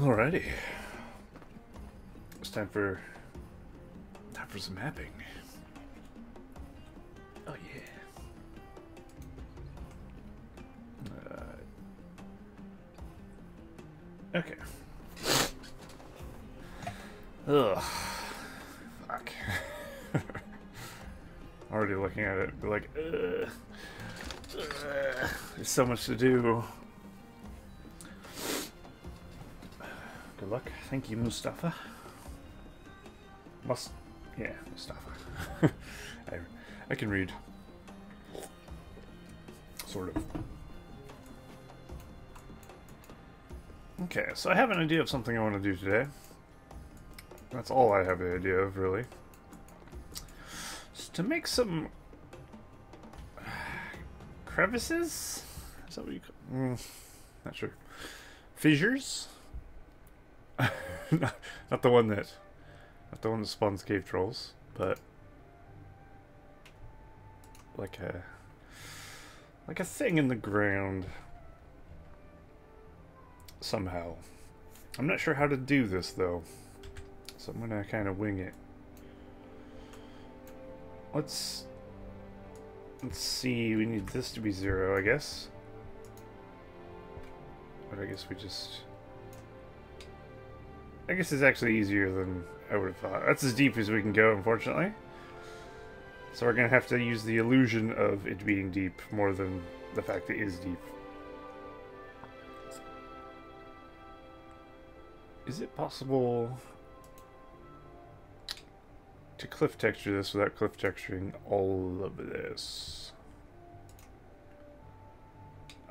Alrighty. It's time for some mapping. Oh yeah. Okay. Ugh. Fuck. Already looking at it, be like, ugh. Ugh. There's so much to do. Good luck. Thank you, Mustafa. Yeah, Mustafa. I can read. Sort of. Okay, so I have an idea of something I want to do today. That's all I have the idea of, really. Just to make some crevices? Is that what you call not sure. Fissures? not the one that spawns cave trolls, but like a thing in the ground somehow. I'm not sure how to do this though, so I'm gonna kind of wing it. Let's see. We need this to be 0, I guess. But I guess it's actually easier than I would have thought. That's as deep as we can go, unfortunately. So we're gonna have to use the illusion of it being deep more than the fact it is deep. Is it possible to cliff texture this without cliff texturing all of this?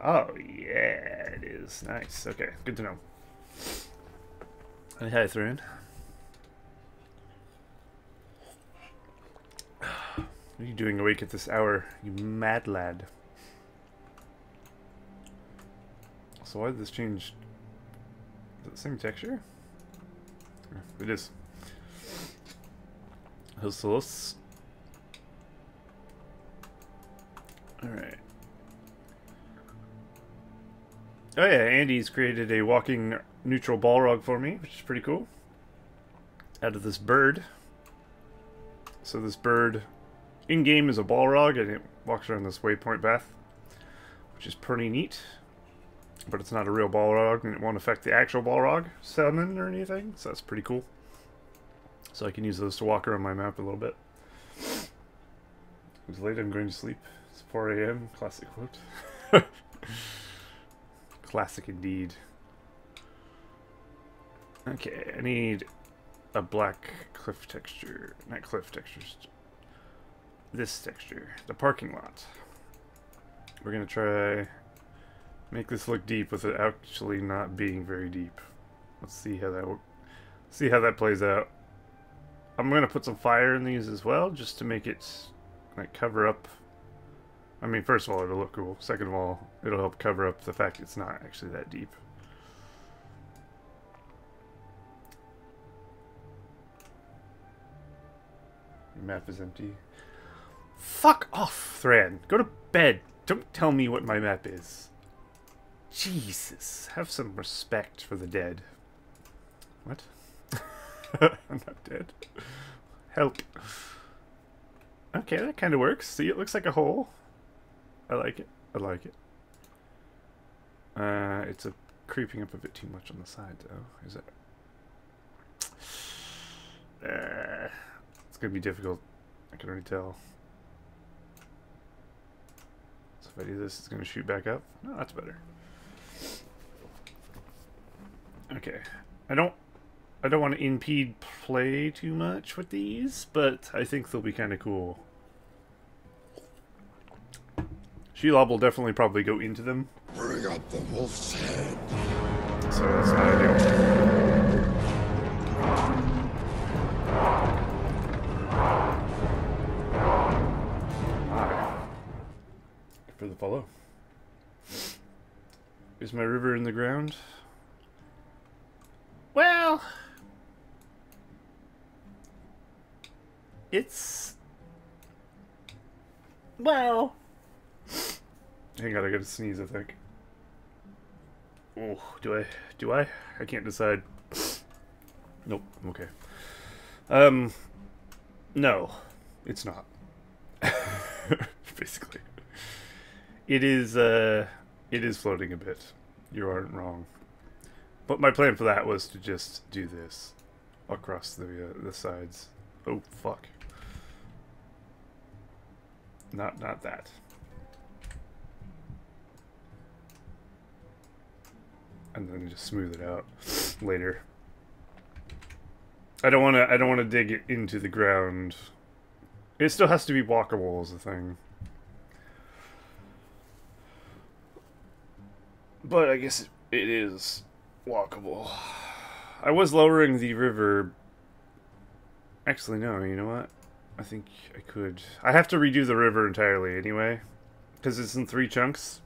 Oh yeah, it is. Nice. Okay, good to know. Hi, Thrun. What are you doing awake at this hour, you mad lad? So why did this change? Is it the same texture? It is. Hilsalos. Alright. Oh yeah, Andy's created a walking neutral Balrog for me, which is pretty cool. Out of this bird. So this bird in-game is a Balrog, and it walks around this waypoint path, which is pretty neat. But it's not a real Balrog, and it won't affect the actual Balrog summon or anything, so that's pretty cool. So I can use those to walk around my map a little bit. It's late, I'm going to sleep. It's 4 AM, classic quote. Classic indeed. Okay, I need a black cliff texture. Not cliff textures. This texture. The parking lot. We're gonna try make this look deep with it actually not being very deep. Let's see how that plays out. I'm gonna put some fire in these as well, just to make it like cover up. I mean, first of all, it'll look cool. Second of all, it'll help cover up the fact it's not actually that deep. Your map is empty. Fuck off, Thran. Go to bed. Don't tell me what my map is. Jesus. Have some respect for the dead. What? I'm not dead. Help. Okay, that kind of works. See, it looks like a hole. I like it. I like it. It's creeping up a bit too much on the side, though. Is it? It's gonna be difficult. I can already tell. So if I do this, it's gonna shoot back up. No, that's better. Okay. I don't want to impede play too much with these, but I think they'll be kind of cool. Shelob will definitely probably go into them. Bring up the wolf's head. So that's not ideal. Hi. For the follow. Is my river in the ground? Well, it's... Well... Hang on, I gotta sneeze, I think. Oh, do I? Do I? I can't decide. Nope. Okay. No, it's not. Basically, it is. It is floating a bit. You aren't wrong. But my plan for that was to just do this across the sides. Oh fuck! Not that. And then just smooth it out later. I don't want to dig it into the ground. It still has to be walkable is the thing. But I guess it is walkable. I was lowering the river. Actually, no, you know what? I think I could. I have to redo the river entirely anyway. Because it's in 3 chunks.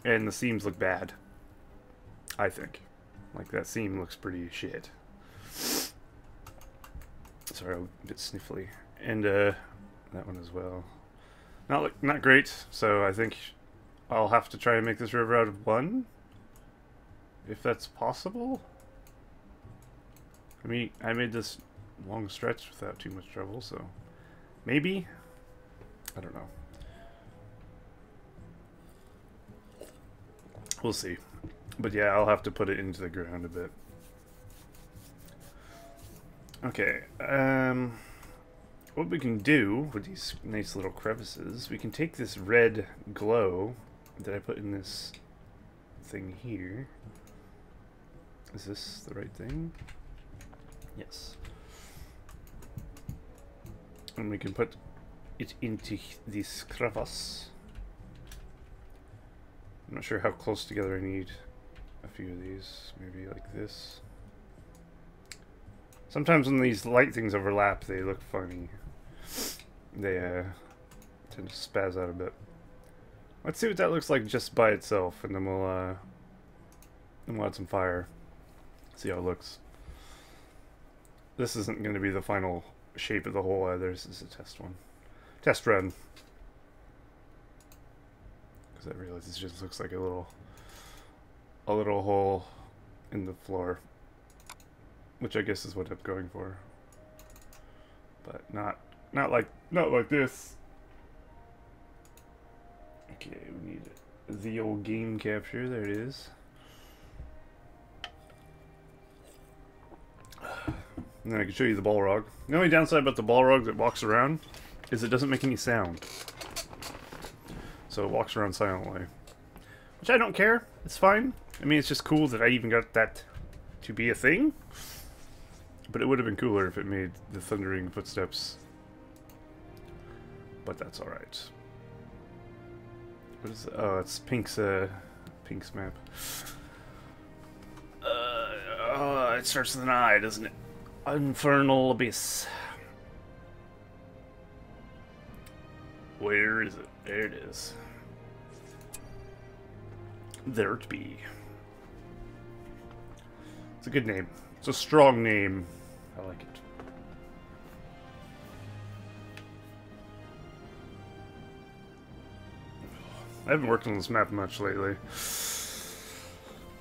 And the seams look bad. I think. Like, that seam looks pretty shit. Sorry, I'm a bit sniffly. And, that one as well. Not great, so I think I'll have to try and make this river out of 1. If that's possible. I mean, I made this long stretch without too much trouble, so maybe? I don't know. We'll see. But yeah, I'll have to put it into the ground a bit. Okay, what we can do with these nice little crevices, we can take this red glow that I put in this thing here. Is this the right thing? Yes. And we can put it into this crevice. I'm not sure how close together I need a few of these. Maybe like this. Sometimes when these light things overlap, they look funny. They tend to spaz out a bit. Let's see what that looks like just by itself, and then we'll add some fire. See how it looks. This isn't going to be the final shape of the hole either. This is a test one. Test run. Because I realize this just looks like a little hole in the floor. Which I guess is what I'm going for. But not like this. Okay, we need the old game capture. There it is. And then I can show you the Balrog. The only downside about the Balrog that walks around is it doesn't make any sound. So it walks around silently. Which I don't care. It's fine. I mean, it's just cool that I even got that to be a thing. But it would have been cooler if it made the thundering footsteps. But that's alright. What is it? Oh, it's Pink's map. It starts with an I, doesn't it? Infernal Abyss. Where is it? There it is. There it be. It's a good name. It's a strong name. I like it. I haven't worked on this map much lately.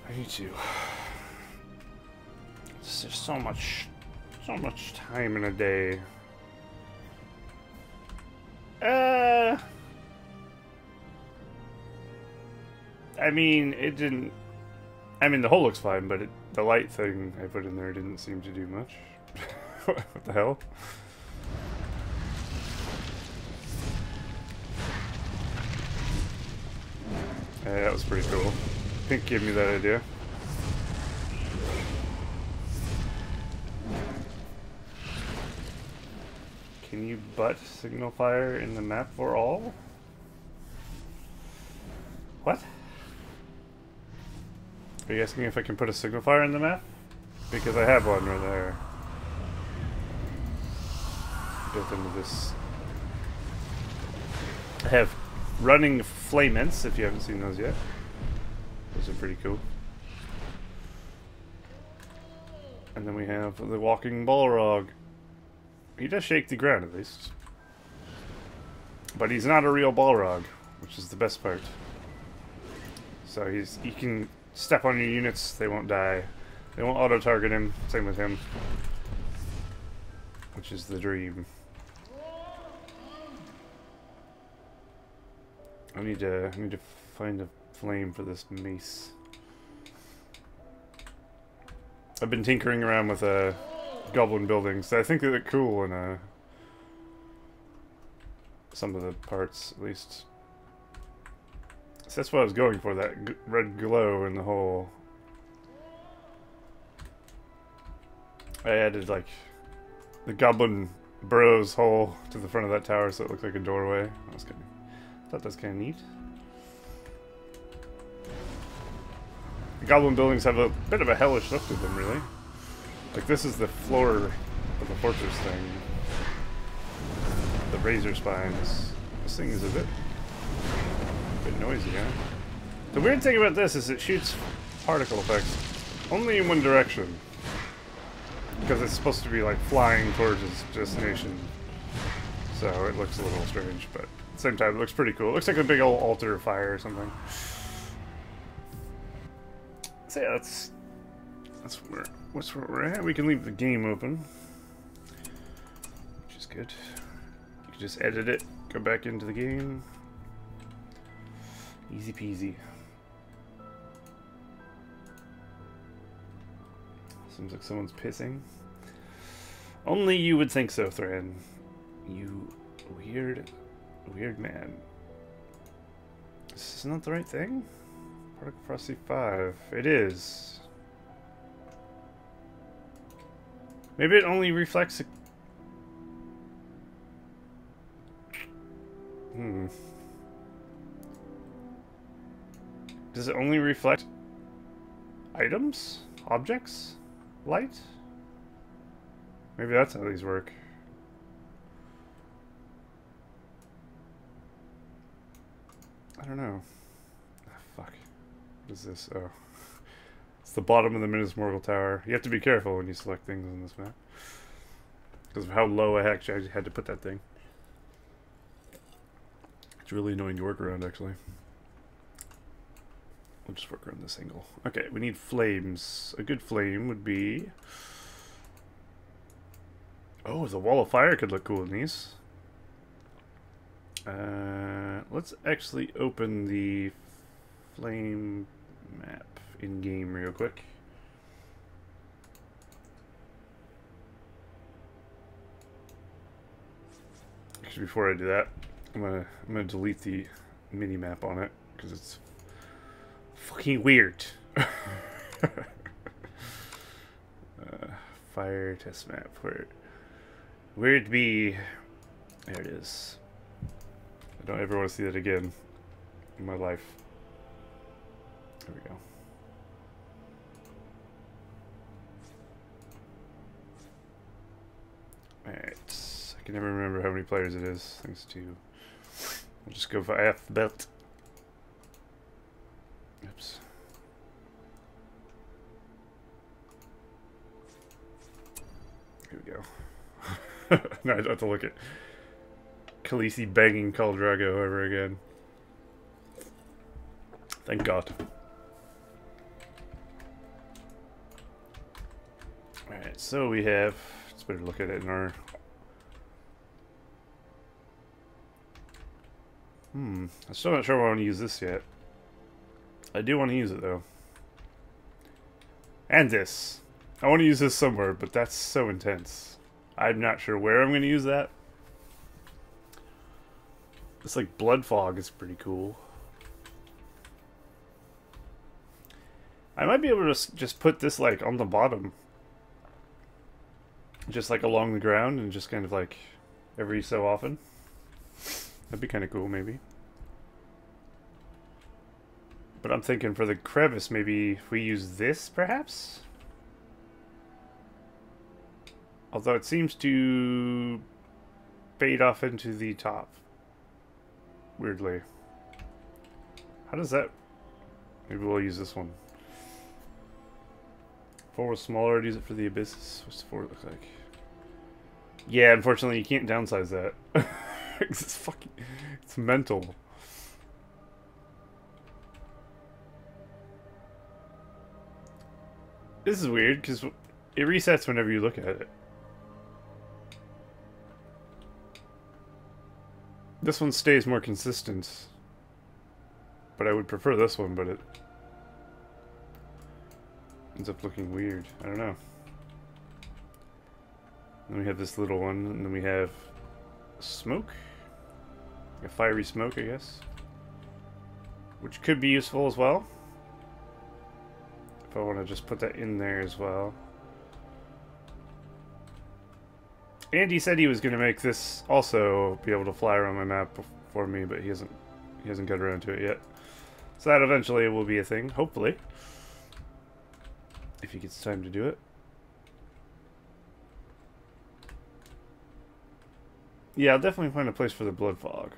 I need to. There's just so much time in a day. I mean, it didn't. I mean, the hole looks fine, but the light thing I put in there didn't seem to do much. What the hell? That was pretty cool. Pink gave me that idea. Can you butt signal fire in the map for all? What? Are you asking if I can put a signal fire in the map? Because I have one right there. Built into this. I have running flaments, if you haven't seen those yet. Those are pretty cool. And then we have the walking Balrog. He does shake the ground at least. But he's not a real Balrog, which is the best part. So he can step on your units, they won't die. They won't auto-target him. Same with him. Which is the dream. I need to find a flame for this mace. I've been tinkering around with goblin buildings. I think they look cool in some of the parts, at least. So that's what I was going for, that red glow in the hole. I added, like, the goblin burrows hole to the front of that tower so it looks like a doorway. I thought that was kind of neat. The goblin buildings have a bit of a hellish look to them, really. Like, this is the floor of the fortress thing. The razor spines. This thing is a bit noisy, huh? The weird thing about this is it shoots particle effects only in one direction. Because it's supposed to be like flying towards its destination. So it looks a little strange, but at the same time it looks pretty cool. It looks like a big old altar of fire or something. So yeah, that's where we're at. We can leave the game open, which is good. You can just edit it, go back into the game. Easy peasy. Seems like someone's pissing. Only you would think so, Thran. You weird man. This is not the right thing? Particle Frosty 5. It is. Maybe it only reflects Does it only reflect items? Objects? Light? Maybe that's how these work. I don't know. Oh, fuck. What is this? Oh. It's the bottom of the Minas Morgul Tower. You have to be careful when you select things on this map. Because of how low I actually had to put that thing. It's really annoying to work around, actually. We'll just work around this angle. Okay, we need flames. A good flame would be... Oh, the wall of fire could look cool in these. Let's actually open the flame map in-game real quick. Actually, before I do that, I'm gonna delete the mini-map on it, because it's fucking weird. Fire test map. Where it be? There it is. I don't ever want to see that again in my life. There we go. Alright. I can never remember how many players it is, thanks to... I'll just go for alphabet. Oops. Here we go. Now I don't have to look at Khaleesi banging Khal Drogo over again. Thank God. Alright, so we have... Let's better look at it in our... I'm still not sure I want to use this yet. I do want to use it, though. And this. I want to use this somewhere, but that's so intense. I'm not sure where I'm going to use that. This, like, blood fog is pretty cool. I might be able to just put this, like, on the bottom. Just, like, along the ground and just kind of, like, every so often. That'd be kind of cool, maybe. But I'm thinking for the crevice, maybe if we use this, perhaps? Although it seems to fade off into the top. Weirdly. How does that... Maybe we'll use this one. 4 was smaller, I'd use it for the abysses. What's 4 look like? Yeah, unfortunately you can't downsize that. It's fucking... It's mental. This is weird, because it resets whenever you look at it. This one stays more consistent. But I would prefer this one, but it ends up looking weird. I don't know. Then we have this little one, and then we have smoke. Like a fiery smoke, I guess. Which could be useful as well. If I want to just put that in there as well. Andy said he was going to make this also be able to fly around my map for me, but he hasn't got around to it yet. So that eventually will be a thing, hopefully. If he gets time to do it. Yeah, I'll definitely find a place for the blood fog.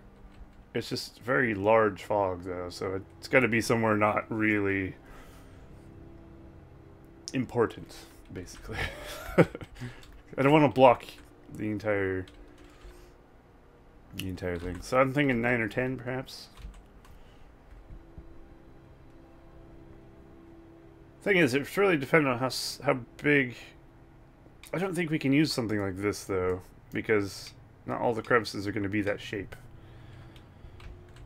It's just very large fog, though, so it's got to be somewhere not really important, basically. I don't want to block the entire thing. So I'm thinking 9 or 10, perhaps. Thing is, it's really dependent on how big. I don't think we can use something like this, though, because not all the crevices are going to be that shape.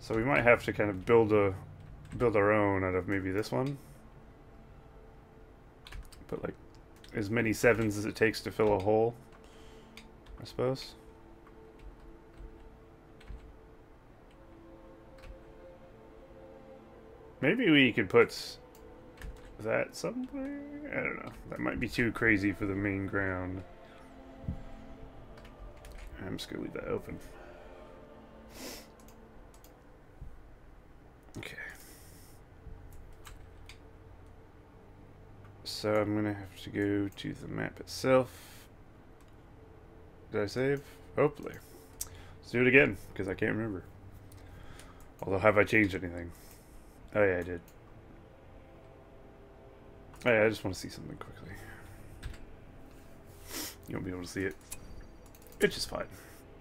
So we might have to kind of build our own out of maybe this one. Put like as many 7s as it takes to fill a hole, I suppose. Maybe we could put that somewhere? I don't know. That might be too crazy for the main ground. I'm just gonna leave that open. Okay. So I'm gonna have to go to the map itself. Did I save? Hopefully. Let's do it again, because I can't remember. Although, have I changed anything? Oh yeah, I did. Oh yeah, I just want to see something quickly. You won't be able to see it. It's just fine.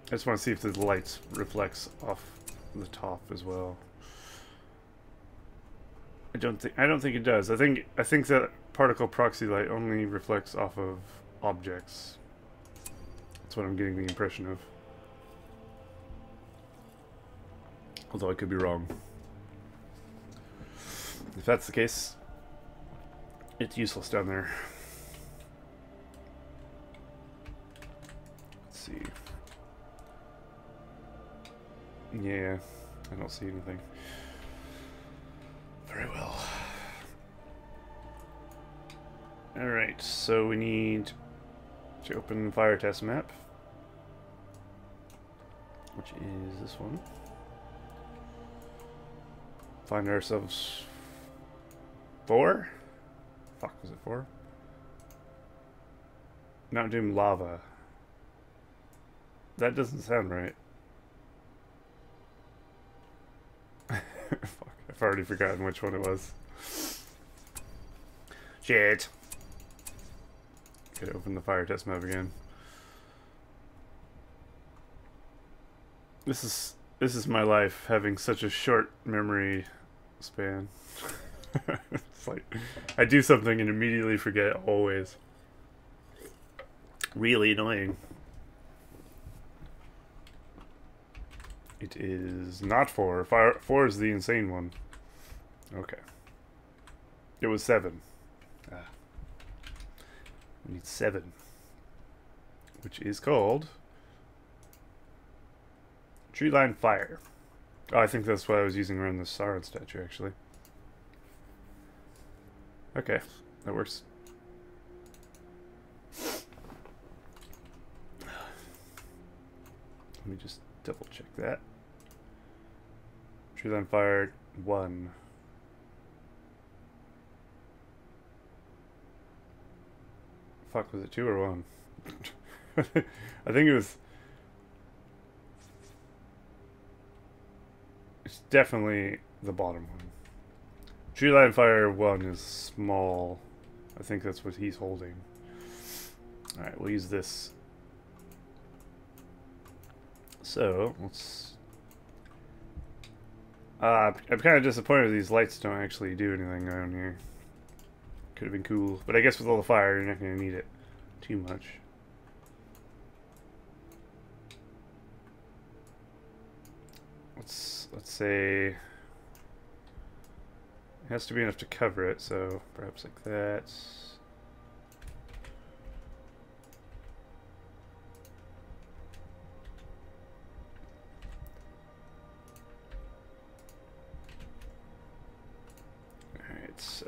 I just want to see if the light reflects off the top as well. I don't think it does. I think that particle proxy light only reflects off of objects. That's what I'm getting the impression of. Although I could be wrong. If that's the case, it's useless down there. Let's see. Yeah, I don't see anything. Very well. Alright, so we need to open the fire test map, which is this one. Find ourselves 4? Fuck, was it 4? Mount Doom lava. That doesn't sound right. Fuck, I've already forgotten which one it was. Shit. Gotta open the fire test map again. This is my life, having such a short memory span. It's like I do something and immediately forget always. Really annoying. It is not 4. 4 is the insane one. Okay. It was 7. Ah. We need 7. Which is called Tree Line Fire. Oh, I think that's what I was using around the Sauron statue, actually. Okay, that works. Let me just double check that. Tree Line Fire 1. Fuck, was it 2 or 1? I think it was. It's definitely the bottom one. Tree Line Fire 1 is small. I think that's what he's holding. Alright, we'll use this. So, let's... I'm kind of disappointed these lights don't actually do anything around here. Could have been cool. But I guess with all the fire, you're not going to need it too much. Let's say it has to be enough to cover it, so perhaps like that.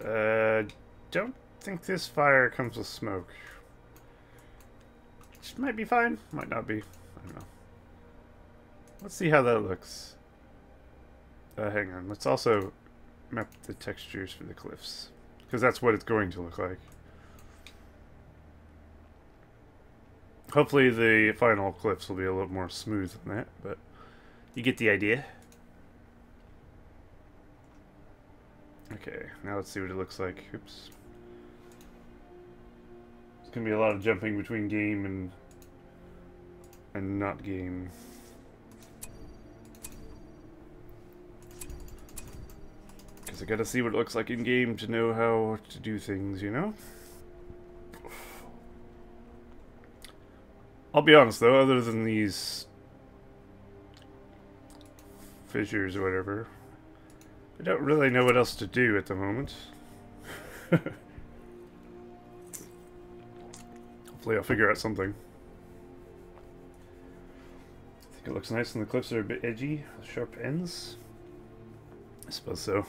Alright, don't think this fire comes with smoke. Which might be fine, might not be. I don't know. Let's see how that looks. Hang on, let's also map the textures for the cliffs, because that's what it's going to look like. Hopefully the final cliffs will be a little more smooth than that, but you get the idea. Okay, now let's see what it looks like. Oops. It's gonna be a lot of jumping between game and not game. Because I gotta see what it looks like in game to know how to do things, you know? I'll be honest though, other than these fissures or whatever, I don't really know what else to do at the moment. Hopefully I'll figure out something. I think it looks nice and the cliffs are a bit edgy, sharp ends. I suppose so.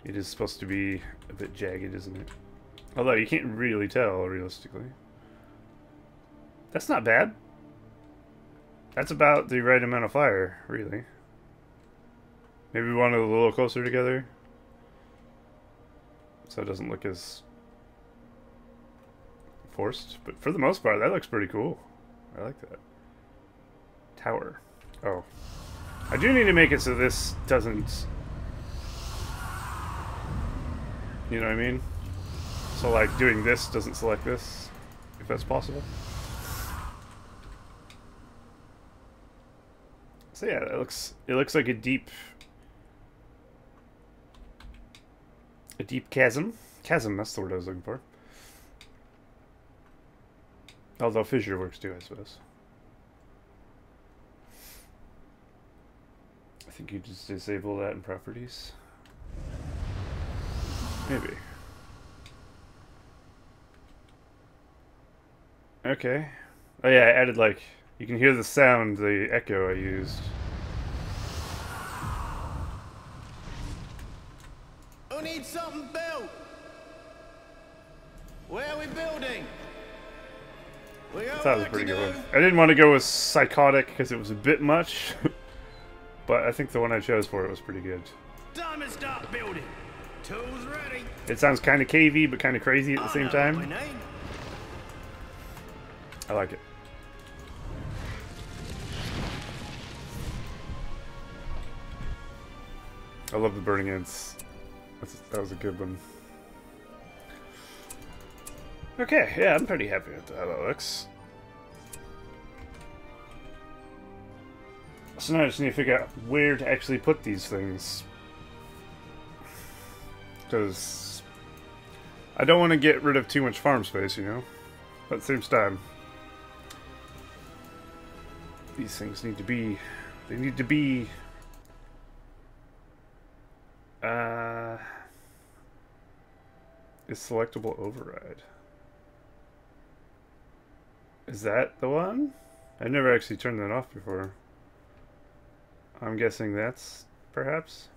It is supposed to be a bit jagged, isn't it? Although you can't really tell, realistically. That's not bad. That's about the right amount of fire, really. Maybe we want it a little closer together, so it doesn't look as forced. But for the most part, that looks pretty cool. I like that. Tower. Oh. I do need to make it so this doesn't... You know what I mean? So like doing this doesn't select this, if that's possible. So yeah, it looks like a deep chasm. Chasm, that's the word I was looking for. Although fissure works too, I suppose. I think you just disable that in properties. Maybe. Okay. Oh yeah, I added like, you can hear the sound, the echo I used. Who needs something built? Where are we building? We got I thought it was a work pretty to good do. one. I didn't want to go with psychotic because it was a bit much. But I think the one I chose for it was pretty good. Time to start building. Tools ready. It sounds kind of cavey, but kind of crazy at the same I know time. what we need. I like it. I love the burning ends. That was a good one. Okay, yeah, I'm pretty happy with how that looks. So now I just need to figure out where to actually put these things. Because I don't want to get rid of too much farm space, you know? But at the same time, these things need to be... They need to be... Is selectable override. Is that the one? I've never actually turned that off before. I'm guessing that's perhaps.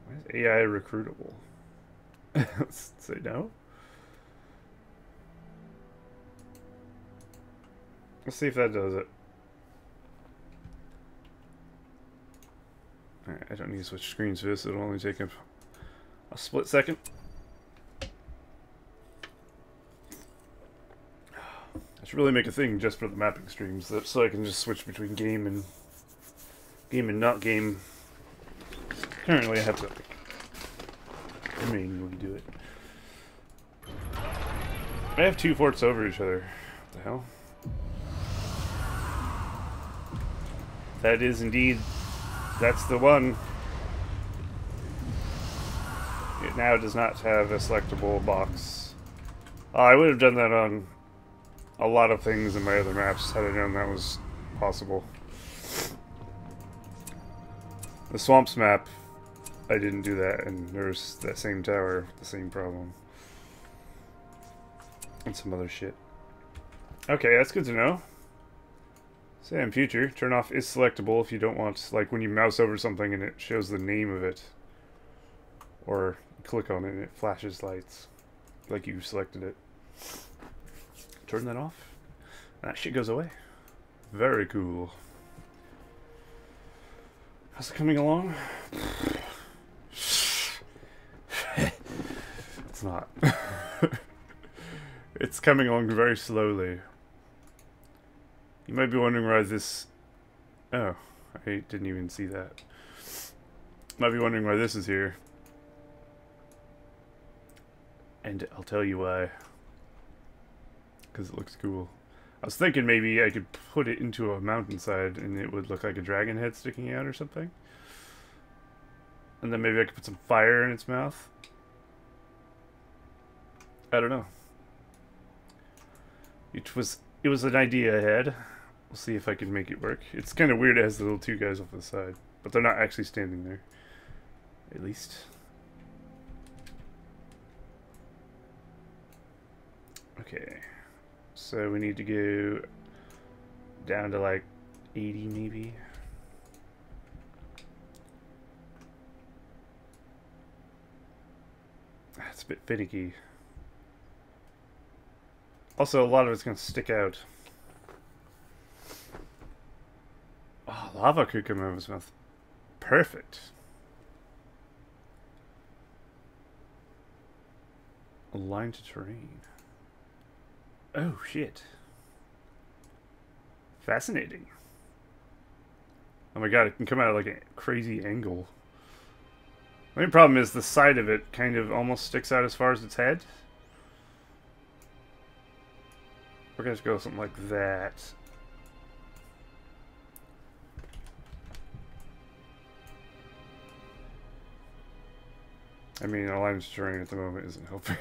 Why is AI recruitable? Let's say no. Let's see if that does it. Alright, I don't need to switch screens for this, it'll only take a split second. I should really make a thing just for the mapping streams, so I can just switch between game and not game. Currently I have to manually do it. I have two forts over each other. What the hell? That is indeed... That's the one. now does not have a selectable box. I would have done that on a lot of things in my other maps had I known that was possible. The Swamps map, I didn't do that, and there's that same tower with the same problem. And some other shit. Okay, that's good to know. Say in future, turn off is selectable if you don't want, like when you mouse over something and it shows the name of it. Or click on it and it flashes lights. Like you selected it. Turn that off. And that shit goes away. Very cool. How's it coming along? It's not. It's coming along very slowly. You might be wondering why this... Oh, I didn't even see that. Might be wondering why this is here. And I'll tell you why. Because it looks cool. I was thinking maybe I could put it into a mountainside and it would look like a dragon head sticking out or something. And then maybe I could put some fire in its mouth. I don't know. It was an idea I had. We'll see if I can make it work. It's kind of weird it has the little two guys off the side. But they're not actually standing there. At least. Okay. So we need to go down to like 80 maybe. That's a bit finicky. Also, a lot of it's going to stick out. Oh, lava could come out of his mouth. Perfect. Align to terrain. Oh, shit. Fascinating. Oh my god, it can come out at like a crazy angle. The only problem is the side of it kind of almost sticks out as far as its head. We're gonna go something like that. I mean, aligned to terrain at the moment isn't helping.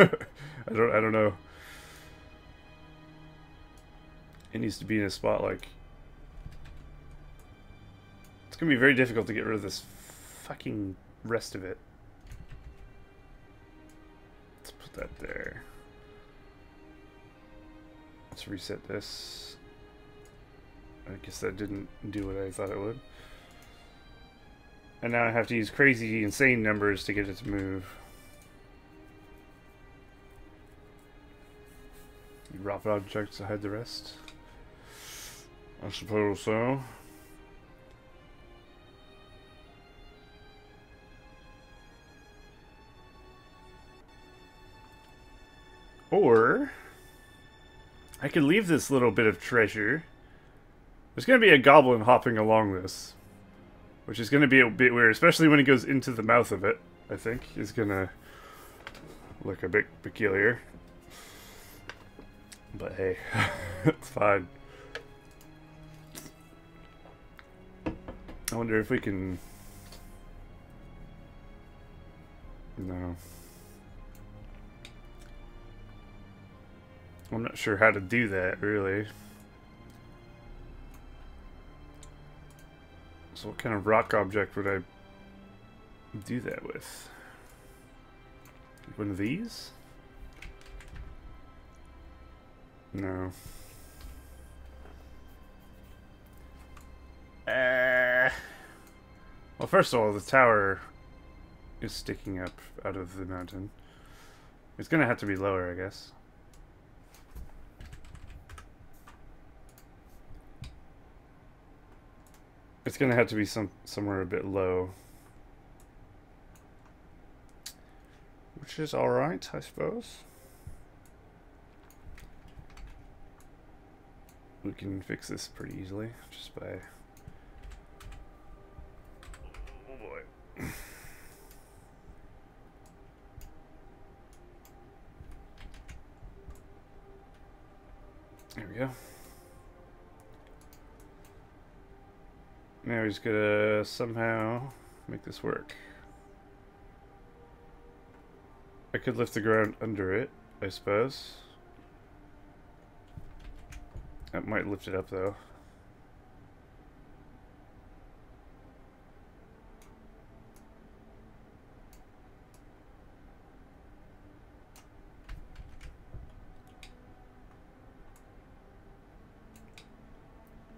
I don't know. It needs to be in a spot like... It's gonna be very difficult to get rid of this fucking rest of it. Let's put that there. Let's reset this. I guess that didn't do what I thought it would. And now I have to use crazy, insane numbers to get it to move. Drop objects to hide the rest. I suppose so. Or I could leave this little bit of treasure. There's going to be a goblin hopping along this, which is going to be a bit weird, especially when it goes into the mouth of it. I think is going to look a bit peculiar. But hey, it's fine. I wonder if we can... No. I'm not sure how to do that, really. So what kind of rock object would I do that with? One of these? No. Well, first of all, the tower is sticking up out of the mountain. It's gonna have to be lower, I guess. It's gonna have to be somewhere a bit low. Which is alright, I suppose. We can fix this pretty easily, just by... Oh boy. There we go. Now we just gotta somehow make this work. I could lift the ground under it, I suppose. That might lift it up, though.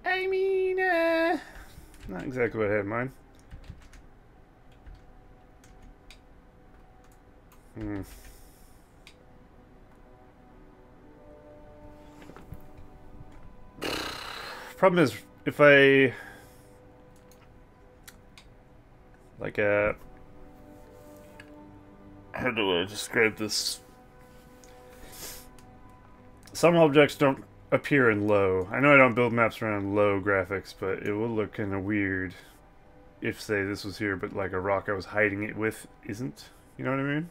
I mean, not exactly what I had in mind. Problem is, if I like how do I describe this? Some objects don't appear in low. I know I don't build maps around low graphics, but it will look kind of weird if, say, this was here, but like a rock I was hiding it with isn't. You know what I mean?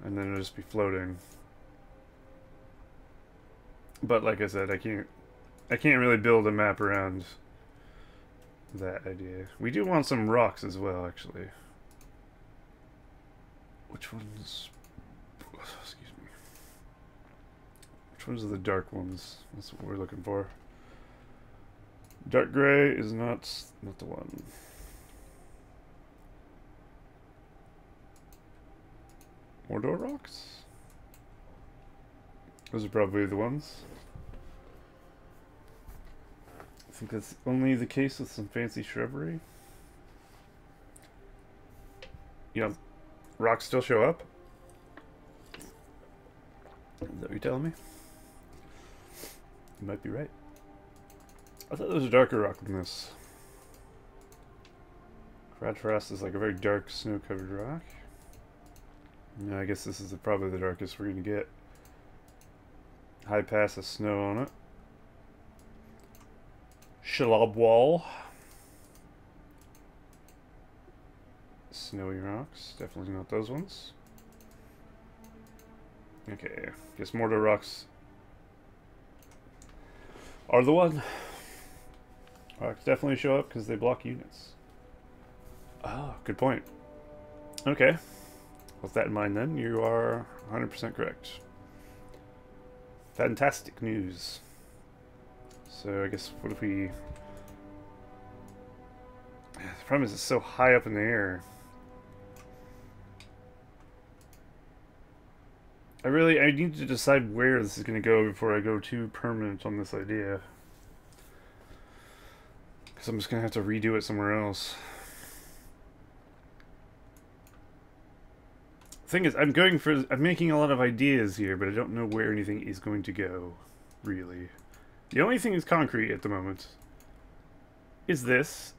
And then it'll just be floating. But like I said, I can't really build a map around that idea. We do want some rocks as well, actually. Which ones? Excuse me. Which ones are the dark ones? That's what we're looking for. Dark gray is not the one. Mordor rocks? Those are probably the ones. I think that's only the case with some fancy shrubbery. You know, rocks still show up? Is that what you're telling me? You might be right. I thought there was a darker rock than this. Crad Frost is like a very dark snow-covered rock. Yeah, I guess this is probably the darkest we're going to get. High pass of snow on it. Shelob wall. Snowy rocks. Definitely not those ones. Okay. Guess Mordor rocks are the one. Rocks definitely show up because they block units. Oh, good point. Okay. With that in mind then, you are 100% correct. Fantastic news. So I guess what if we... The problem is it's so high up in the air. I need to decide where this is going to go before I go too permanent on this idea. Because I'm just going to have to redo it somewhere else. Thing is, I'm making a lot of ideas here, but I don't know where anything is going to go, really. The only thing that's concrete at the moment is this,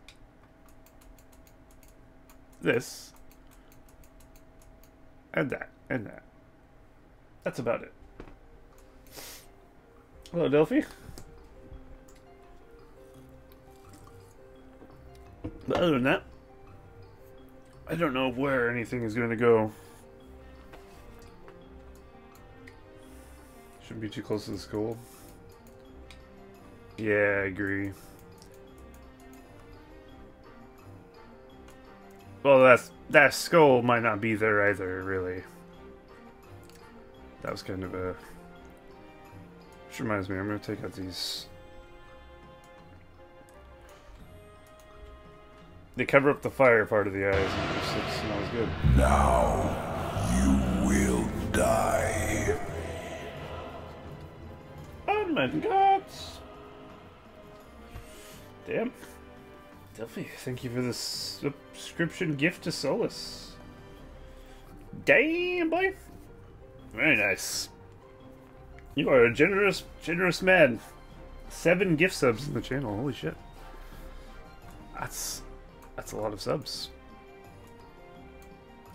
and that, and that. That's about it. Hello, Delphi. But other than that, I don't know where anything is going to go. Shouldn't be too close to the school. Yeah, I agree. Well, that skull might not be there either, really. That was kind of a... Which reminds me, I'm going to take out these... They cover up the fire part of the eyes, and it just smells good. Now you will die. Oh my god! Damn. Delphi, thank you for the subscription gift to Solus. Damn, boy! Very nice. You are a generous man. 7 gift subs in the channel, holy shit. That's a lot of subs.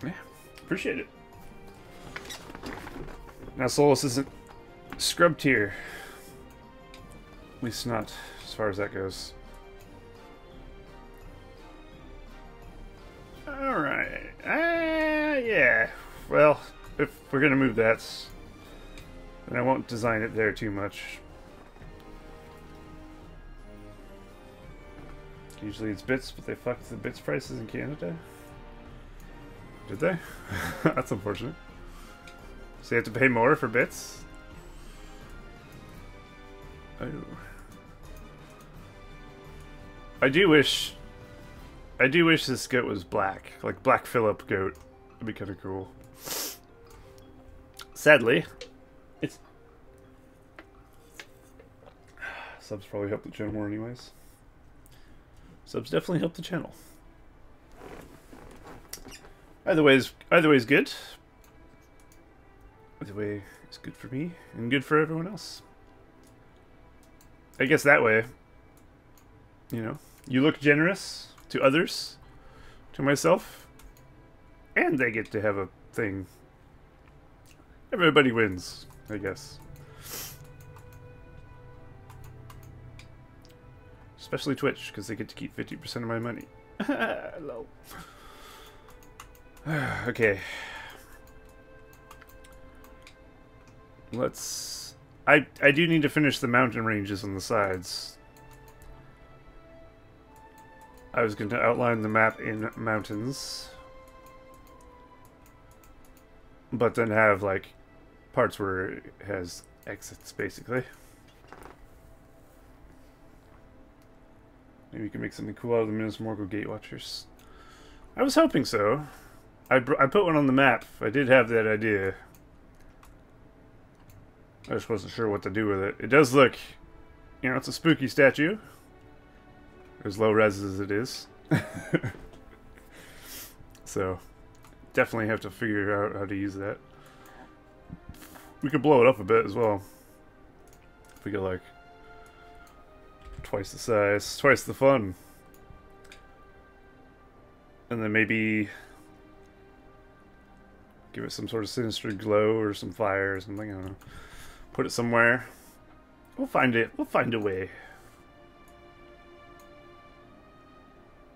Yeah, appreciate it. Now Solus isn't scrub tier. At least not as far as that goes. Alright. Yeah. Well, if we're gonna move that, then I won't design it there too much. Usually it's bits, but they fucked the bits prices in Canada. Did they? That's unfortunate. So you have to pay more for bits? Oh. I do wish this goat was black. Like Black Phillip goat. That'd be kind of cool. Sadly, it's... Subs probably help the channel more anyways. Subs definitely help the channel. Either way is good. Either way is good for me and good for everyone else. I guess that way, you know, you look generous to others, to myself, and they get to have a thing. Everybody wins, I guess. Especially Twitch, because they get to keep 50% of my money. Hello. Okay. Let's... I do need to finish the mountain ranges on the sides. I was going to outline the map in mountains. But then have, like, parts where it has exits, basically. Maybe we can make something cool out of the Minas Morgul Gatewatchers. I was hoping so. I put one on the map. I did have that idea. I just wasn't sure what to do with it. It does look, you know, it's a spooky statue. As low res as it is. So, definitely have to figure out how to use that. We could blow it up a bit as well. If we get like twice the size, twice the fun. And then maybe give it some sort of sinister glow or some fire or something, I don't know. Put it somewhere. We'll find it. We'll find a way.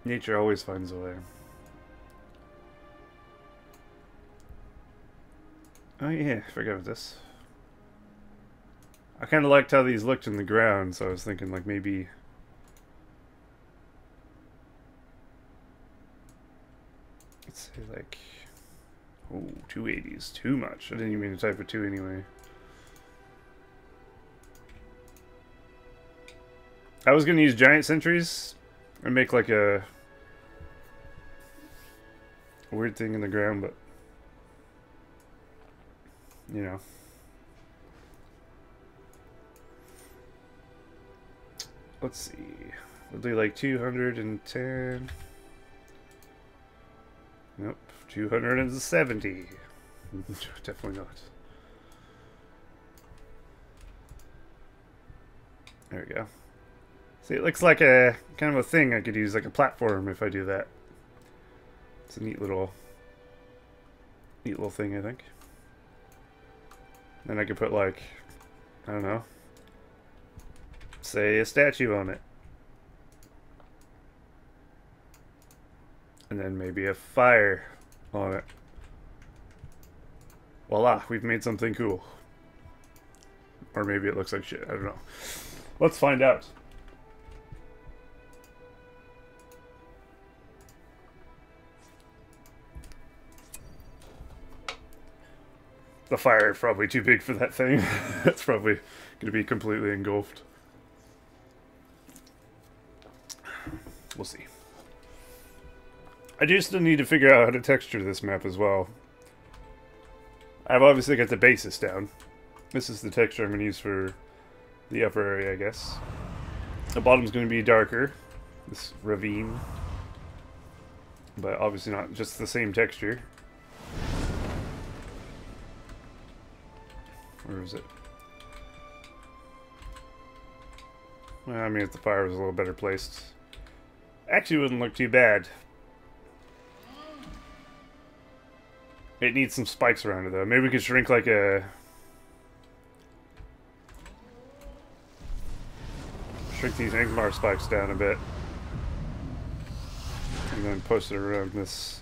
Nature always finds a way. Oh yeah, I forgot about this. I kind of liked how these looked in the ground, so I was thinking like maybe... Let's say like... Oh, 280 is too much. I didn't even mean to type for 2 anyway. I was going to use giant sentries and make like a weird thing in the ground, but you know. Let's see. We'll do like 210. Nope. 270. Definitely not. There we go. See, it looks like a kind of a thing I could use, like a platform if I do that. It's a neat little thing, I think. Then I could put like, I don't know, say a statue on it. And then maybe a fire on it. Voila, we've made something cool. Or maybe it looks like shit, I don't know. Let's find out. The fire is probably too big for that thing. It's probably going to be completely engulfed. We'll see. I do still need to figure out how to texture this map as well. I've obviously got the basis down. This is the texture I'm going to use for the upper area, I guess. The bottom's going to be darker. This ravine. But obviously not just the same texture. Where is it? Well, I mean, if the fire was a little better placed. Actually, it wouldn't look too bad. It needs some spikes around it, though. Maybe we could shrink like a... Shrink these Angmar spikes down a bit. And then post it around this.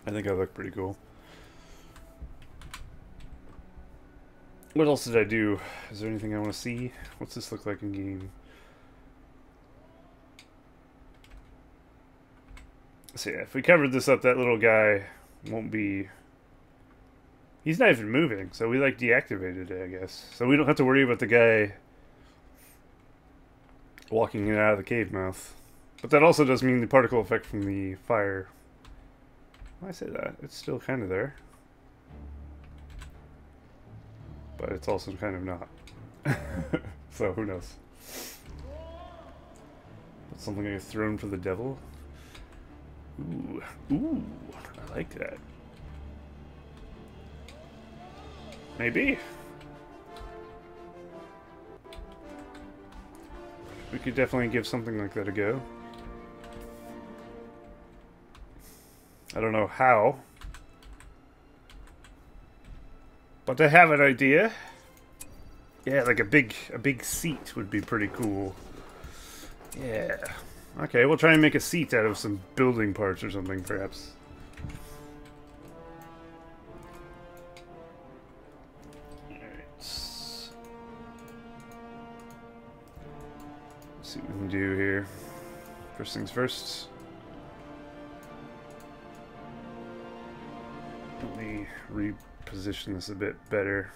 I think that'll look pretty cool. What else did I do? Is there anything I want to see? What's this look like in game? So yeah, if we covered this up, that little guy won't be... He's not even moving, so we like deactivated it, I guess. So we don't have to worry about the guy walking in and out of the cave mouth. But that also does mean the particle effect from the fire. Why I say that? It's still kind of there. But it's also kind of not. So who knows? Something like a throne for the devil? Ooh. Ooh. I like that. Maybe. We could definitely give something like that a go. I don't know how. But I have an idea. Yeah, like a big seat would be pretty cool. Yeah. Okay, we'll try and make a seat out of some building parts or something, perhaps. See what we can do here. First things first. Let me reposition this a bit better.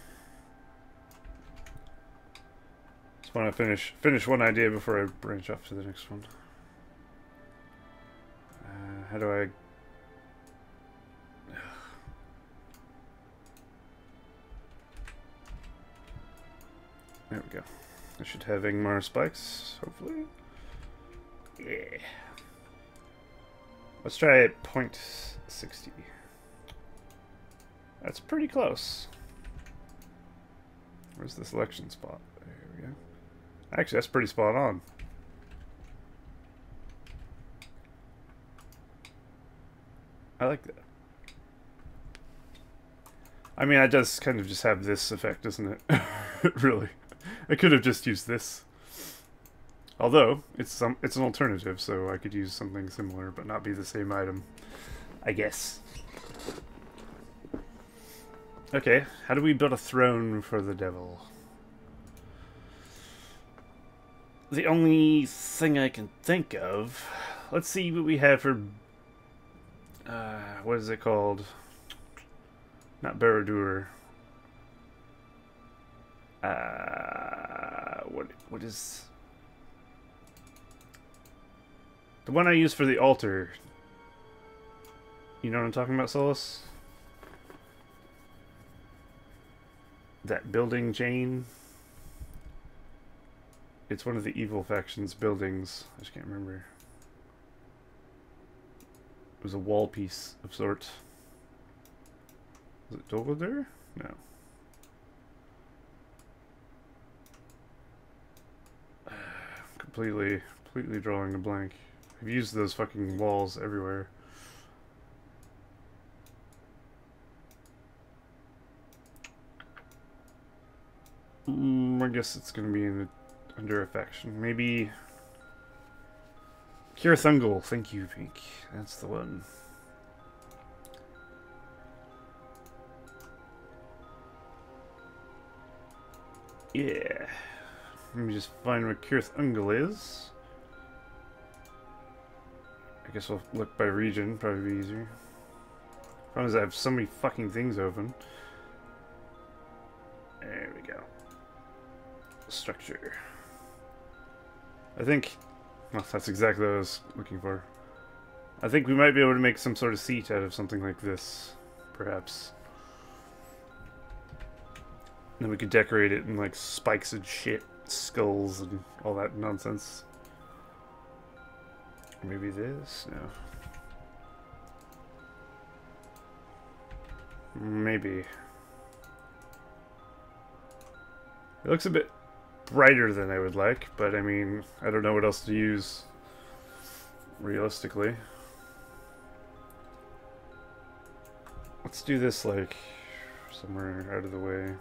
Just want to finish one idea before I branch off to the next one. How do I... There we go. I should have Ingmar spikes, hopefully. Yeah. Let's try 0.60. That's pretty close. Where's the selection spot? There we go. Actually, that's pretty spot on. I like that. I mean, it does kind of just have this effect, doesn't it? Really. I could have just used this. Although, it's an alternative, so I could use something similar, but not be the same item. I guess. Okay, how do we build a throne for the devil? The only thing I can think of... Let's see what we have for... what is it called? Not Barad-dûr. What is... The one I use for the altar. You know what I'm talking about, Solus? That building chain. It's one of the evil faction's buildings. I just can't remember. It was a wall piece of sorts. Was it Dolgodur? No. Completely drawing a blank. I've used those fucking walls everywhere. I guess it's gonna be under a faction. Maybe... Kirthungel, thank you, Pink. That's the one. Yeah. Let me just find where Kirthungel is. I guess we'll look by region, probably be easier. Problem is I have so many fucking things open. There we go. Structure. I think... Well, that's exactly what I was looking for. I think we might be able to make some sort of seat out of something like this, perhaps. And then we could decorate it in like spikes and shit, skulls and all that nonsense. Maybe this? No. Maybe. It looks a bit brighter than I would like, but I mean, I don't know what else to use realistically. Let's do this like somewhere out of the way.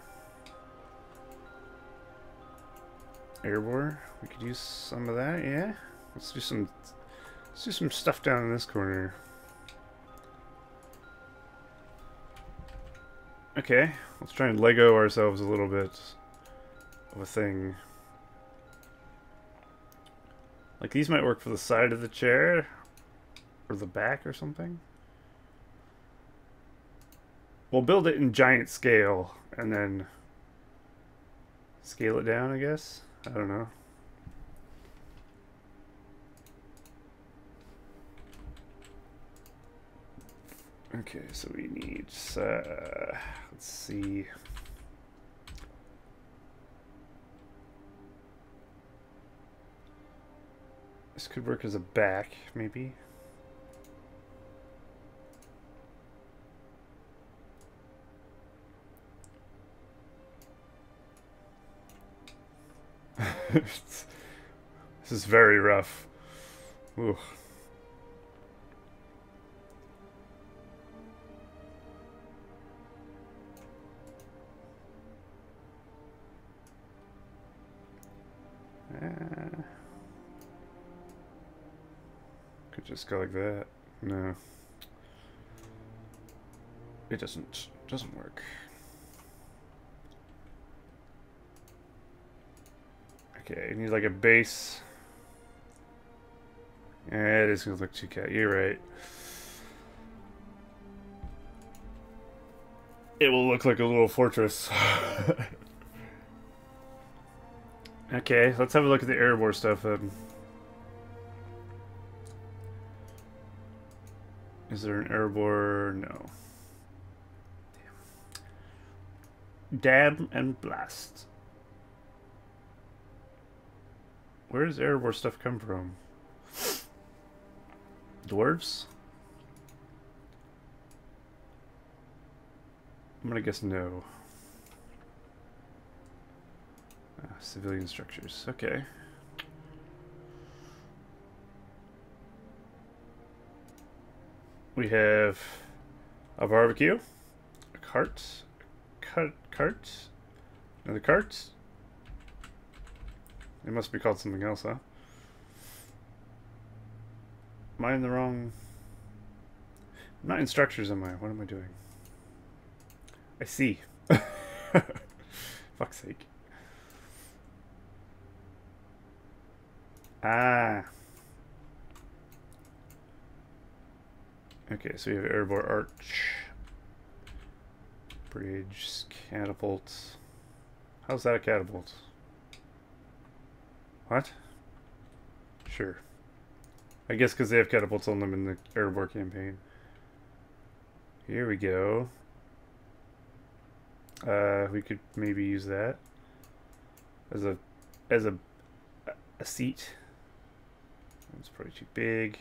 Airborne, we could use some of that, yeah. Let's do some stuff down in this corner. Okay, let's try and Lego ourselves a little bit of a thing. Like these might work for the side of the chair. Or the back or something? We'll build it in giant scale and then scale it down, I guess? I don't know. Okay, so we need, let's see. This could work as a back, maybe. This is very rough. Ooh. Could just go like that. No. It doesn't work. Okay, you need like a base. Yeah, it is gonna look too cat. You're right. It will look like a little fortress. Okay, let's have a look at the Erebor stuff then. Is there an Erebor? No. Dab and blast. Where does Erebor stuff come from? Dwarves? I'm gonna guess no. Civilian structures. Okay. We have a barbecue, a cart, another cart. It must be called something else, huh? Am I in the wrong? I'm not in structures, am I? What am I doing? I see. Fuck's sake. Ah. Okay, so we have Erebor Arch. Bridge, catapult. How's that a catapult? What? Sure. I guess because they have catapults on them in the Erebor campaign. Here we go. We could maybe use that as a seat. It's probably too big.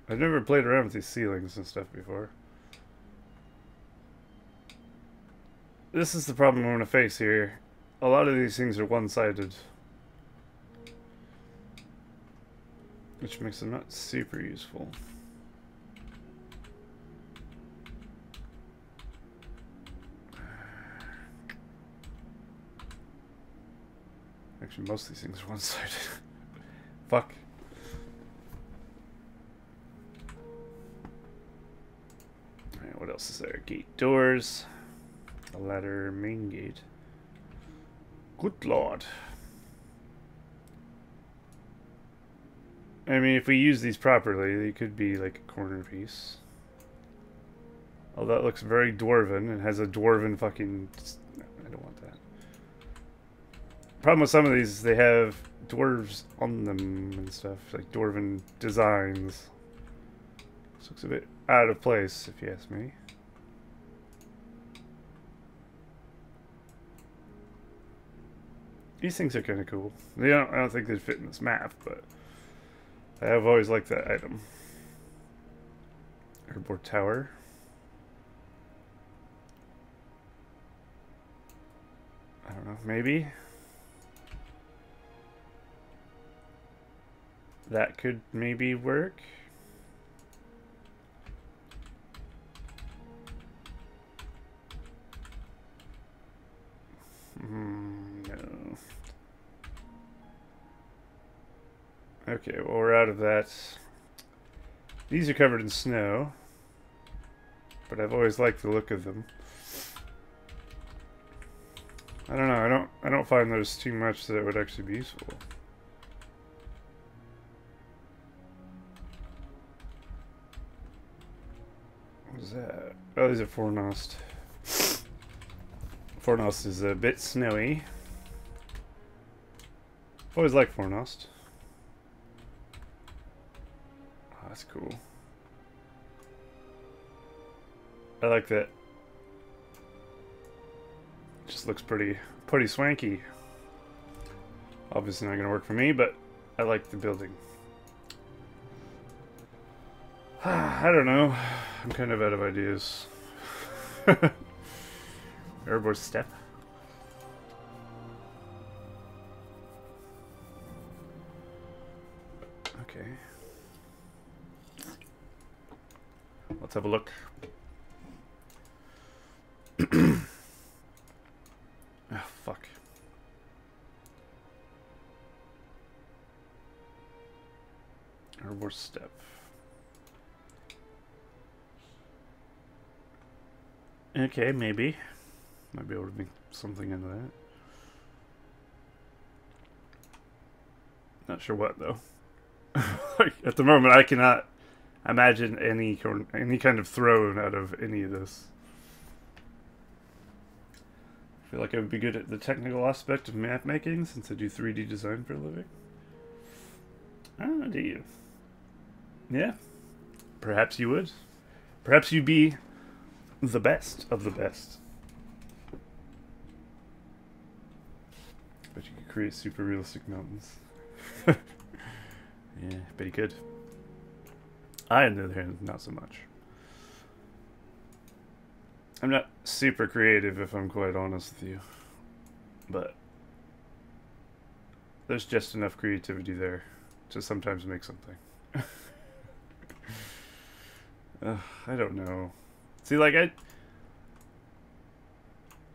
I've never played around with these ceilings and stuff before. This is the problem I'm going to face here. A lot of these things are one-sided, which makes them not super useful. Actually, most of these things are one-sided. Fuck. Alright, what else is there? Gate doors. A ladder, main gate. Good lord. I mean, if we use these properly, they could be like a corner piece. Oh, that looks very dwarven and has a dwarven fucking... I don't want that. Problem with some of these is they have dwarves on them and stuff, like dwarven designs. This looks a bit out of place, if you ask me. These things are kind of cool. I don't think they'd fit in this map, but I have always liked that item. Airport tower. I don't know, maybe? That could maybe work. No. Okay, well, we're out of that. These are covered in snow, but I've always liked the look of them. I don't know, I don't find those too much that it would actually be useful. is that? Oh, these are Fornost. Fornost is a bit snowy. Always like Fornost. Oh, that's cool. I like that. Just looks pretty swanky. Obviously not gonna work for me, but I like the building. I don't know. I'm kind of out of ideas. Airborne step. Okay. Let's have a look. Oh, fuck. Airborne step. Okay, maybe. Might be able to make something into that. Not sure what, though. Like, at the moment, I cannot imagine any kind of throne out of any of this. I feel like I would be good at the technical aspect of map making since I do 3D design for a living. Ah, do you? Yeah. Perhaps you would. Perhaps you'd be the best of the best. But you could create super realistic mountains. Yeah, but you could. I, on the other hand, not so much. I'm not super creative, if I'm quite honest with you. But there's just enough creativity there to sometimes make something. I don't know. See, like,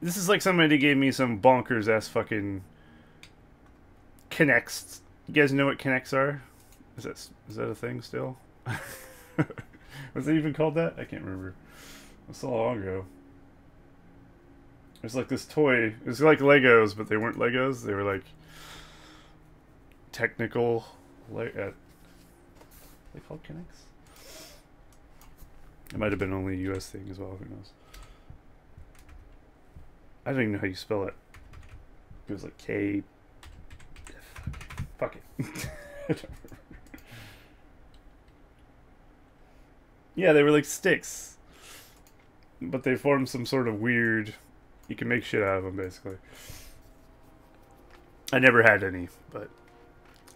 this is like somebody gave me some bonkers ass fucking Kinects. You guys know what Kinects are? Is that a thing still? Was it even called that? I can't remember. It was so long ago. It was like this toy. It was like Legos, but they weren't Legos. They were like technical. They called Kinects? It might have been only a US thing as well. Who knows? I don't even know how you spell it. It was like K. Fuck it. Yeah, they were like sticks. But they formed some sort of weird... You can make shit out of them, basically. I never had any, but...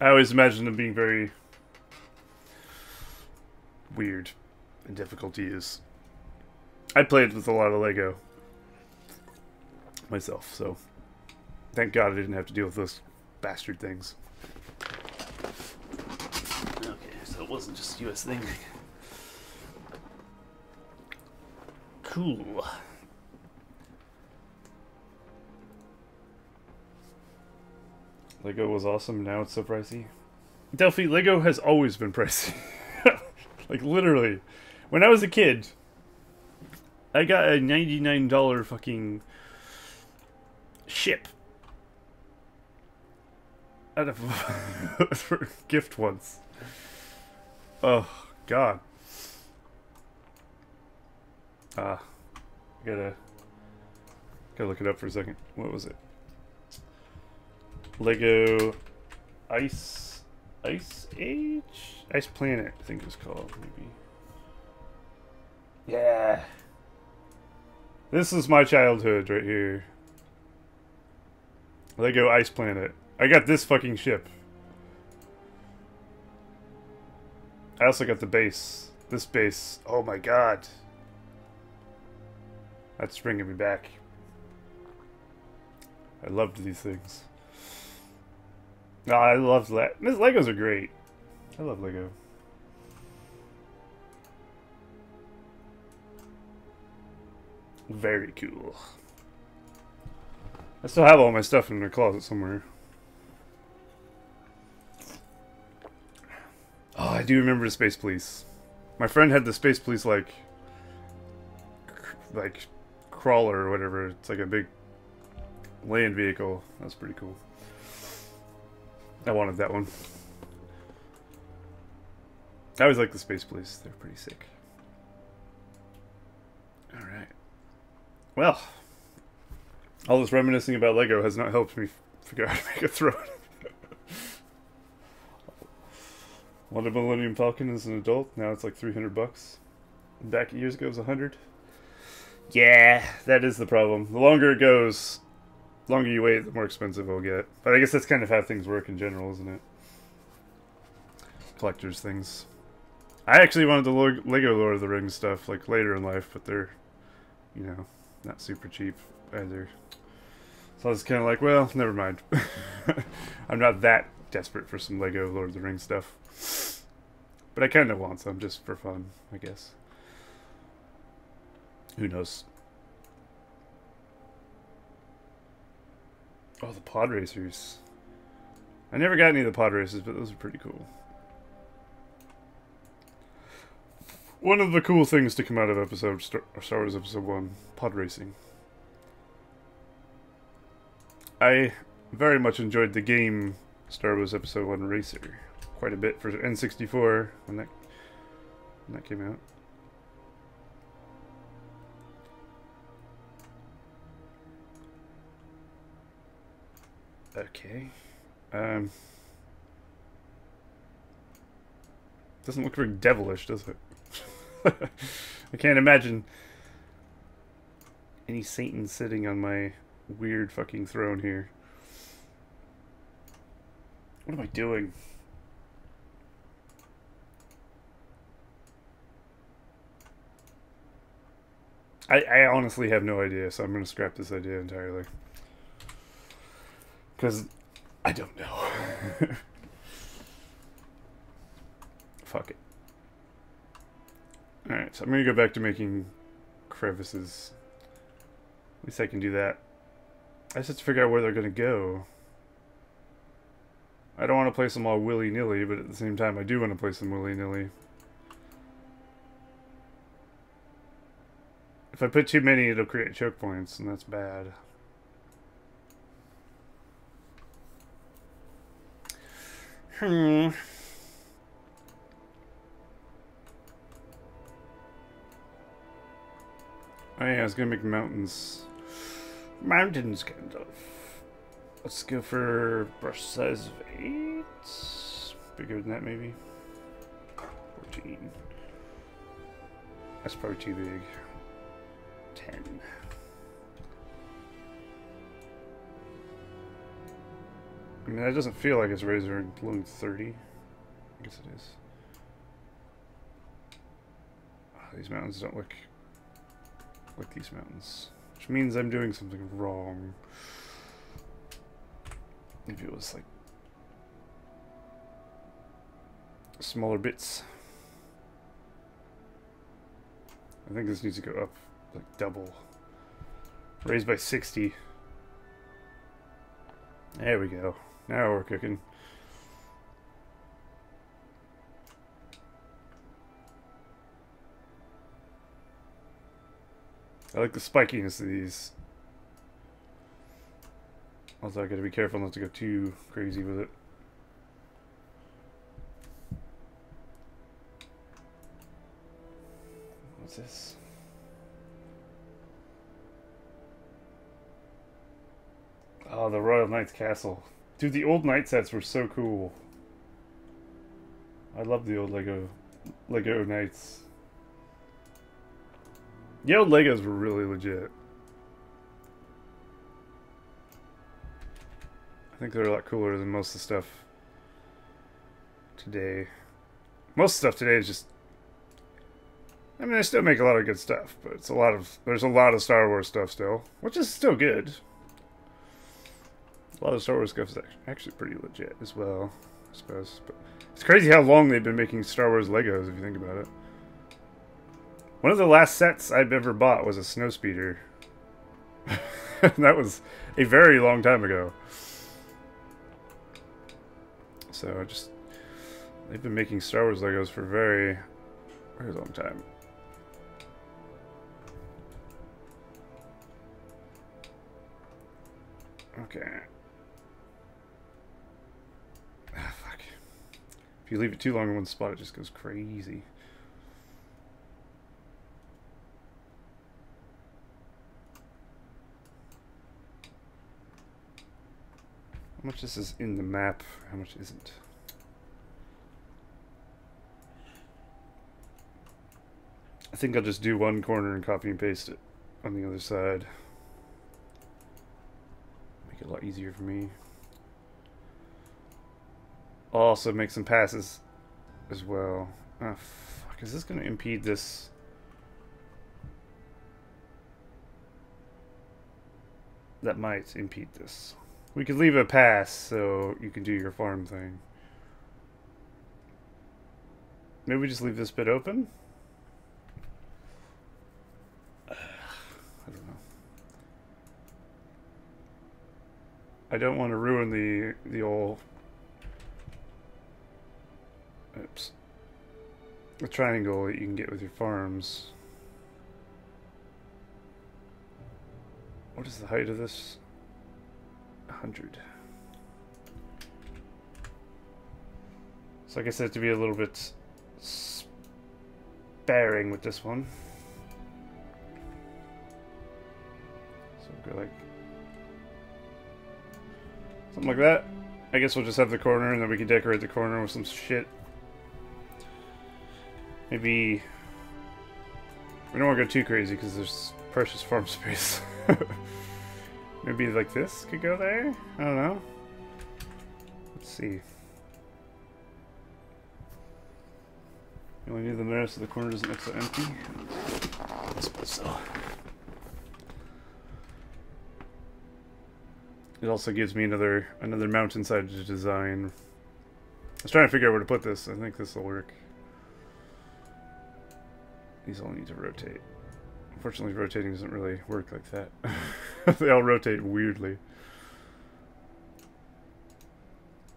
I always imagined them being very... weird and difficult to use. I played with a lot of Lego myself, so... Thank God I didn't have to deal with those bastard things. Okay, so it wasn't just a US thing. Cool. Lego was awesome, now it's so pricey. Delphi, Lego has always been pricey. Like, literally. When I was a kid, I got a $99 fucking ship out of for a gift once. Oh, God. Gotta look it up for a second. What was it? Lego Ice Age? Ice Planet, I think it was called, maybe. Yeah. This is my childhood right here. Lego Ice Planet. I got this fucking ship. I also got the base. This base. Oh my god. That's bringing me back. I loved these things. No, I love these Legos are great. I love Lego. Very cool. I still have all my stuff in my closet somewhere. Oh, I do remember the Space Police. My friend had the Space Police like crawler or whatever. It's like a big land vehicle. That's pretty cool. I wanted that one. I always like the Space Police. They're pretty sick. Alright. Well, all this reminiscing about Lego has not helped me figure out how to make a throne. Wanted Millennium Falcon as an adult, now it's like $300. Back years ago it was 100. Yeah, that is the problem. The longer it goes, the longer you wait, the more expensive it'll get. But I guess that's kind of how things work in general, isn't it? Collector's things. I actually wanted the Lego Lord of the Rings stuff like later in life, but they're, you know, not super cheap either. So I was kind of like, well, never mind. I'm not that desperate for some Lego Lord of the Rings stuff. But I kind of want some just for fun, I guess. Who knows? Oh, the pod racers. I never got any of the pod racers, but those are pretty cool. One of the cool things to come out of Star Wars Episode 1, pod racing. I very much enjoyed the game Star Wars Episode 1 Racer quite a bit for N64 when that came out. Okay. Doesn't look very devilish, does it? I can't imagine any Satan sitting on my weird fucking throne here. What am I doing? I honestly have no idea, so I'm going to scrap this idea entirely. Because I don't know. Fuck it. Alright, so I'm going to go back to making crevices. At least I can do that. I just have to figure out where they're going to go. I don't want to place them all willy-nilly, but at the same time I do want to place them willy-nilly. If I put too many, it'll create choke points, and that's bad. Oh yeah, I was gonna make mountains. Mountains, kind of. Let's go for brush size of 8. Bigger than that, maybe. 14. That's probably too big. 10. I mean, that doesn't feel like it's razor and bloom 30. I guess it is. Oh, these mountains don't look like these mountains, which means I'm doing something wrong. Maybe it was like smaller bits. I think this needs to go up like double. Raised by 60. There we go. Now we're cooking. I like the spikiness of these. Also, I gotta be careful not to go too crazy with it. What's this? Oh, the Royal Knight's Castle. Dude, the old Knight sets were so cool. I love the old Lego Knights. The old Legos were really legit. I think they're a lot cooler than most of the stuff today. Most stuff today is just... I mean, they still make a lot of good stuff, but it's there's a lot of Star Wars stuff still, which is still good. A lot of Star Wars stuff is actually pretty legit as well, I suppose. But it's crazy how long they've been making Star Wars Legos, if you think about it. One of the last sets I've ever bought was a snowspeeder. That was a very long time ago. So they've been making Star Wars Legos for a very, very long time. Okay. Ah, fuck. If you leave it too long in one spot, it just goes crazy. How much this is in the map, how much isn't? I think I'll just do one corner and copy and paste it on the other side. Make it a lot easier for me. I'll also make some passes as well. Ah, fuck, is this going to impede this? That might impede this. We could leave a pass so you can do your farm thing. Maybe we just leave this bit open? I don't know. I don't want to ruin the old... Oops. The triangle that you can get with your farms. What is the height of this? 100. So I guess I have to be a little bit sparing with this one. So we'll go like something like that. I guess we'll just have the corner and then we can decorate the corner with some shit. Maybe we don't want to go too crazy because there's precious farm space. Maybe like this could go there? I don't know. Let's see. You only need the rest of the corner doesn't look so empty. I suppose so. It also gives me another mountainside to design. I was trying to figure out where to put this. I think this will work. These all need to rotate. Unfortunately, rotating doesn't really work like that. They all rotate weirdly.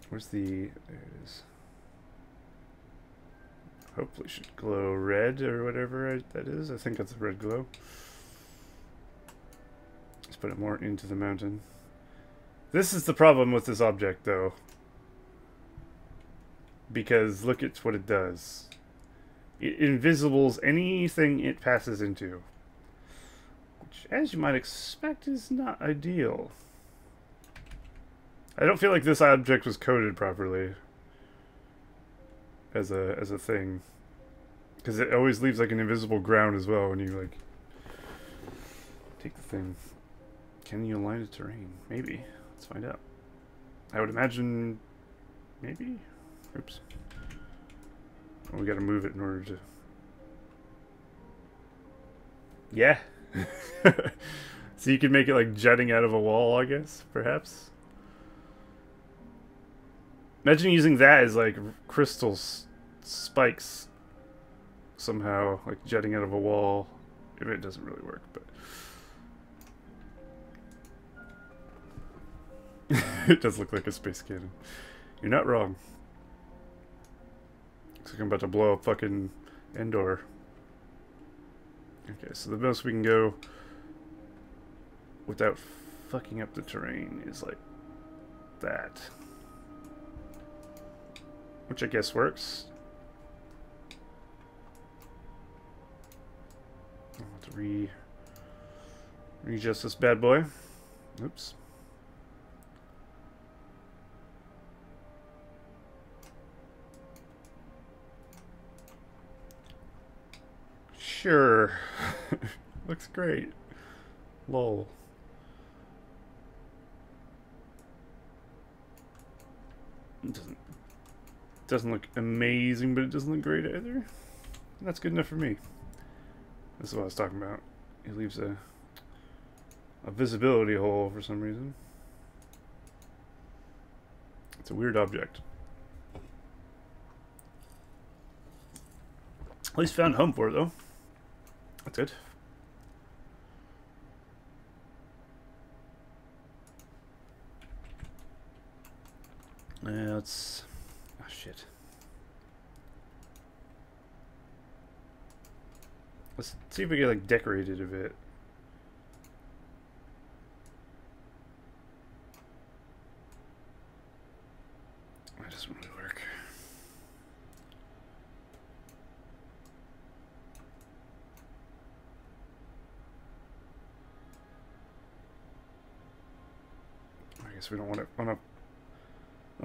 Where's the... There it is. Hopefully should glow red or whatever that is. I think that's a red glow. Let's put it more into the mountain. This is the problem with this object, though. Because look at what it does. It invisibles anything it passes into. Which, as you might expect, is not ideal. I don't feel like this object was coded properly as a thing, because it always leaves like an invisible ground as well when you like take the thing. Can you align the terrain? Maybe. Let's find out. I would imagine maybe. Oops. Well, we got to move it in order to. Yeah. So you could make it like jutting out of a wall, I guess, perhaps. Imagine using that as like crystal spikes somehow, like jutting out of a wall. If it doesn't really work, but it does look like a space cannon. You're not wrong. Looks like I'm about to blow up fucking Endor. Okay, so the most we can go without fucking up the terrain is like that. Which I guess works. I'll have to readjust this bad boy. Oops. Sure. Looks great. Lol. It doesn't look amazing, but it doesn't look great either. That's good enough for me. This is what I was talking about. It leaves a visibility hole for some reason. It's a weird object. At least found a home for it, though. That's good. Let's... Oh, shit. Let's see if we get, like, decorated a bit. That doesn't really work. I guess we don't want to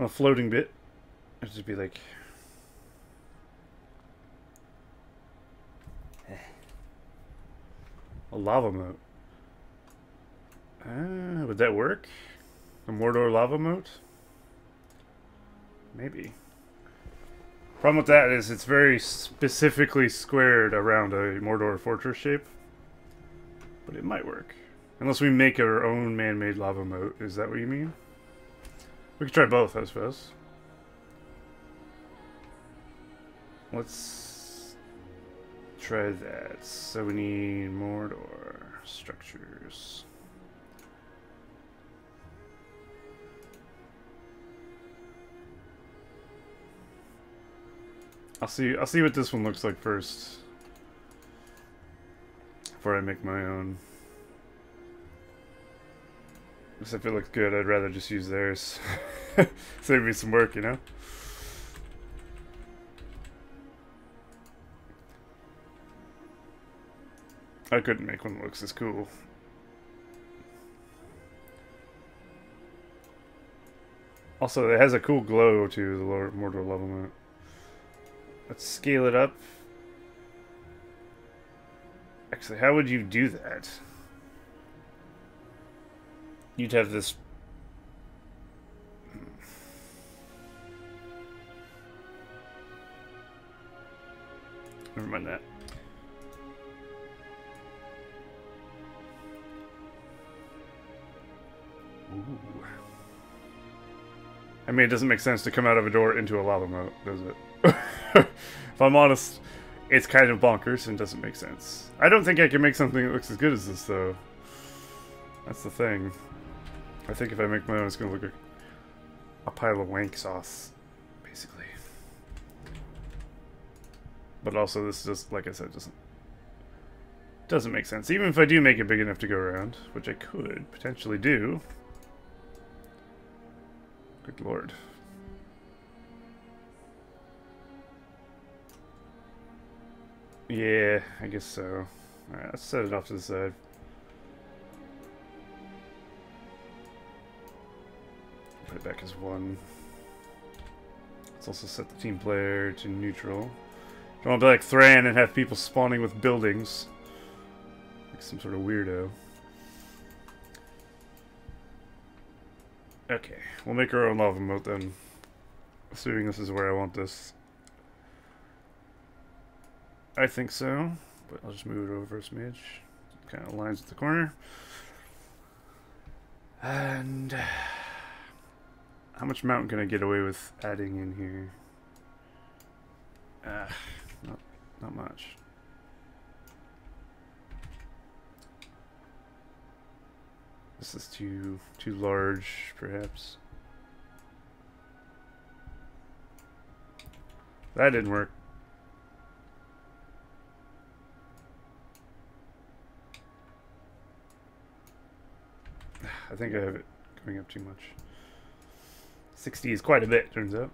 on a floating bit. It'd just be like... a lava moat. Would that work? A Mordor lava moat? Maybe. Problem with that is it's very specifically squared around a Mordor fortress shape. But it might work. Unless we make our own man-made lava moat. Is that what you mean? We could try both, I suppose. Let's try that. So we need Mordor structures. I'll see what this one looks like first before I make my own. Because if it looks good, I'd rather just use theirs. Save me some work, you know? I couldn't make one that looks as cool. Also, it has a cool glow to the lower Mordor level moat. Let's scale it up. Actually, how would you do that? You'd have this... Never mind that. Ooh. I mean, it doesn't make sense to come out of a door into a lava moat, does it? If I'm honest, it's kind of bonkers and doesn't make sense. I don't think I can make something that looks as good as this, though. That's the thing. I think if I make my own, it's going to look like a pile of wank sauce, basically. But also, this just, like I said, doesn't make sense. Even if I do make it big enough to go around, which I could potentially do. Good lord. Yeah, I guess so. Alright, let's set it off to the side. Put it back as 1. Let's also set the team player to neutral. Don't want to be like Thran and have people spawning with buildings. Like some sort of weirdo. Okay, we'll make our own lava moat then. Assuming this is where I want this. I think so, but I'll just move it over a smidge. Kind of lines at the corner. And how much mountain can I get away with adding in here? Not much. This is too large, perhaps. That didn't work. I think I have it coming up too much. 60 is quite a bit, turns out.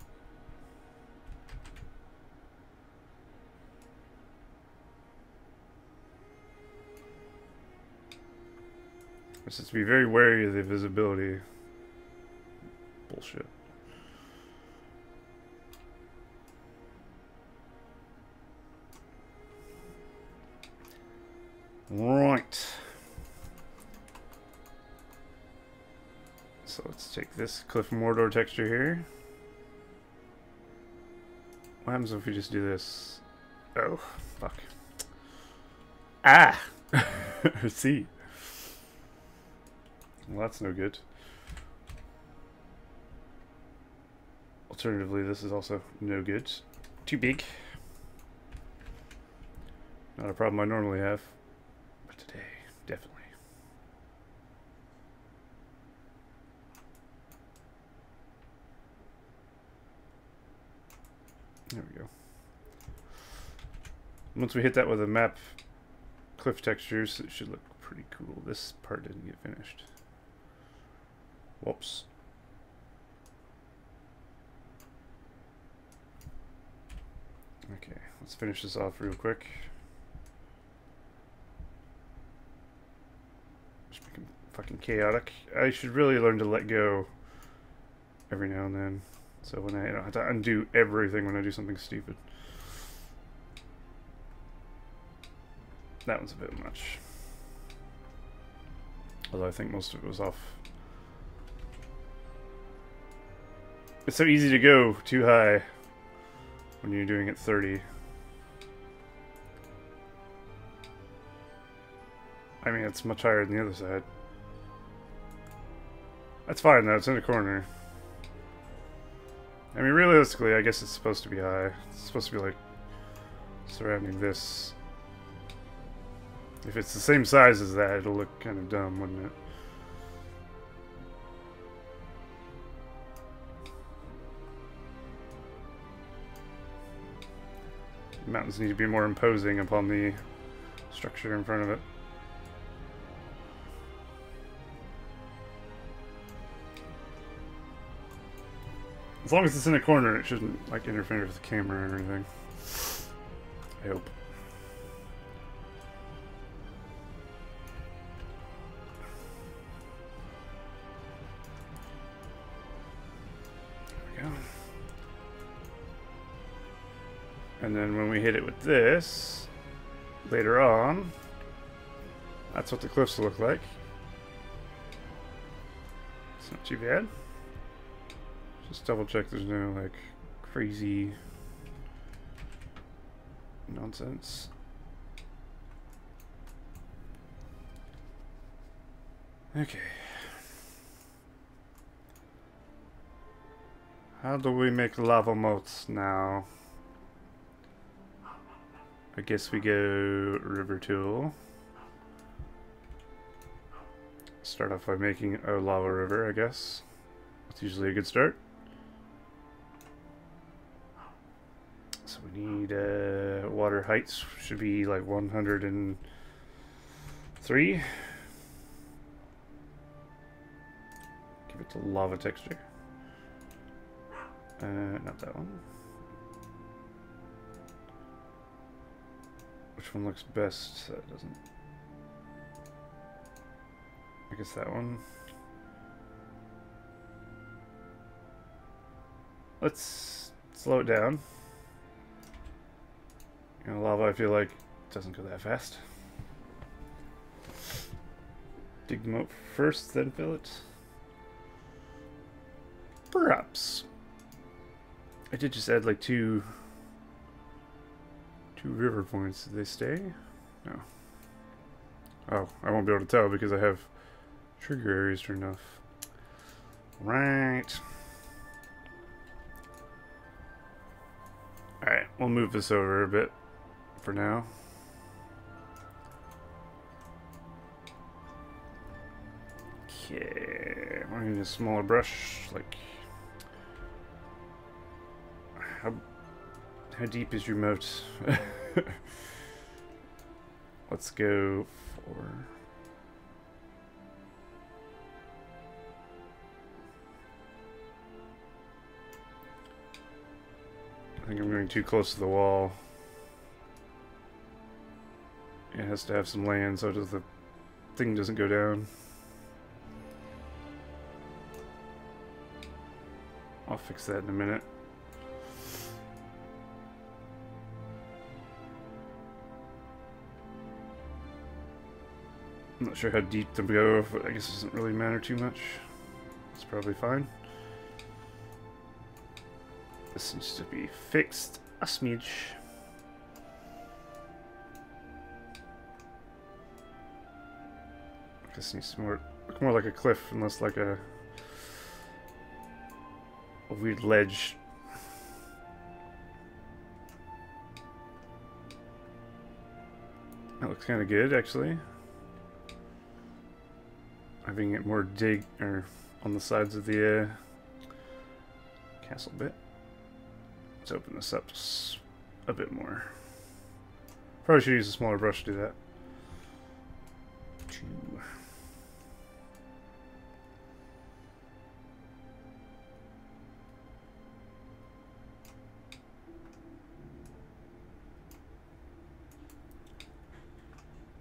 Just to be very wary of the visibility. Bullshit. Right. So let's take this Cliff Mordor texture here. What happens if we just do this? Oh, fuck. Ah! See. Well, that's no good. Alternatively, this is also no good. Too big. Not a problem I normally have. But today, definitely. There we go. Once we hit that with a map cliff textures, it should look pretty cool. This part didn't get finished. Whoops. Okay, let's finish this off real quick. Just making fucking chaotic. I should really learn to let go every now and then. So when I don't have to undo everything when I do something stupid. That one's a bit much. Although I think most of it was off. It's so easy to go too high when you're doing it 30. I mean, it's much higher than the other side. That's fine though, it's in a corner. I mean, realistically, I guess it's supposed to be high. It's supposed to be like surrounding this. If it's the same size as that, it'll look kind of dumb, wouldn't it? Mountains need to be more imposing upon the structure in front of it. As long as it's in a corner, it shouldn't like interfere with the camera or anything. I hope. There we go. And then when we hit it with this, later on, that's what the cliffs look like. It's not too bad. Just double check there's no like crazy nonsense. Okay. How do we make lava moats now? I guess we go river tool. Start off by making a lava river, I guess. That's usually a good start. So we need water heights should be like 103. Give it the lava texture. Not that one. Which one looks best? That doesn't. I guess that one. Let's slow it down. You know, lava, I feel like, doesn't go that fast. Dig them out first, then fill it. Perhaps. I did just add like two river points. Did they stay? No. Oh, I won't be able to tell because I have trigger areas turned off. Right. Alright, we'll move this over a bit for now. Okay, we're gonna need a smaller brush. Like, how deep is your moat? Let's go for. I think I'm going too close to the wall. It has to have some land so the thing doesn't go down. I'll fix that in a minute. I'm not sure how deep to go, but I guess it doesn't really matter too much. It's probably fine. This needs to be fixed a smidge. This needs to look more like a cliff and less like a weird ledge. That looks kind of good, actually. Having it more or on the sides of the castle bit. Let's open this up a bit more. Probably should use a smaller brush to do that.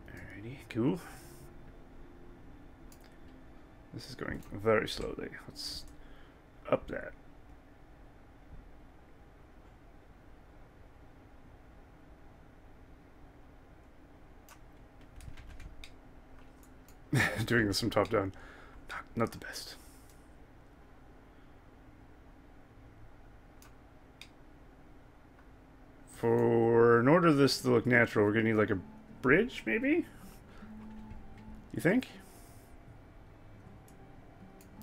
Alrighty, cool. This is going very slowly. Let's up that. Doing this from top down, not the best. In order for this to look natural, we're gonna need like a bridge, maybe? You think?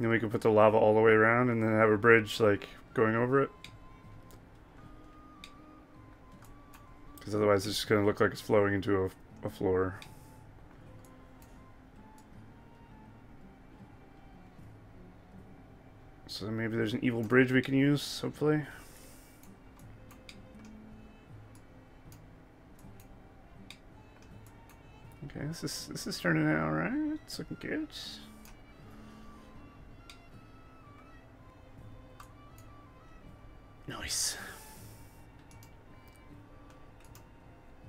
Then we can put the lava all the way around and then have a bridge like going over it. Because otherwise it's just gonna look like it's flowing into a floor. So maybe there's an evil bridge we can use, hopefully. Okay, this is turning out alright. It's looking good. Nice.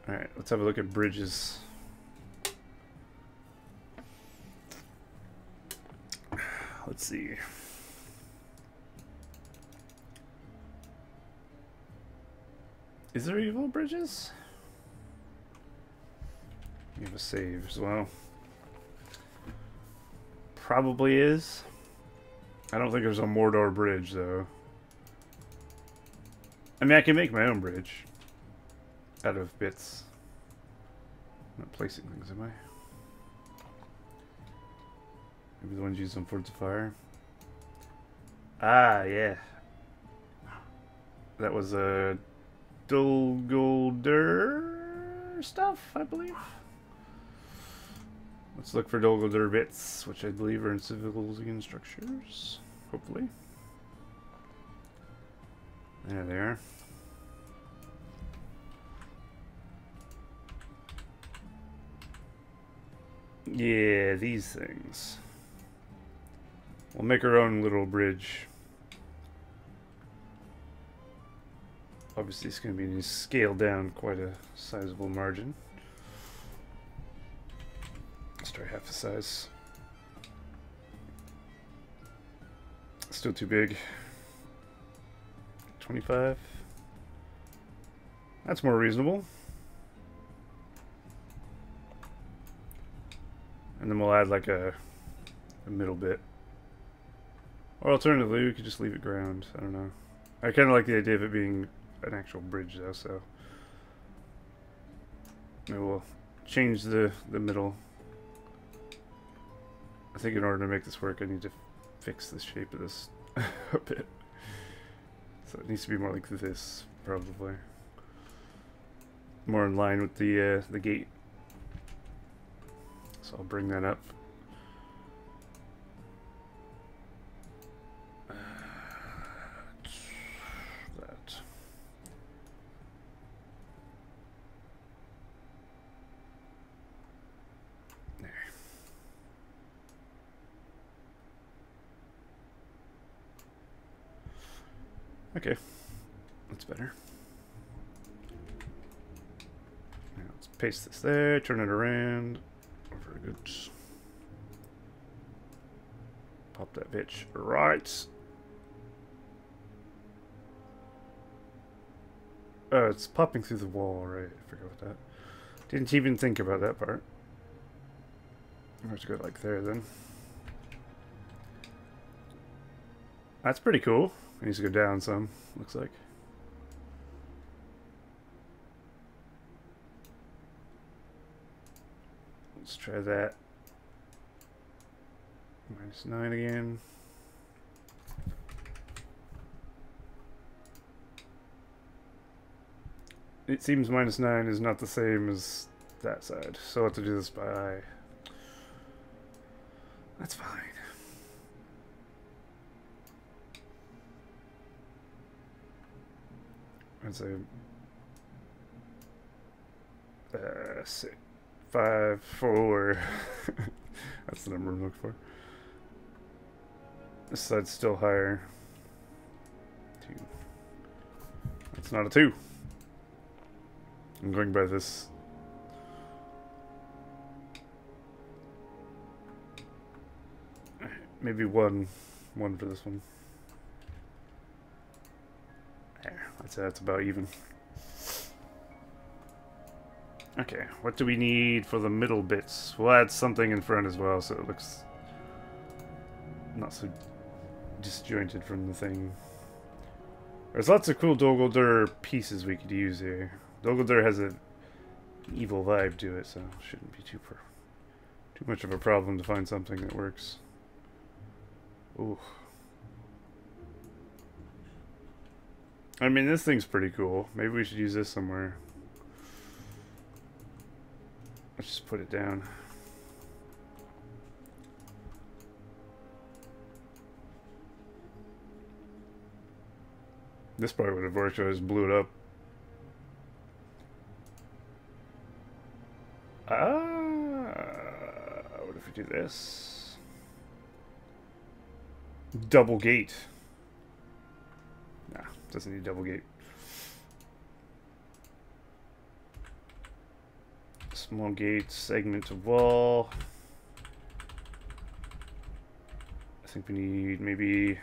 Alright, let's have a look at bridges. Let's see. Is there evil bridges? You have a save as well. Probably is. I don't think there's a Mordor bridge though. I mean, I can make my own bridge out of bits. I'm not placing things, am I? Maybe the ones used on Forts of Fire. Ah, yeah. That was a Dol Guldur stuff, I believe. Let's look for Dol Guldur bits, which I believe are in civilian structures. Hopefully. There they are. Yeah, these things. We'll make our own little bridge. Obviously it's going to be scaled down quite a sizable margin. Let's try half the size. Still too big. 25. That's more reasonable. And then we'll add like a middle bit. Or alternatively, we could just leave it ground. I don't know. I kind of like the idea of it being an actual bridge though, so maybe we'll change the middle. I think in order to make this work, I need to fix the shape of this a bit. So it needs to be more like this, probably. More in line with the gate. So I'll bring that up. That. There. Okay, that's better. Now let's paste this there, turn it around. Very good. Pop that bitch right. Oh, it's popping through the wall, right? I forgot about that. Didn't even think about that part. I'm going to go like there then. That's pretty cool. It needs to go down some, looks like. Let's try that. -9 again. It seems -9 is not the same as that side, so I'll have to do this by eye. That's fine. I'd say 6, 5, 4. That's the number I'm looking for. This side's still higher. 2. That's not a 2. I'm going by this. Maybe 1 for this one. There, I'd say that's about even. Okay, what do we need for the middle bits? We'll add something in front as well, so it looks not so disjointed from the thing. There's lots of cool Dogoldur pieces we could use here. Dogoldur has an evil vibe to it, so it shouldn't be too much of a problem to find something that works. Ooh. I mean, this thing's pretty cool. Maybe we should use this somewhere. Let's just put it down. This probably would have worked if I just blew it up. What if we do this? Double gate. Nah, doesn't need double gate. Small gate, segment of wall. I think we need maybe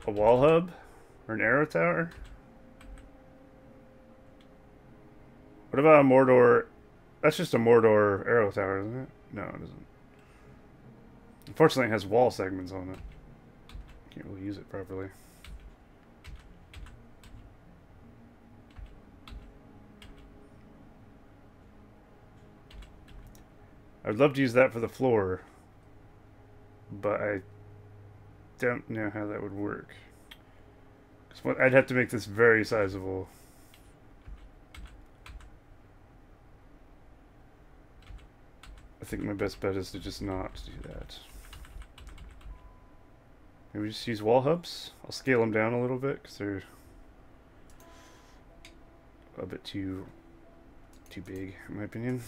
a wall hub or an arrow tower. What about a Mordor? That's just a Mordor arrow tower, isn't it? No, it isn't. Unfortunately, it has wall segments on it. Can't really use it properly. I'd love to use that for the floor, but I don't know how that would work. I'd have to make this very sizable. I think my best bet is to just not do that. Maybe just use wall hubs. I'll scale them down a little bit because they're a bit too big, in my opinion.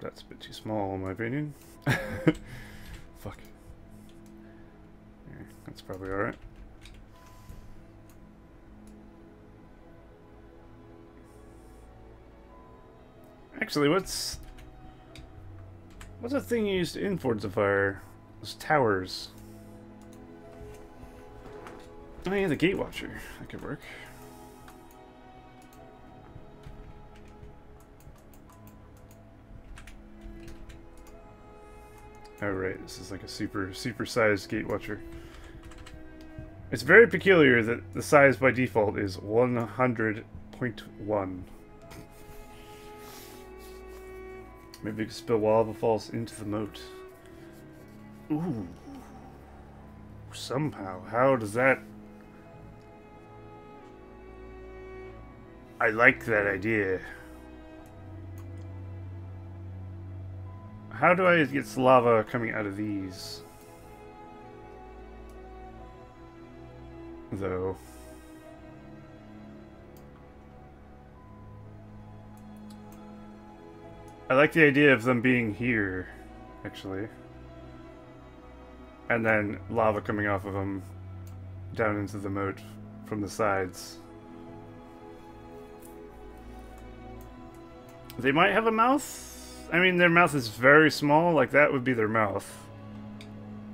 That's a bit too small, in my opinion. Fuck. Yeah, that's probably alright. Actually, what's that thing you used to intensify? Those towers. Oh yeah, the gate watcher. That could work. Oh right, this is like a super sized gate watcher. It's very peculiar that the size by default is 100.1. Maybe we could spill lava falls into the moat. Ooh. Somehow. How does that... I like that idea. How do I get lava coming out of these? Though. I like the idea of them being here, actually. And then lava coming off of them down into the moat from the sides. They might have a mouth? I mean, their mouth is very small, like that would be their mouth.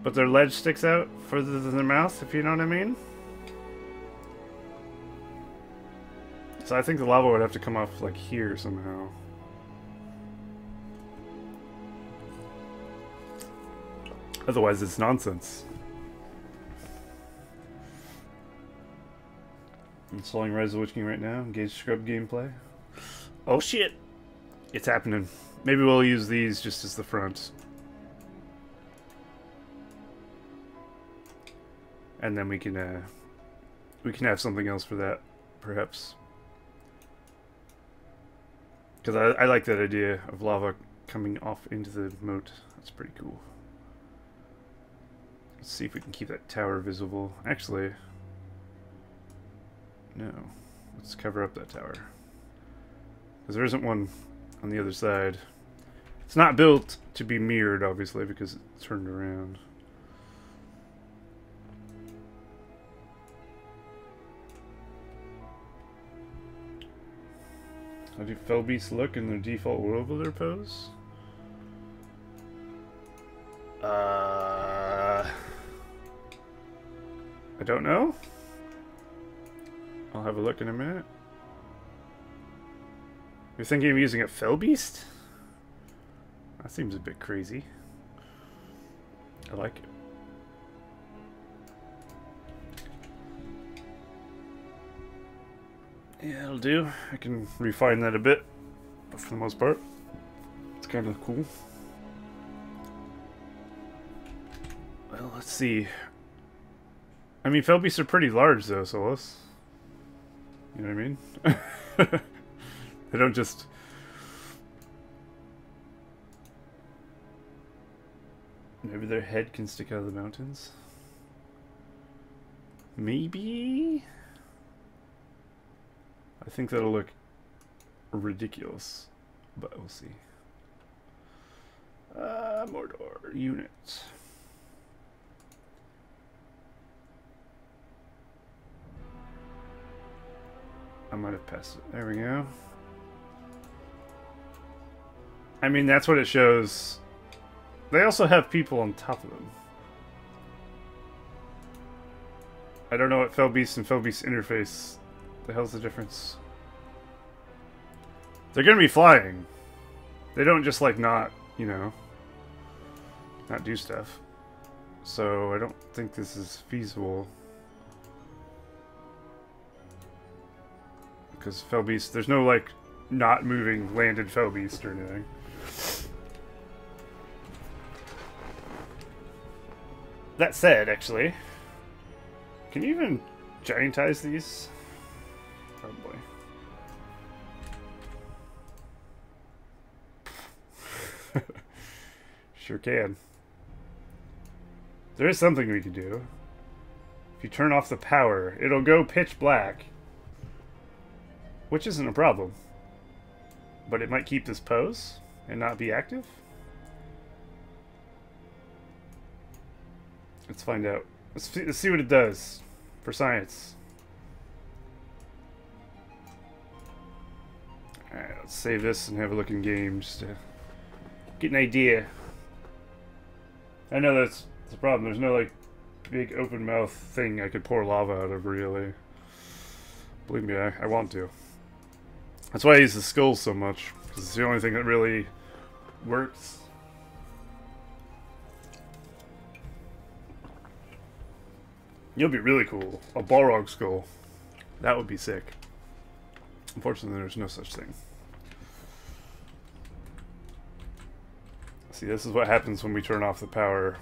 But their ledge sticks out further than their mouth, if you know what I mean? So I think the lava would have to come off, like, here somehow. Otherwise, it's nonsense. Installing RotWK right now. Engage scrub gameplay. Oh shit! It's happening. Maybe we'll use these just as the front. And then we can have something else for that, perhaps. Because I like that idea of lava coming off into the moat. That's pretty cool. Let's see if we can keep that tower visible. Actually, no. Let's cover up that tower. Because there isn't one on the other side. It's not built to be mirrored, obviously, because it's turned around. How do fell beasts look in their default world builder pose? I don't know. I'll have a look in a minute. You're thinking of using a fell beast? That seems a bit crazy. I like it. Yeah, it'll do. I can refine that a bit, but for the most part, it's kind of cool. Well, let's see. I mean, fell beasts are pretty large, though, so let's... You know what I mean? They don't just... Maybe their head can stick out of the mountains? Maybe? I think that'll look ridiculous, but we'll see. Mordor units. I might have passed it. There we go. I mean, that's what it shows. They also have people on top of them. I don't know what Fell Beast and Fell Beast interface. The hell's the difference? They're gonna be flying. They don't just like not, you know, not do stuff. So I don't think this is feasible. Because Fell Beast, there's no like not moving landed Fell Beast or anything. That said, actually, can you even giantize these? Probably. Sure can. There is something we can do. If you turn off the power, it'll go pitch black. Which isn't a problem. But it might keep this pose and not be active. Let's find out. Let's see what it does for science. Alright, let's save this and have a look in game just to get an idea. I know that's the problem. There's no like big open mouth thing I could pour lava out of, really. Believe me, I want to. That's why I use the skulls so much, because it's the only thing that really works. You'll be really cool. A Balrog skull. That would be sick. Unfortunately, there's no such thing. See, this is what happens when we turn off the power.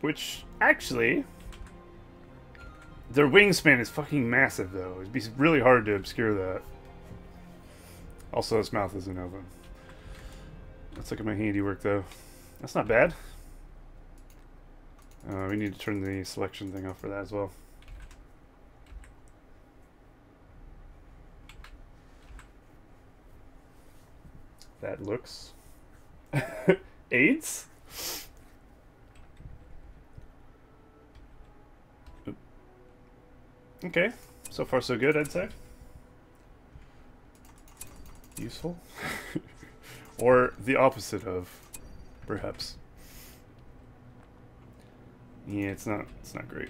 Which, actually... Their wingspan is fucking massive, though. It'd be really hard to obscure that. Also, his mouth isn't open. Let's look at my handiwork, though. That's not bad. We need to turn the selection thing off for that as well. That looks... AIDS? Okay, so far so good, I'd say. Useful. Or the opposite of, perhaps. Yeah, it's not great.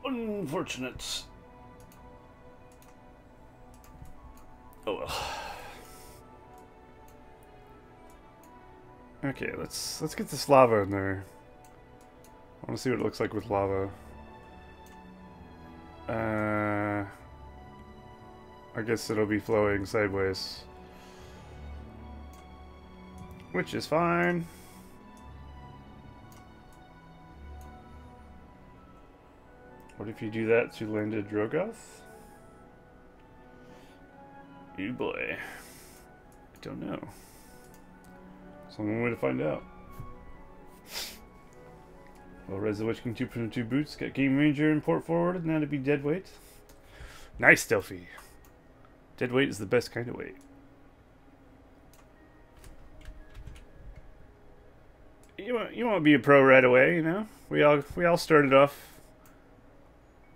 Unfortunate. Oh well. Okay, let's get this lava in there. I want to see what it looks like with lava. I guess it'll be flowing sideways. Which is fine. What if you do that to landed Drogoth? You boy. I don't know. There's only one way to find out. Well, Res the Witch King 2.2 boots, got Game Ranger and port forwarded, now to be dead weight. Nice, Stealthy. Dead weight is the best kind of weight. You want to be a pro right away, you know? We all started off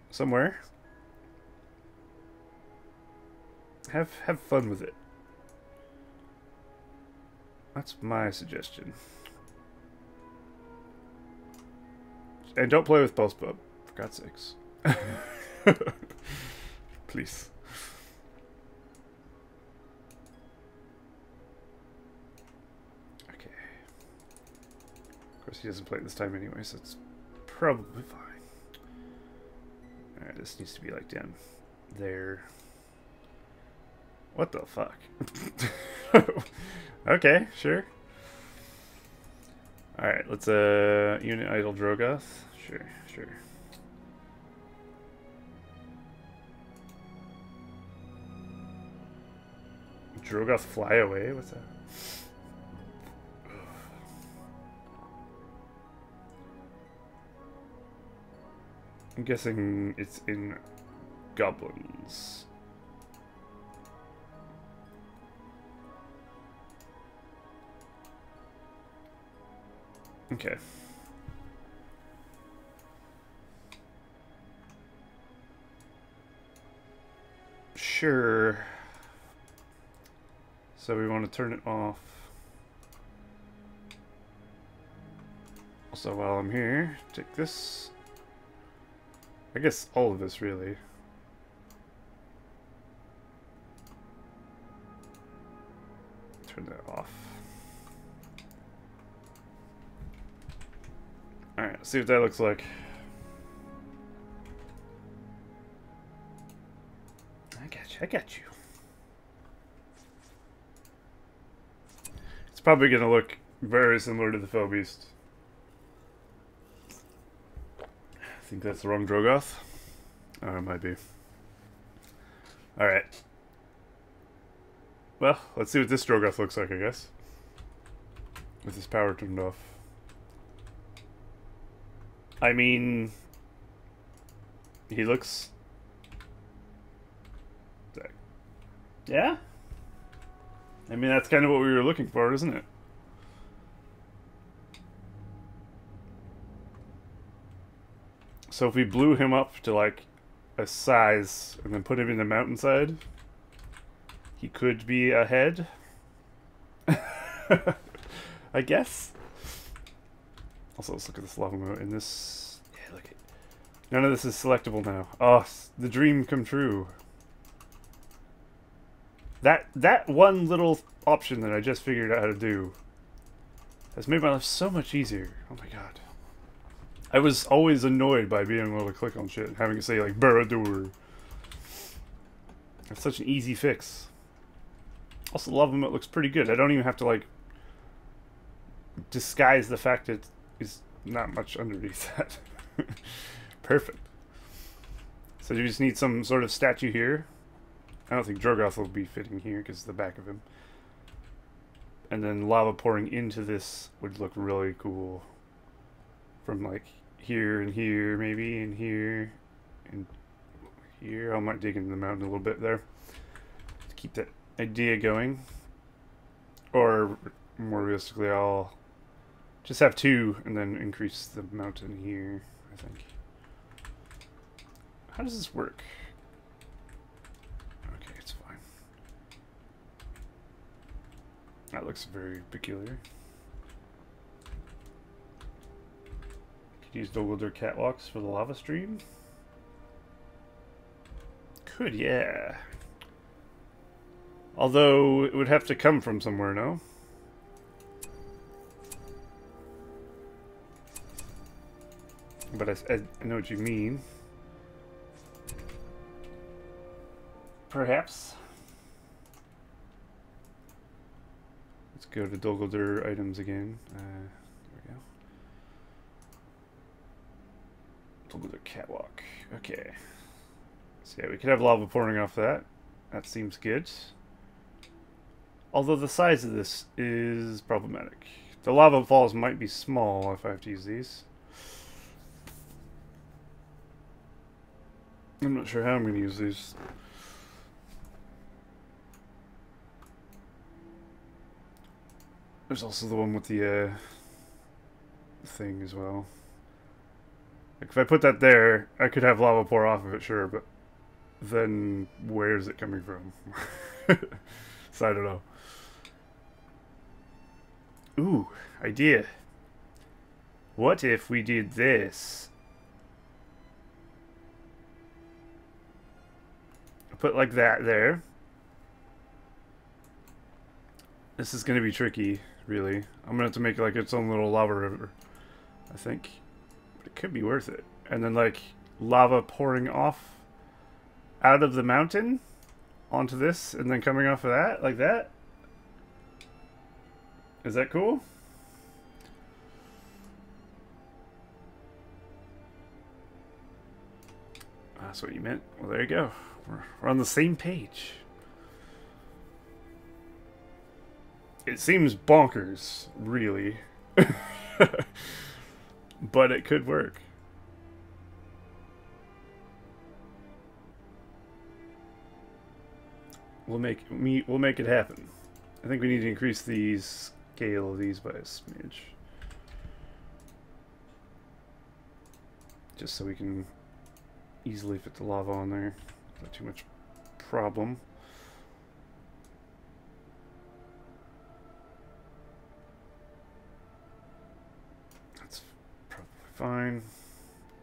somewhere. Have fun with it. That's my suggestion. And don't play with Pulse Bub, for God's sakes. Please. Okay. Of course, he doesn't play this time anyway, so it's probably fine. Alright, this needs to be like down there. What the fuck? Okay, sure. Alright, let's unit idle Drogoth. Sure, sure. Drogoth fly away? What's that? I'm guessing it's in goblins. Okay. Sure. So we want to turn it off. Also, while I'm here, take this. I guess all of this, really. Turn that off. Alright, let's see what that looks like. I got you, I got you. It's probably going to look very similar to the Fell Beast. I think that's the wrong Drogoth. Oh, it might be. Alright. Well, let's see what this Drogoth looks like, I guess. With his power turned off. I mean... he looks... yeah? I mean, that's kind of what we were looking for, isn't it? So if we blew him up to like a size and then put him in the mountainside, he could be a head. I guess. Also, let's look at this lava moat in this. Yeah, look at. None of this is selectable now. Oh, the dream come true. That one little option that I just figured out how to do has made my life so much easier. Oh my god. I was always annoyed by being able to click on shit and having to say like Barad-dûr. It's such an easy fix. Also, the lava moat looks pretty good. I don't even have to like disguise the fact that there's not much underneath that. Perfect. So you just need some sort of statue here. I don't think Drogoth will be fitting here because of the back of him. And then lava pouring into this would look really cool. From like here and here, maybe, and here, and here. I might dig into the mountain a little bit there to keep that idea going. Or more realistically, I'll just have two and then increase the mountain here, I think. How does this work? Okay, it's fine. That looks very peculiar. Could use Dol-Guldur catwalks for the lava stream. Could, yeah. Although it would have to come from somewhere, no? But I know what you mean. Perhaps. Let's go to Dol-Guldur items again. There we go. Dol-Guldur catwalk. Okay. So yeah, we could have lava pouring off that. That seems good. Although the size of this is problematic. The lava falls might be small if I have to use these. I'm not sure how I'm going to use these. There's also the one with the thing as well. Like if I put that there, I could have lava pour off of it, sure, but then where is it coming from? So I don't know. Ooh, idea. What if we did this? Put like that there. This is going to be tricky, really. I'm going to have to make like its own little lava river, I think. But it could be worth it. And then like lava pouring off out of the mountain onto this and then coming off of that, like that. Is that cool? That's what you meant. Well, there you go. We're on the same page. It seems bonkers, really. But it could work. We'll make it happen. I think we need to increase the scale of these by a smidge. Just so we can easily fit the lava on there. Not too much problem. That's probably fine.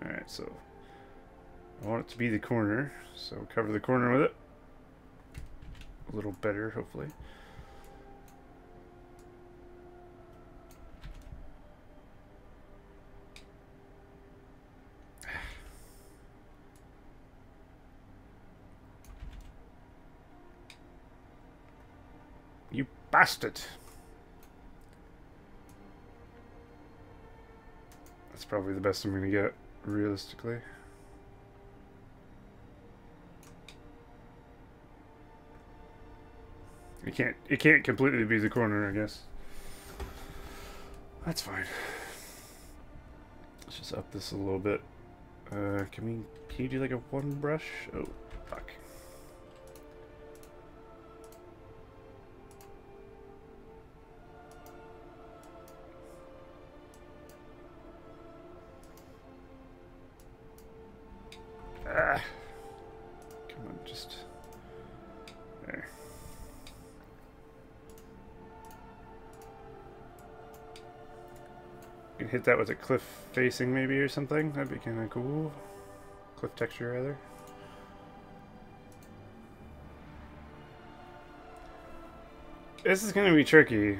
Alright, so I want it to be the corner, so cover the corner with it. A little better, hopefully. You bastard! That's probably the best I'm gonna get, realistically. It can't completely be the corner, I guess. That's fine. Let's just up this a little bit. Can you do like a one brush? Oh, fuck. Ah. Come on, just there. You can hit that with a cliff facing maybe or something. That'd be kind of cool. Cliff texture rather. This is going to be tricky.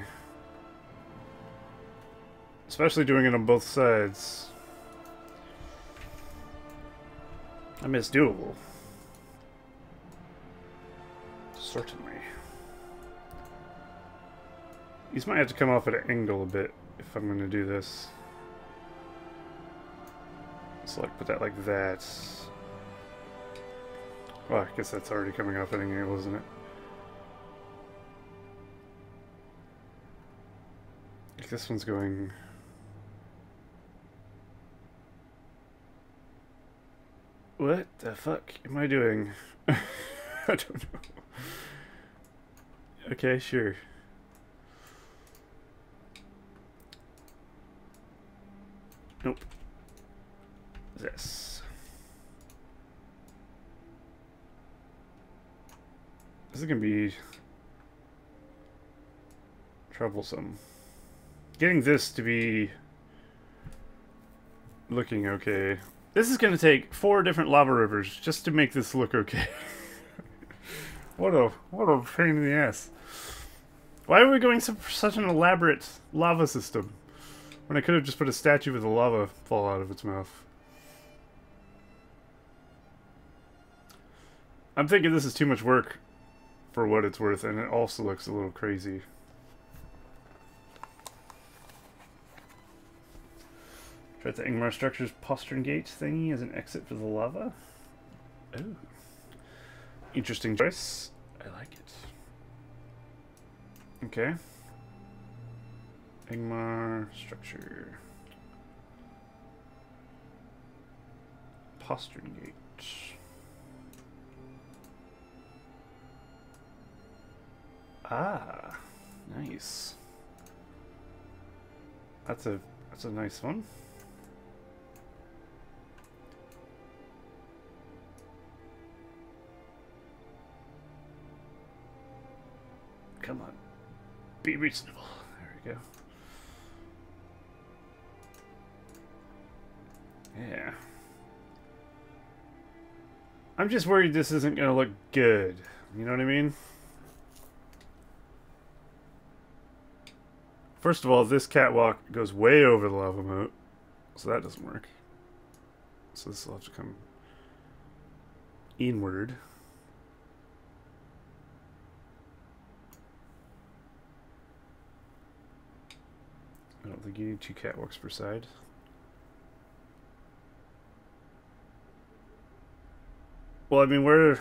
Especially doing it on both sides. I mean, it's doable. Certainly. These might have to come off at an angle a bit if I'm going to do this. So like put that like that. Well, I guess that's already coming off at an angle, isn't it? Like this one's going... What the fuck am I doing? I don't know. Okay, sure. Nope. This. This is gonna be troublesome. Getting this to be looking okay. This is gonna take 4 different lava rivers just to make this look okay. What a pain in the ass. Why are we going such an elaborate lava system when I could have just put a statue with the lava fall out of its mouth? I'm thinking this is too much work for what it's worth, and it also looks a little crazy. Try the Ingmar Structures postern gate thingy as an exit for the lava. Oh. Interesting choice. I like it. Okay. Ingmar Structure. Postern gate. Ah, nice. That's a nice one. Come on. Be reasonable. There we go. Yeah. I'm just worried this isn't going to look good. You know what I mean? First of all, this catwalk goes way over the lava moat, so that doesn't work. So this will have to come inward. I don't think you need 2 catwalks per side. Well, I mean, we're...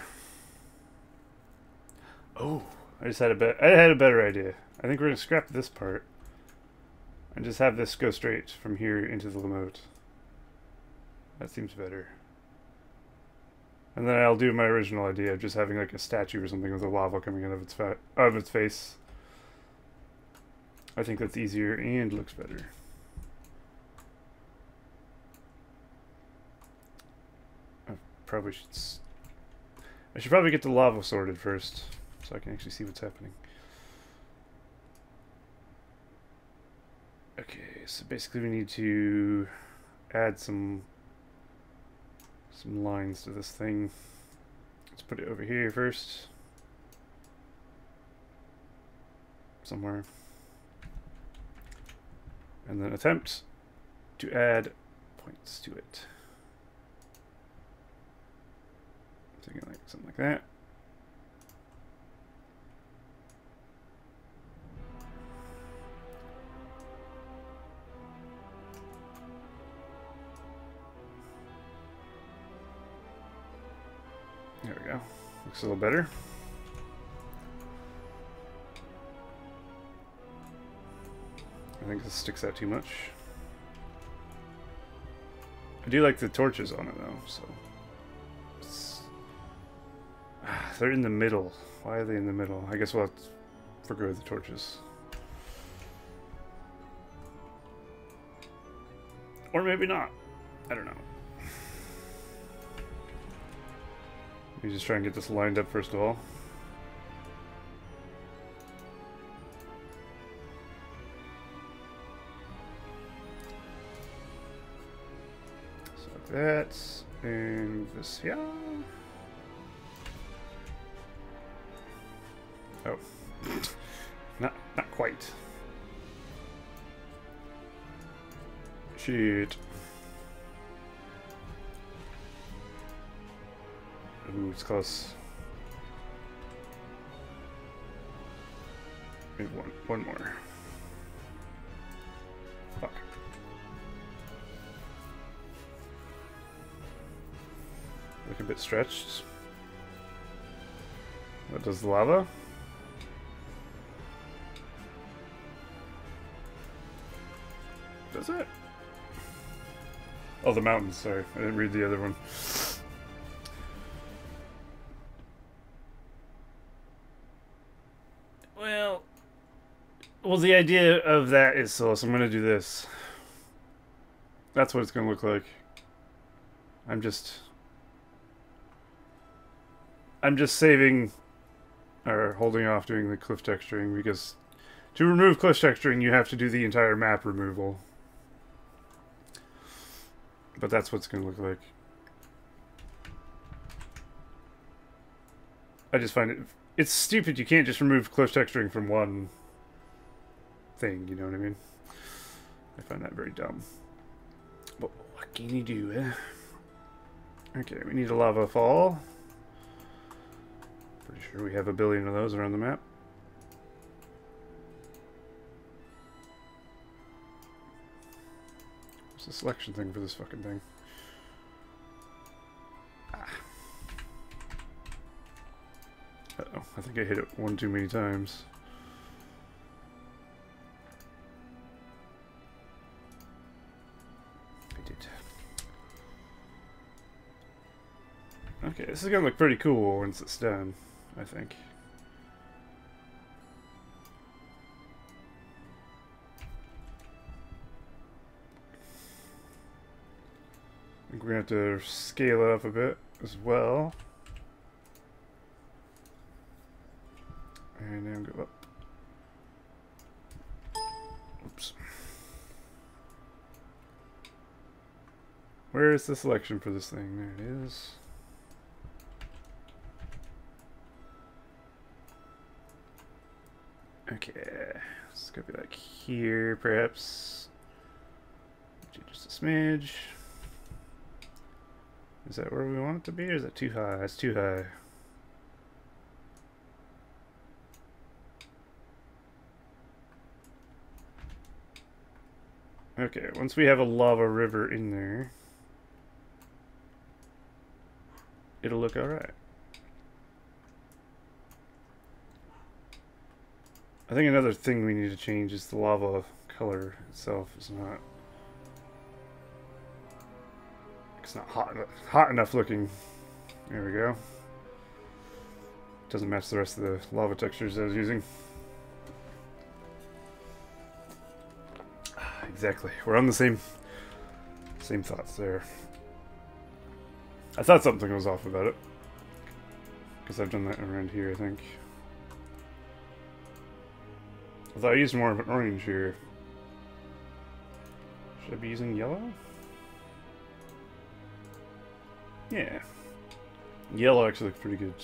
Oh, I had a better idea. I think we're going to scrap this part and just have this go straight from here into the moat. That seems better. And then I'll do my original idea of just having like a statue or something with the lava coming out of its face. I think that's easier and looks better. I should probably get the lava sorted first, so I can actually see what's happening. Okay, so basically we need to add some lines to this thing. Let's put it over here first. Somewhere. And then attempt to add points to it. Thinking like something like that. There we go. Looks a little better. I think this sticks out too much. I do like the torches on it though, so they're in the middle. Why are they in the middle? I guess we'll have to forgo the torches. Or maybe not. I don't know. Let me just try and get this lined up first of all. So that, and this here. Oh, not quite. Shit. Ooh, it's close. Maybe one more. Fuck. Look a bit stretched. What does the lava? Does it? Oh, the mountains, sorry. I didn't read the other one. Well, the idea of that is, so I'm going to do this. That's what it's going to look like. I'm just saving, or holding off doing the cliff texturing, because to remove cliff texturing, you have to do the entire map removal. But that's what it's going to look like. I just find it's stupid. You can't just remove cliff texturing from one thing, you know what I mean? I find that very dumb. But what can you do, eh? Okay, we need a lava fall. Pretty sure we have a billion of those around the map. What's the selection thing for this fucking thing? Ah. Uh-oh, I think I hit it one too many times. Okay, this is gonna look pretty cool once it's done, I think. I think we're gonna have to scale it up a bit as well. And then go up. Oops. Where is the selection for this thing? There it is. Okay, it's gonna be like here, perhaps. Just a smidge. Is that where we want it to be, or is that too high? It's too high. Okay, once we have a lava river in there, it'll look alright. I think another thing we need to change is the lava color itself. It's not hot enough looking. There we go. Doesn't match the rest of the lava textures I was using. Exactly. We're on the same thoughts there. I thought something was off about it, because I've done that around here, I think. I thought I used more of an orange here. Should I be using yellow? Yeah. Yellow actually looks pretty good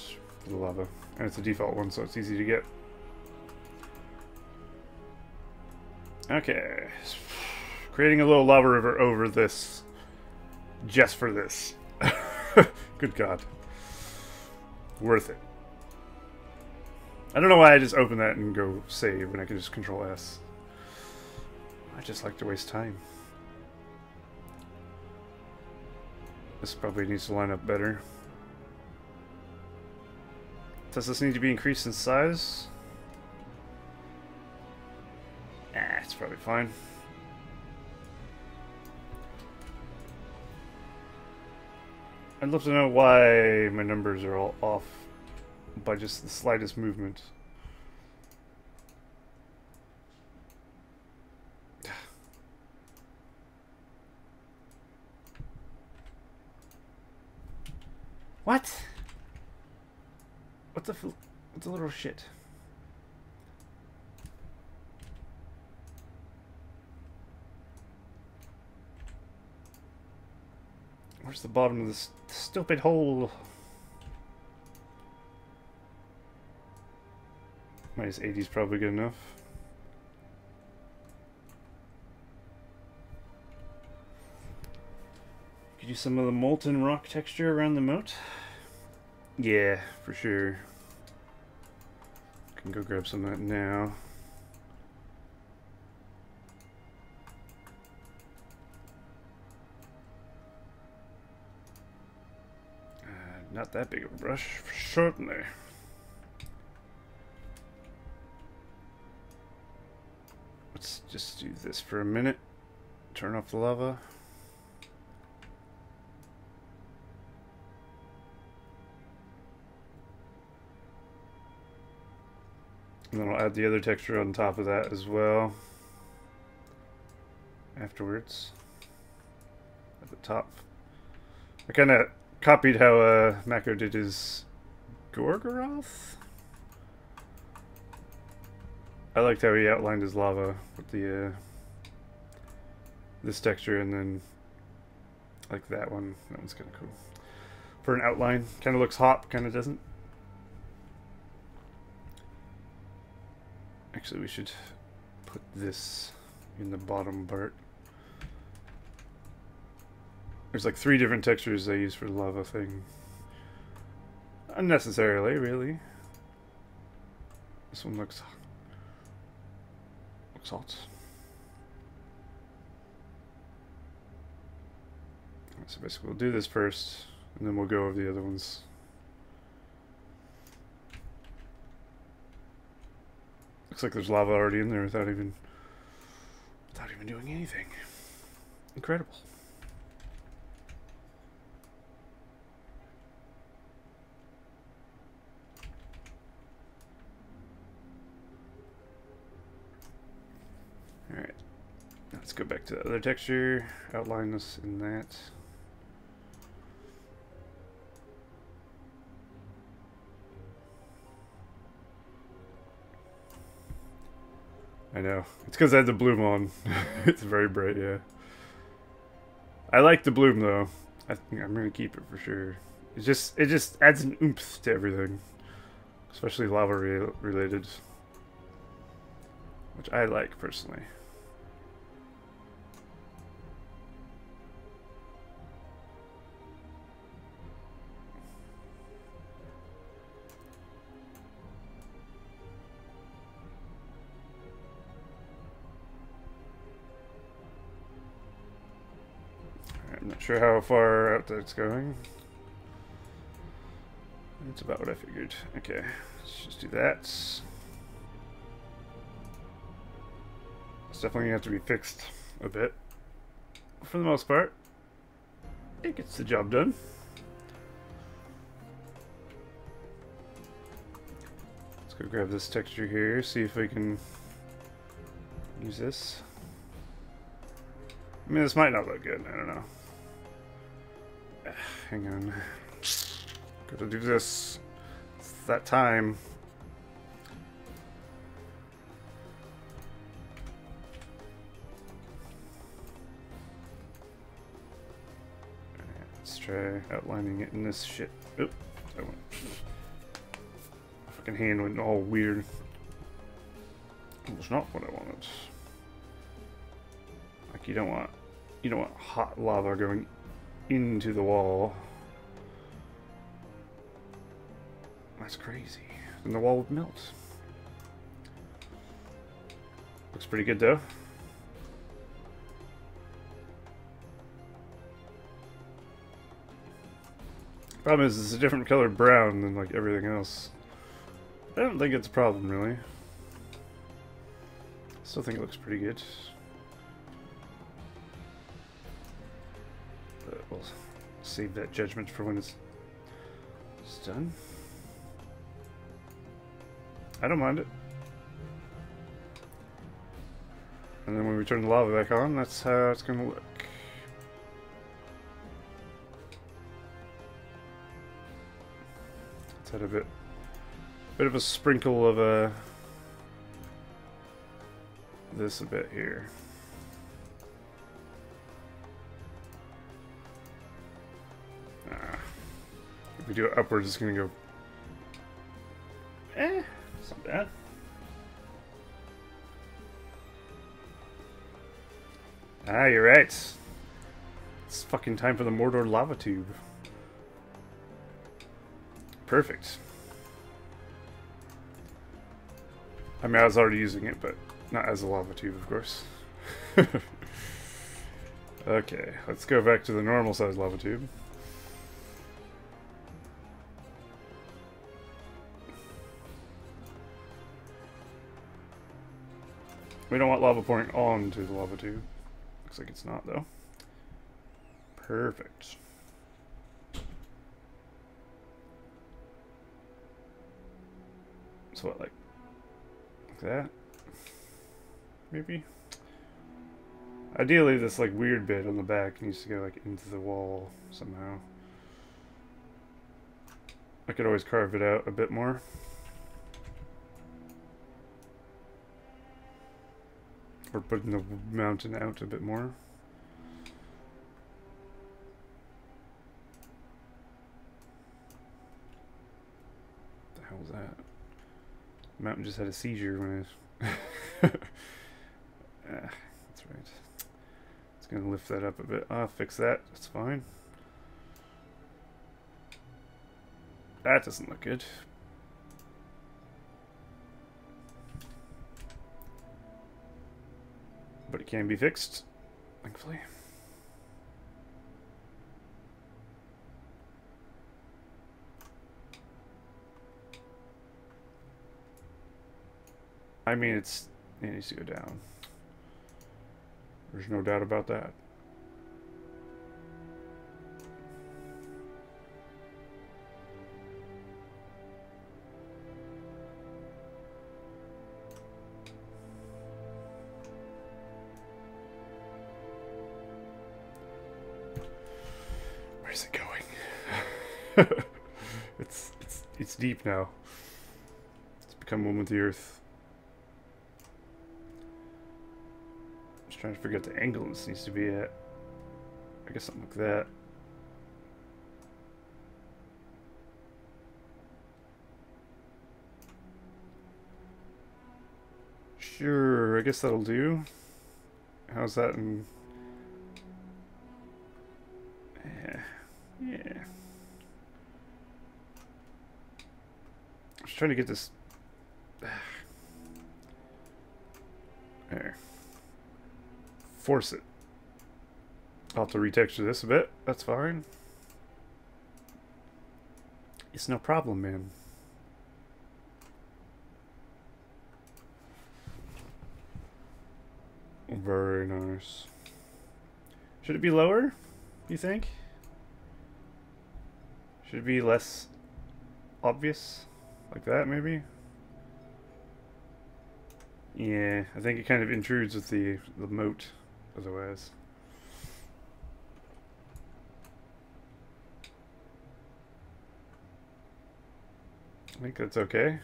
for the lava. And it's a default one, so it's easy to get. Okay. Creating a little lava river over this. Just for this. Good God. Worth it. I don't know why I just open that and go save when I can just Control S. I just like to waste time. This probably needs to line up better. Does this need to be increased in size? It's probably fine. I'd love to know why my numbers are all off by just the slightest movement. What? What's a little shit? Where's the bottom of this stupid hole? Minus 80 is probably good enough. Could use some of the molten rock texture around the moat. Yeah, for sure. Can go grab some of that now. Not that big of a brush, certainly. Let's just do this for a minute. Turn off the lava. And then I'll add the other texture on top of that as well. Afterwards. At the top. I kind of copied how Mako did his Gorgoroth. I liked how he outlined his lava with the this texture, and then like that one. That one's kind of cool for an outline. Kind of looks hot, kind of doesn't. Actually, we should put this in the bottom part. There's like 3 different textures I use for the lava thing. Unnecessarily, really. This one looks hot. So basically we'll do this first, and then we'll go over the other ones. Looks like there's lava already in there without even doing anything. Incredible. Alright, let's go back to the other texture, outline this in that. I know, it's because I had the bloom on. It's very bright, yeah. I like the bloom though. I think I'm gonna keep it for sure. It just adds an oomph to everything, especially lava related, which I like personally. I'm not sure how far out that's going. That's about what I figured. Okay, let's just do that. It's definitely gonna have to be fixed a bit. For the most part, it gets the job done. Let's go grab this texture here, see if we can use this. I mean, this might not look good, I don't know. Hang on. Gotta do this. It's that time. Alright, let's try outlining it in this shit. Oop, that went. My fucking hand went all weird. It was not what I wanted. Like you don't want hot lava going into the wall. That's crazy. Then the wall would melt. Looks pretty good though. Problem is, it's a different colored brown than like everything else. I don't think it's a problem really. Still think it looks pretty good. But we'll save that judgment for when it's done. I don't mind it. And then when we turn the lava back on, that's how it's gonna look. Let's add a bit of a sprinkle of this a bit here. If we do it upwards, it's gonna go. It's not bad. Ah, you're right. It's fucking time for the Mordor lava tube. Perfect. I mean, I was already using it, but not as a lava tube, of course. Okay, let's go back to the normal size lava tube. We don't want lava pouring onto the lava tube. Looks like it's not, though. Perfect. So what, like that? Maybe? Ideally, this like weird bit on the back needs to go like into the wall somehow. I could always carve it out a bit more. Or putting the mountain out a bit more. What the hell was that? The mountain just had a seizure when I... that's right. It's gonna lift that up a bit. I'll fix that. That's fine. That doesn't look good. But it can be fixed, thankfully. I mean, it needs to go down. There's no doubt about that. Where's it going? It's deep now. It's become one with the earth. Just trying to figure out the angle this needs to be at. I guess something like that. Sure, I guess that'll do. How's that in... Yeah. Yeah. I was trying to get this... There. Force it. I'll have to retexture this a bit. That's fine. It's no problem, man. Very nice. Should it be lower, you think? Should it be less obvious? Like that, maybe? Yeah, I think it kind of intrudes with the moat, otherwise. I think that's okay.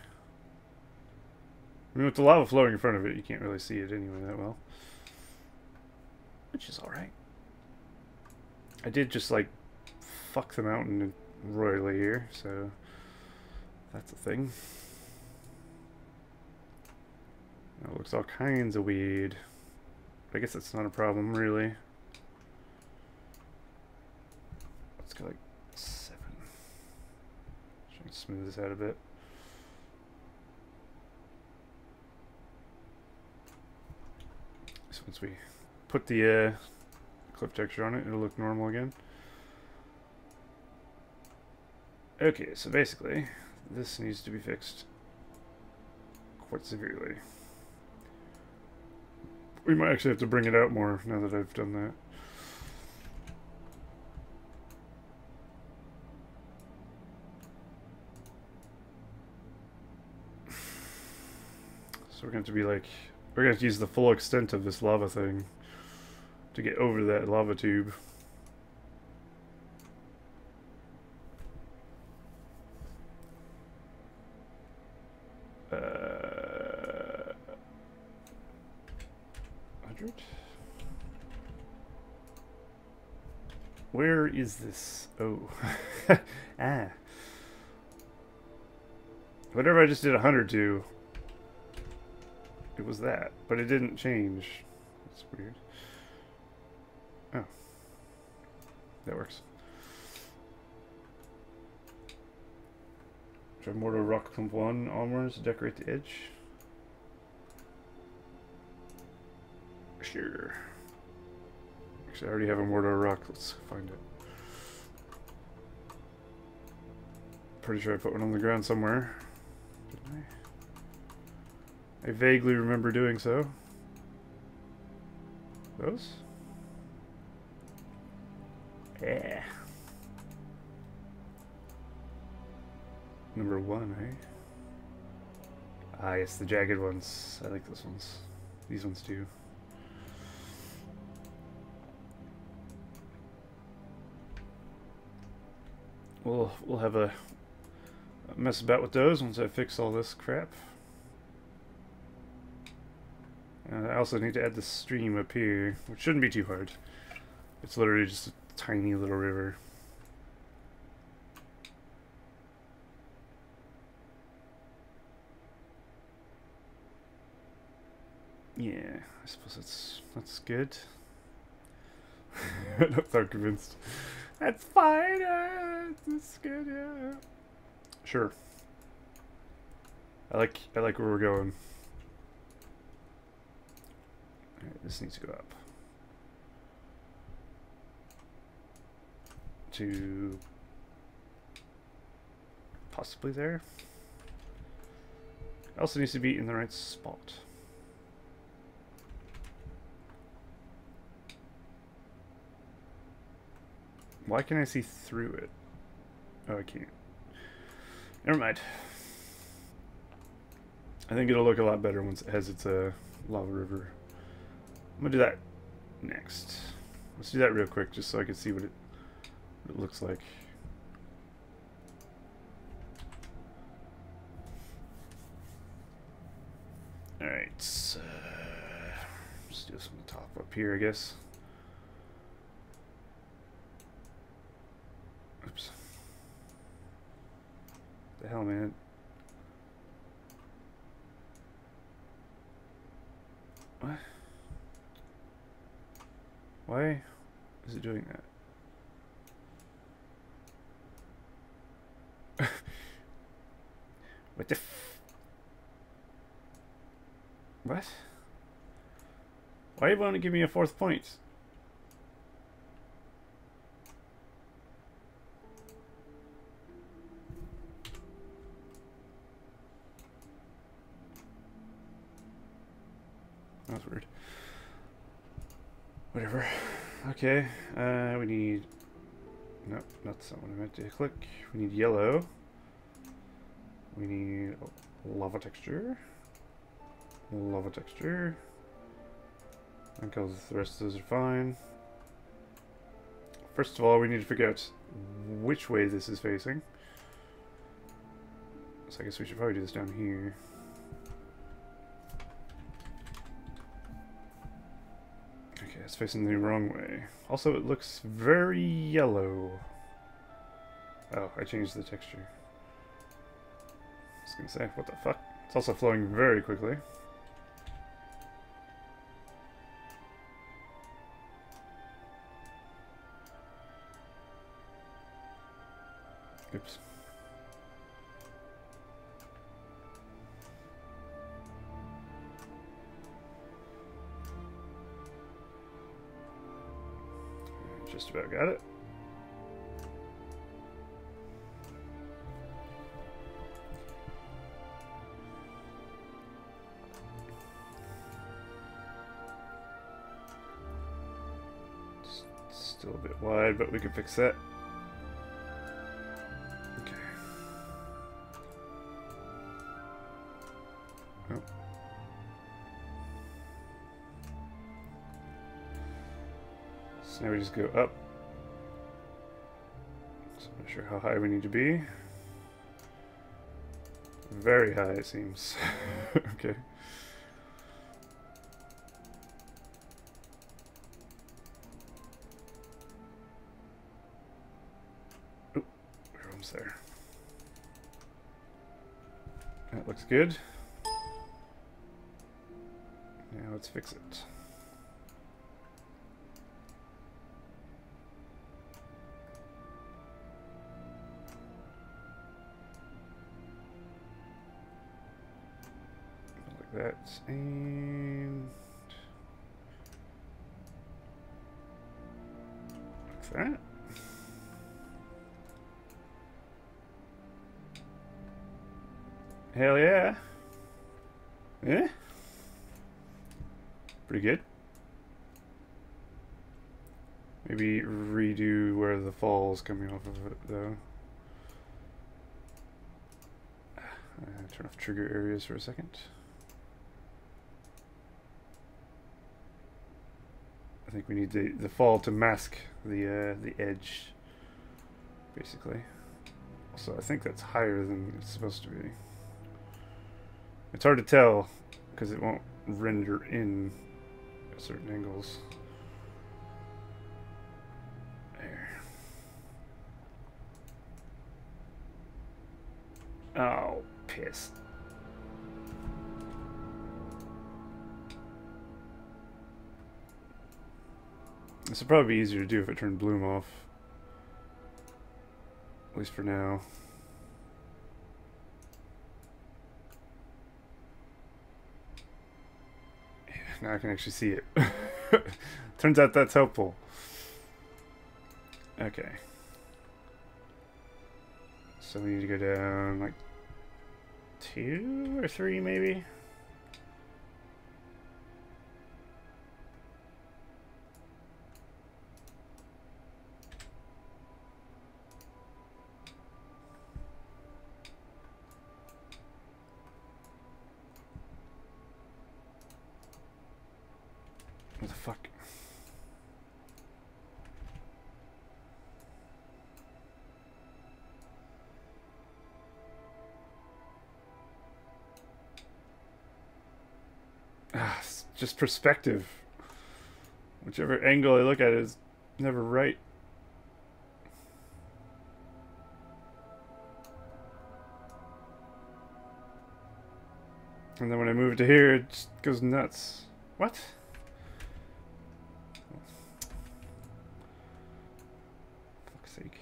I mean, with the lava flowing in front of it, you can't really see it anyway that well. Which is alright. I did just, like, fuck the mountain royally here, so that's a thing. It looks all kinds of weird. I guess that's not a problem, really. Let's go like 7. Try to smooth this out a bit. So once we put the cliff texture on it, it'll look normal again. Okay, so basically, this needs to be fixed quite severely. We might actually have to bring it out more now that I've done that. So we're going to be like, we're going to use the full extent of this lava thing to get over that lava tube. Where is this? Oh. Ah. Whatever I just did 100 to, it was that. But it didn't change. That's weird. Oh. That works. Try mortar rock clump 1 onwards to decorate the edge. Sure. Actually, I already have a mortar rock. Let's find it. Pretty sure I put one on the ground somewhere. Didn't I? I vaguely remember doing so. Those? Yeah. Number 1, eh? Ah, yes, the jagged ones. I like those ones. These ones too. We'll have a mess about with those once I fix all this crap. And I also need to add the stream up here, which shouldn't be too hard. It's literally just a tiny little river. Yeah, I suppose that's good. I'm not convinced. That's fine. That's good. Yeah. Sure. I like where we're going. Alright, this needs to go up to possibly there. It also needs to be in the right spot. Why can I see through it? Oh, I can't. Never mind. I think it'll look a lot better once it has its lava river. I'm gonna do that next. Let's do that real quick just so I can see what it looks like. Alright, let's do this on the top up here, I guess. Oops. The hell, man. What? Why is it doing that? What the what? Why won't it give me a 4th point? That was weird. Whatever. Okay, we need... No, not that one I meant to click. We need yellow. We need lava texture. Lava texture. Because the rest of those are fine. First of all, we need to figure out which way this is facing. So I guess we should probably do this down here. Okay, it's facing the wrong way. Also, it looks very yellow. Oh, I changed the texture. I was gonna say, what the fuck? It's also flowing very quickly. Oops. Just about got it. Still a bit wide, but we can fix that. Okay. Oh. So now we just go up. So I'm not sure how high we need to be. Very high, it seems. Okay. Oop, we're almost there. That looks good. Now let's fix it. That and what's that? Hell yeah. Yeah. Pretty good. Maybe redo where the fall's coming off of it though. Turn off trigger areas for a second. I think we need the fall to mask the edge, basically. So I think that's higher than it's supposed to be. It's hard to tell because it won't render in at certain angles. There. Oh, piss. This would probably be easier to do if I turned bloom off. At least for now. Yeah, now I can actually see it. Turns out that's helpful. Okay. So we need to go down like 2 or 3 maybe? What the fuck? Ah, it's just perspective. Whichever angle I look at is never right. And then when I move it to here, it just goes nuts. What? Fuck's sake.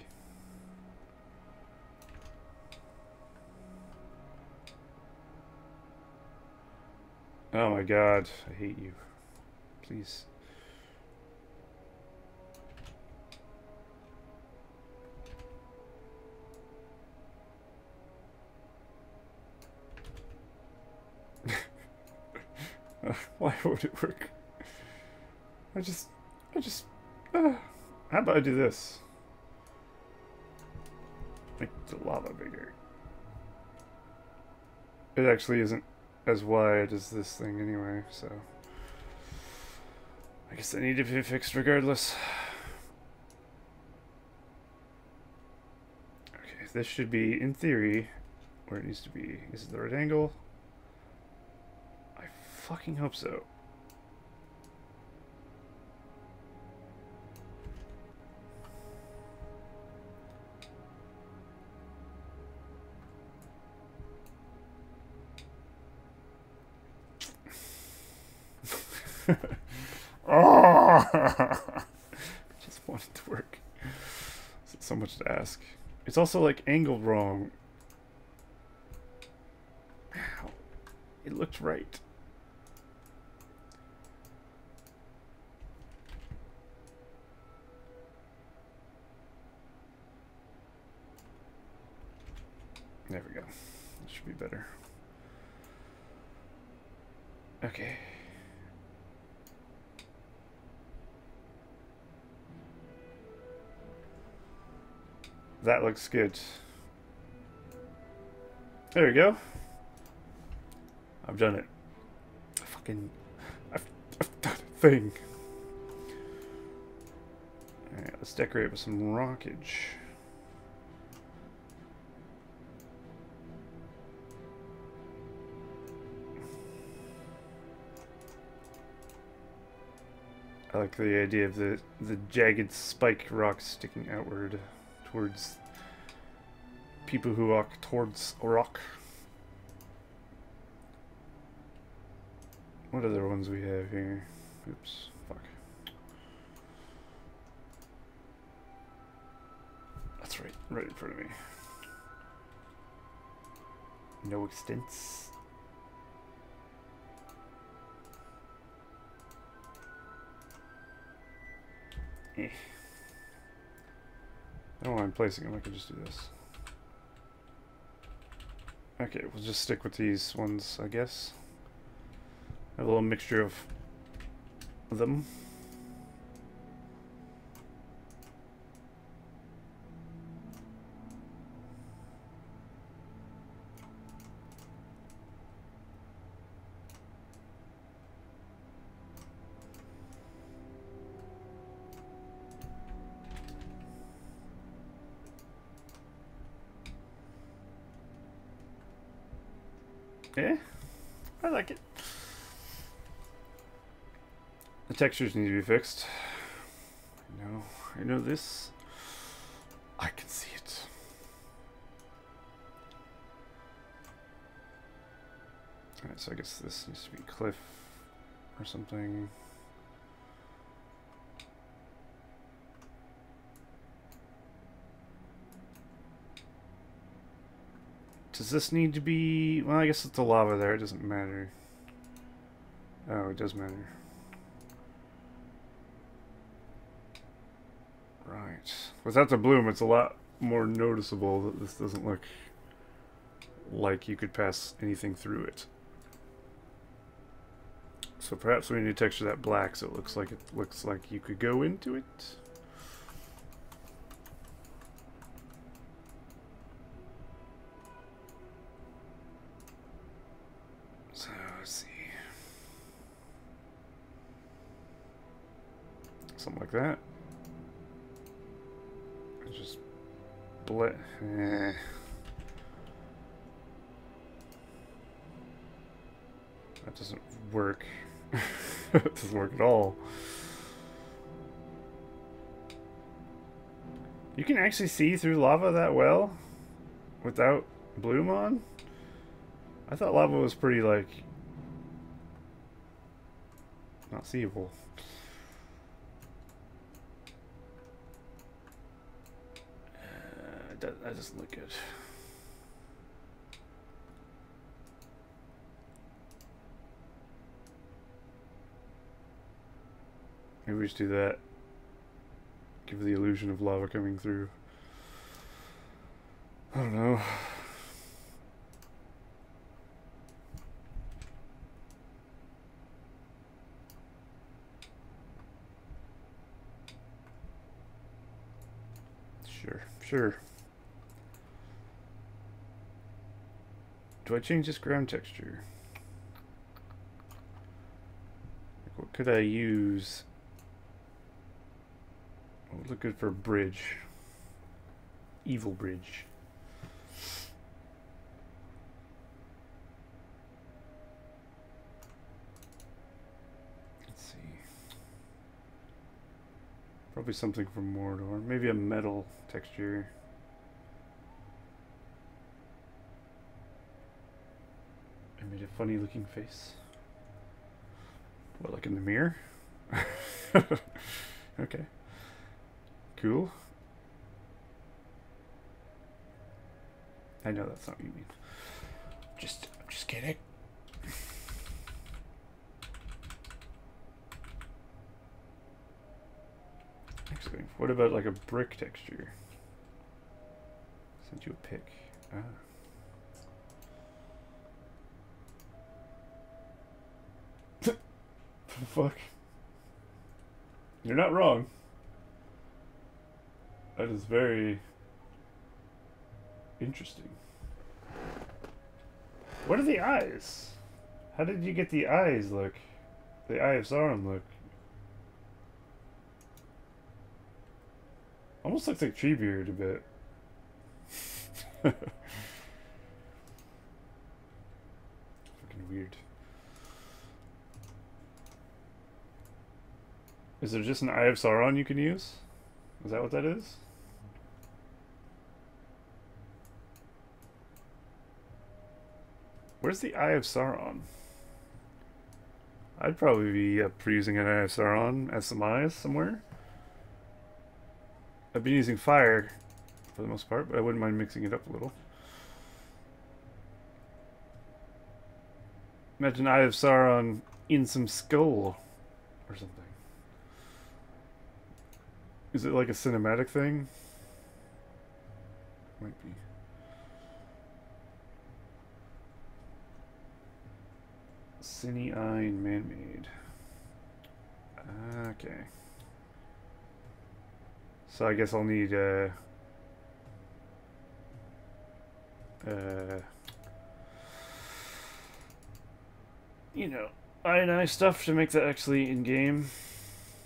Oh my god, I hate you. Please. Why would it work? How about I do this? Make the lava bigger. It actually isn't as wide as this thing anyway, so I guess they need to be fixed regardless. Okay, this should be, in theory, where it needs to be. Is it the right angle? I fucking hope so. Oh! Just want it to work. It's so much to ask. It's also like angled wrong. Ow. It looked right. There we go. That should be better. Okay. That looks good. There we go. I've done it. I've done a thing. Alright, let's decorate with some rockage. I like the idea of the jagged spiked rocks sticking outward towards people who walk towards a rock. What other ones we have here? Oops, fuck. That's right in front of me. No extents. Eh. I don't mind placing them, I can just do this. Okay, we'll just stick with these ones, I guess. A little mixture of them. Yeah, I like it. The textures need to be fixed. I know this. I can see it. Alright, so I guess this needs to be cliff or something. Does this need to be... Well, I guess it's the lava there. It doesn't matter. Oh, it does matter. Right. Without the bloom, it's a lot more noticeable that this doesn't look like you could pass anything through it. So perhaps we need to texture that black so it looks like you could go into it. So let's see. Something like that. Just that doesn't work. It doesn't work at all. You can actually see through lava that well without bloom on? I thought lava was pretty, like, not seeable. That doesn't look good. Maybe we just do that. Give the illusion of lava coming through. I don't know. Sure. Do I change this ground texture? Like, what could I use? What would look good for a bridge? Evil bridge. Let's see. Probably something from Mordor. Maybe a metal texture. I made a funny looking face. What, like in the mirror? Okay. Cool. I know that's not what you mean. I'm just kidding. Actually, what about like a brick texture? Send you a pic. Ah. What the fuck? You're not wrong. That is very interesting. What are the eyes? How did you get the eyes look? The Eye of Sauron look. Almost looks like Treebeard a bit. Fucking weird. Is there just an Eye of Sauron you can use? Is that what that is? Where's the Eye of Sauron? I'd probably be up for using an Eye of Sauron as some eyes somewhere. I've been using fire for the most part, but I wouldn't mind mixing it up a little. Imagine Eye of Sauron in some skull or something. Is it like a cinematic thing? Might be. Cine Eye and man-made. Okay. So I guess I'll need you know, ionized stuff to make that actually in game,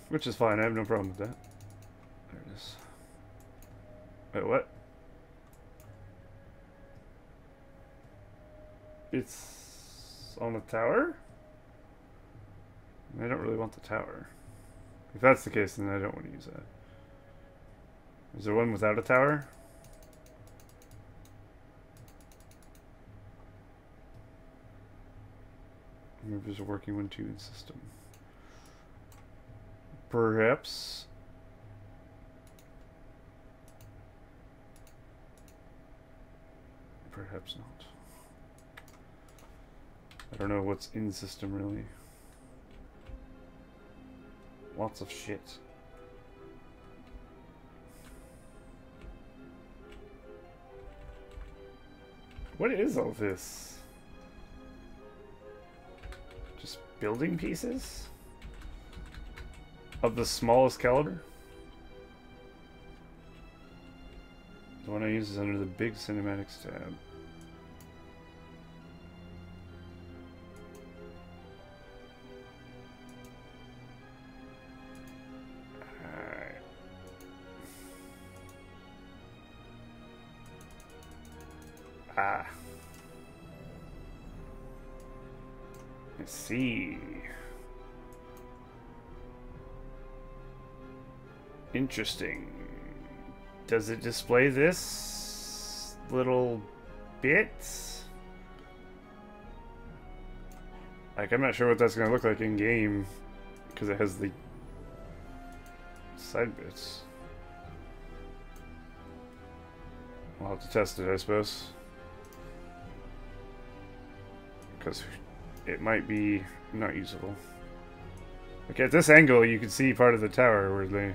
which is fine. I have no problem with that. There it is. Wait, what? It's on the tower? I don't really want the tower. If that's the case, then I don't want to use that. Is there one without a tower? Maybe there's a working one too in system. Perhaps. Perhaps not. I don't know what's in system really. Lots of shit. What is all this? Just building pieces? Of the smallest caliber? The one I use is under the big cinematics tab. Ah. Let's see. Interesting. Does it display this little bit? Like, I'm not sure what that's going to look like in game. because it has the side bits. We'll have to test it, I suppose. Because it might be not usable. Okay, at this angle you can see part of the tower where they...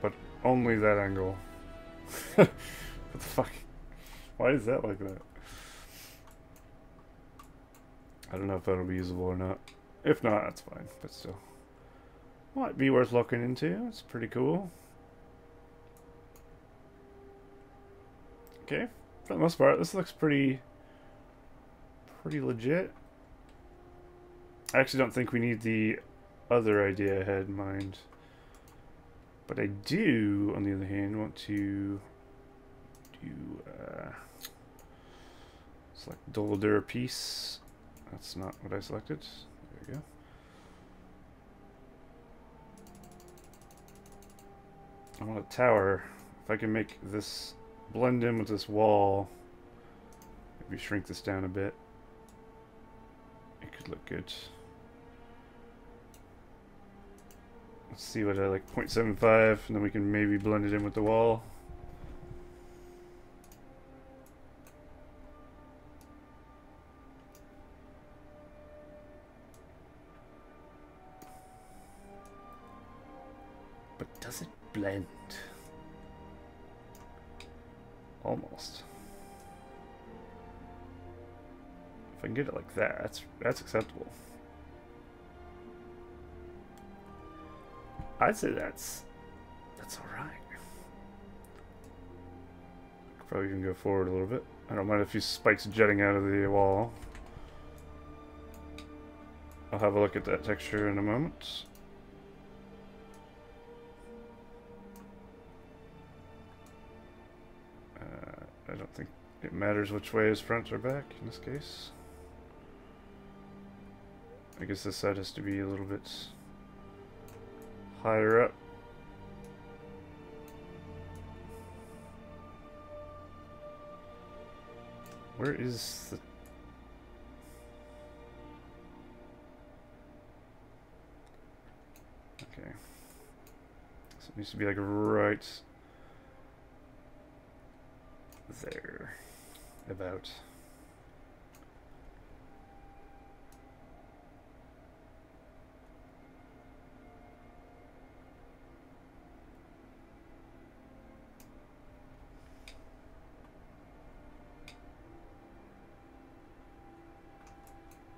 But only that angle. What the fuck? Why is that like that? I don't know if that'll be usable or not. If not, that's fine, but still. Might be worth looking into. It's pretty cool. Okay, for the most part, this looks pretty legit. I actually don't think we need the other idea I had in mind. But I do, on the other hand, want to do select Dolder piece. That's not what I selected. There we go. I want a tower. If I can make this blend in with this wall, maybe shrink this down a bit, it could look good. Let's see what I like, 0.75, and then we can maybe blend it in with the wall. But does it blend? Almost. If I can get it like that, that's acceptable. I'd say that's alright. Probably even go forward a little bit. I don't mind a few spikes jutting out of the wall. I'll have a look at that texture in a moment. I don't think it matters which way is front or back in this case. I guess this side has to be a little bit higher up. Where is the... Okay. So it needs to be like right there. About.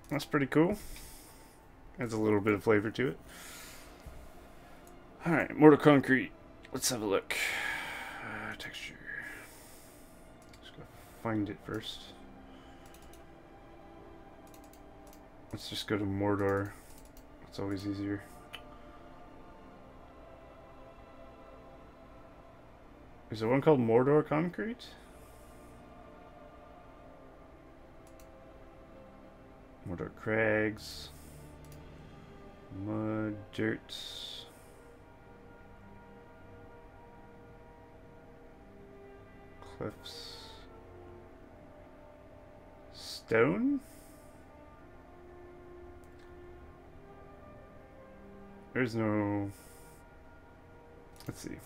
That's pretty cool. Adds a little bit of flavor to it. Alright, Mortar Concrete. Let's have a look. Texture. Just gotta find it first. Let's just go to Mordor. It's always easier. Is there one called Mordor Concrete? Mordor Crags. Mud, dirt. Cliffs. Stone? There's no... Let's see.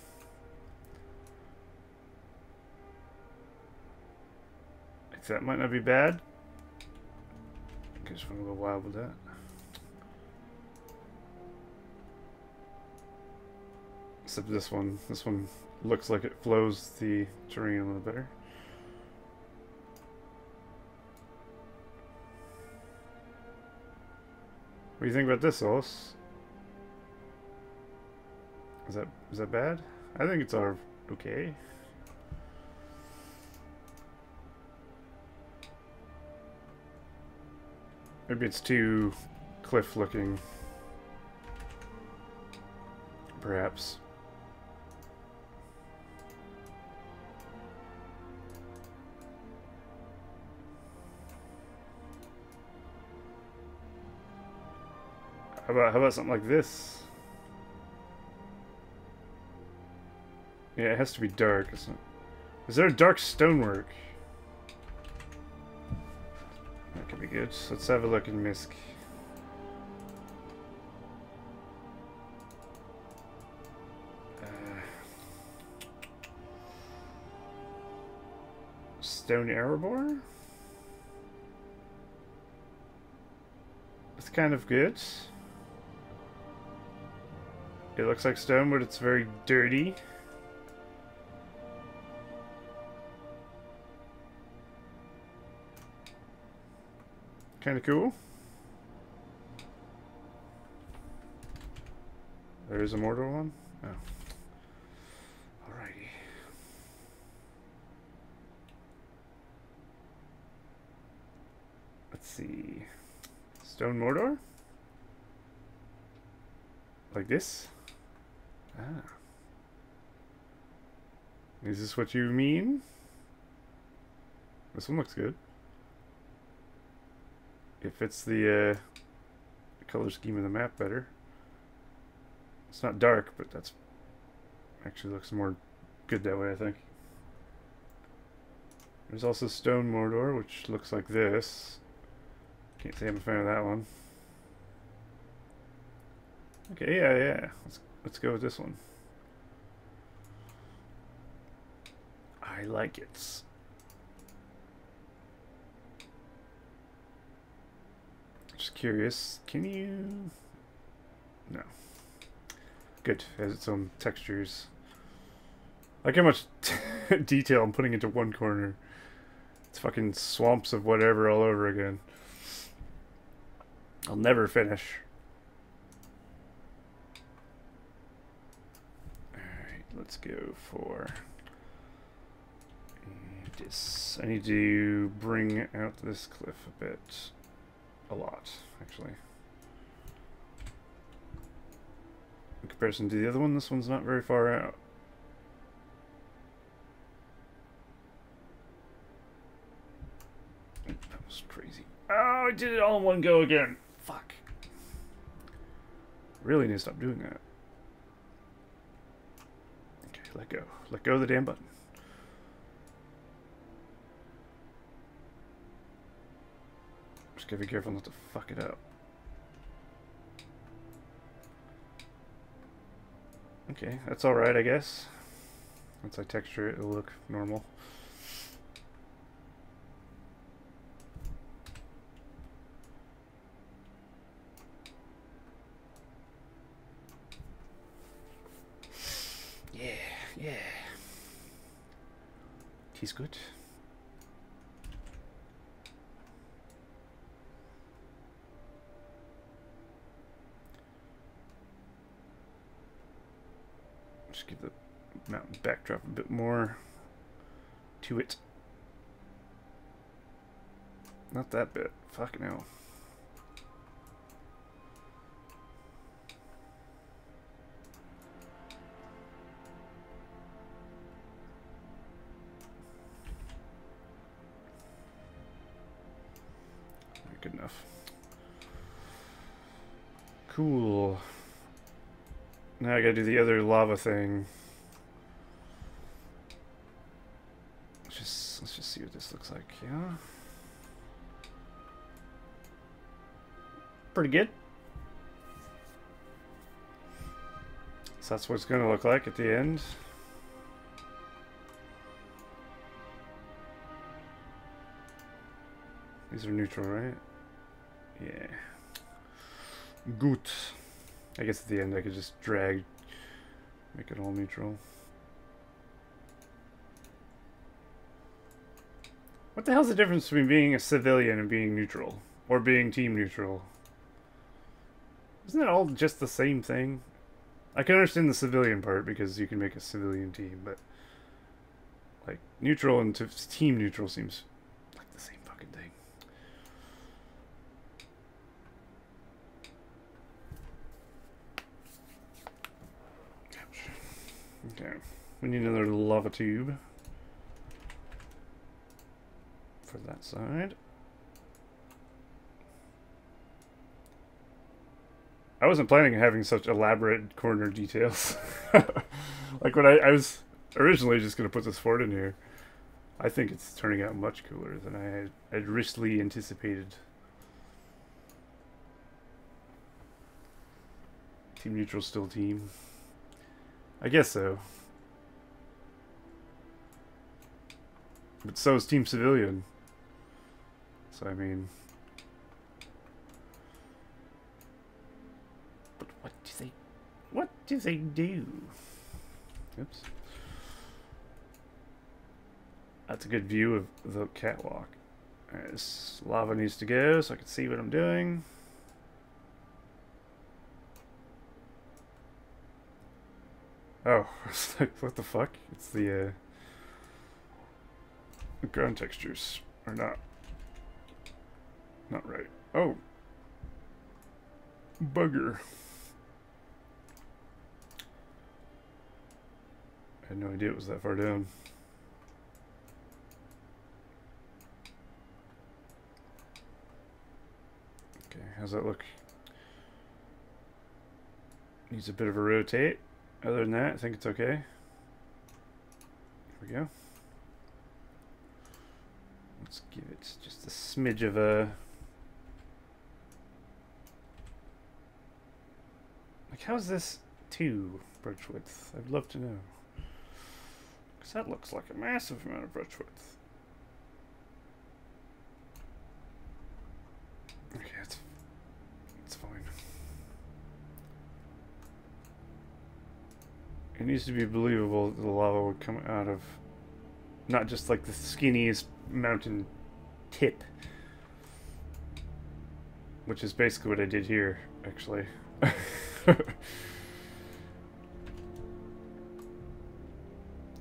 That might not be bad. I just went a little wild with that. Except this one looks like it flows the terrain a little better. What do you think about this, Os? Is that bad? I think it's okay. Maybe it's too cliff looking. Perhaps. How about something like this? Yeah, it has to be dark. Is there a dark stonework? That could be good. Let's have a look in Misk. stone Erebor. It's kind of good. It looks like stone, but it's very dirty. Kind of cool. There is a mortar one? Oh. Alrighty. Let's see. Stone mortar? Like this? Ah. Is this what you mean? This one looks good. It fits the color scheme of the map better. It's not dark, but that's actually looks more good that way, I think. There's also stone mortar, which looks like this. Can't say I'm a fan of that one. Okay, yeah. Let's go with this one. I like it. Just curious, can you? No. Good, it has its own textures. Like how much detail I'm putting into one corner. It's fucking swamps of whatever all over again. I'll never finish. Alright, let's go for this. I need to bring out this cliff a bit. A lot, actually. In comparison to the other one, this one's not very far out. That was crazy. Oh, I did it all in one go again. Fuck. Really need to stop doing that. Okay, let go. Let go of the damn button. Just gotta be careful not to fuck it up. Okay, that's alright, I guess. Once I texture it, it'll look normal. Yeah. He's good. Just give the mountain backdrop a bit more to it. Not that bit. Fucking hell. Good enough. Cool. Now I gotta do the other lava thing. Let's just see what this looks like, yeah? Pretty good. So that's what it's gonna look like at the end. These are neutral, right? Yeah. Good. I guess at the end I could just drag, make it all neutral. What the hell's the difference between being a civilian and being neutral? Or being team neutral? Isn't that all just the same thing? I can understand the civilian part because you can make a civilian team, but like neutral and team neutral seems like the same fucking thing. Okay, we need another lava tube for that side. I wasn't planning on having such elaborate corner details. Like when I was originally just going to put this fort in here. I think it's turning out much cooler than I had richly anticipated. Team neutral still team. I guess so. But so is Team Civilian. So, I mean... But what do they do? Oops. That's a good view of the catwalk. Alright, this lava needs to go so I can see what I'm doing. Oh, it's like, what the fuck? It's the ground textures are not right. Oh. Bugger. I had no idea it was that far down. Okay, how's that look? Needs a bit of a rotate. Other than that, I think it's okay. Here we go. Let's give it just a smidge of a... Like, how's this 2 brush width? I'd love to know. Because that looks like a massive amount of brush width. Okay, it's fine. It needs to be believable that the lava would come out of not just like the skinniest mountain tip, which is basically what I did here, actually.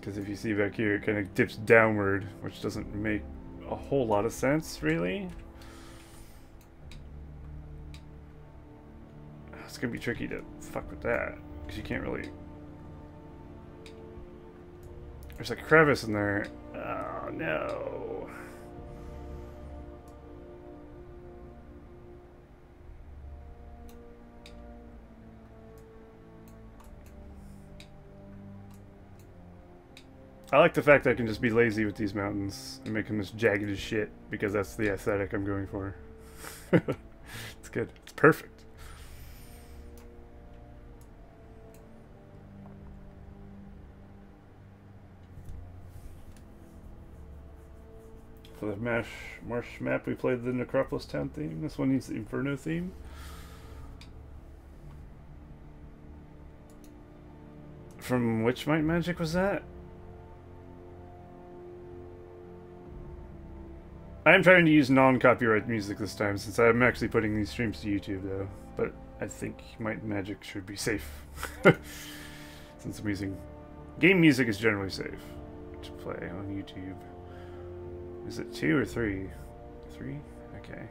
Because if you see back here, it kind of dips downward, which doesn't make a whole lot of sense, really. It's gonna be tricky to fuck with that, because you can't really... There's a crevice in there. Oh, no. I like the fact that I can just be lazy with these mountains and make them as jagged as shit, because that's the aesthetic I'm going for. It's good. It's perfect. For the Marsh map, we played the Necropolis Town theme. This one needs the Inferno theme. From which Might Magic was that? I am trying to use non-copyright music this time, since I'm actually putting these streams to YouTube, though. But I think Might Magic should be safe. Since I'm using... Game music is generally safe to play on YouTube. Is it 2 or 3? 3? Okay.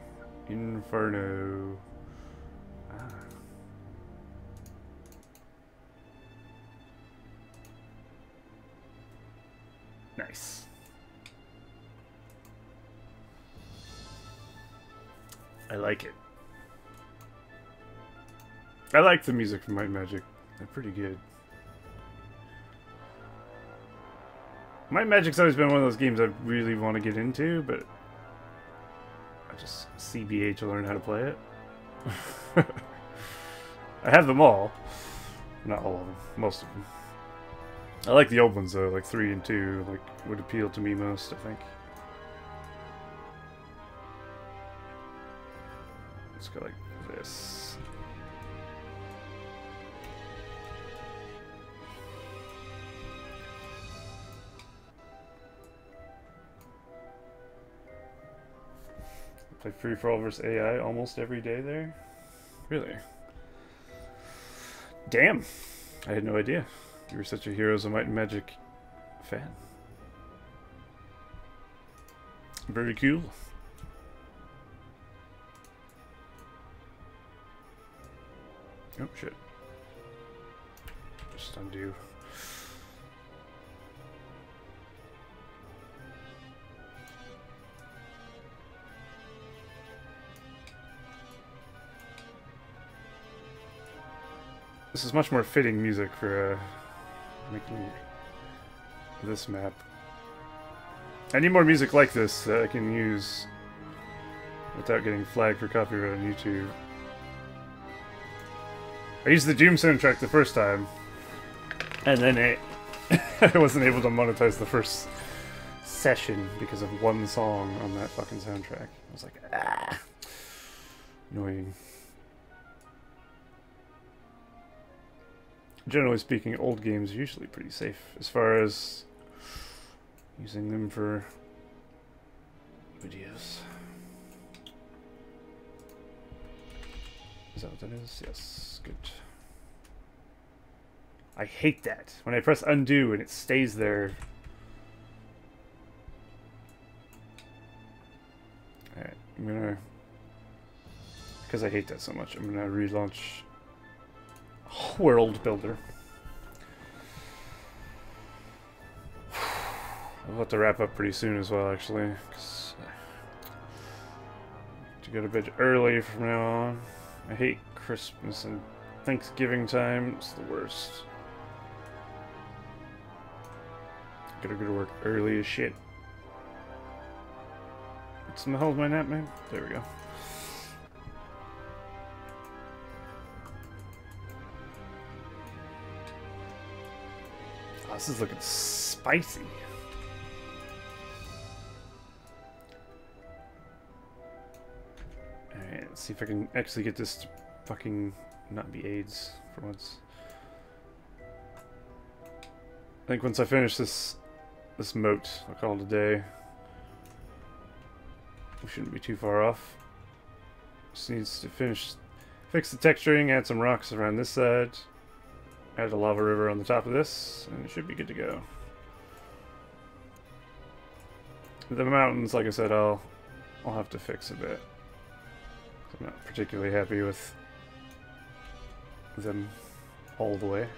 Inferno. Ah. Nice. I like it. I like the music from Might Magic. They're pretty good. Might Magic's always been one of those games I really want to get into, but I just CBA to learn how to play it. I have them all. Not all of them. Most of them. I like the old ones though, like 3 and 2, like would appeal to me most, I think. Let's go like this. Play free for all versus AI almost every day there. Really? Damn! I had no idea. You were such a Heroes of Might and Magic fan. Very cool. Oh shit. Just undo. This is much more fitting music for making this map. I need more music like this that I can use without getting flagged for copyright on YouTube. I used the Doom soundtrack the first time, and then I wasn't able to monetize the first obsession because of one song on that fucking soundtrack. I was like, ah, annoying. Generally speaking, old games are usually pretty safe as far as using them for videos. Is that what that is? Yes, good. I hate that. When I press undo and it stays there. Alright, I'm gonna... because I hate that so much, I'm gonna relaunch World Builder. I'll have to wrap up pretty soon as well, actually. 'Cause to go to bed early from now on. I hate Christmas and Thanksgiving time. It's the worst. Gotta go to work early as shit. What's in the hell is my nap, man? There we go. Oh, this is looking spicy. Alright, let's see if I can actually get this to fucking not be AIDS for once. I think once I finish this moat, I'll call it a day. We shouldn't be too far off. Just needs to fix the texturing, add some rocks around this side, add a lava river on the top of this, and it should be good to go. The mountains, like I said, I'll have to fix a bit. I'm not particularly happy with them all the way.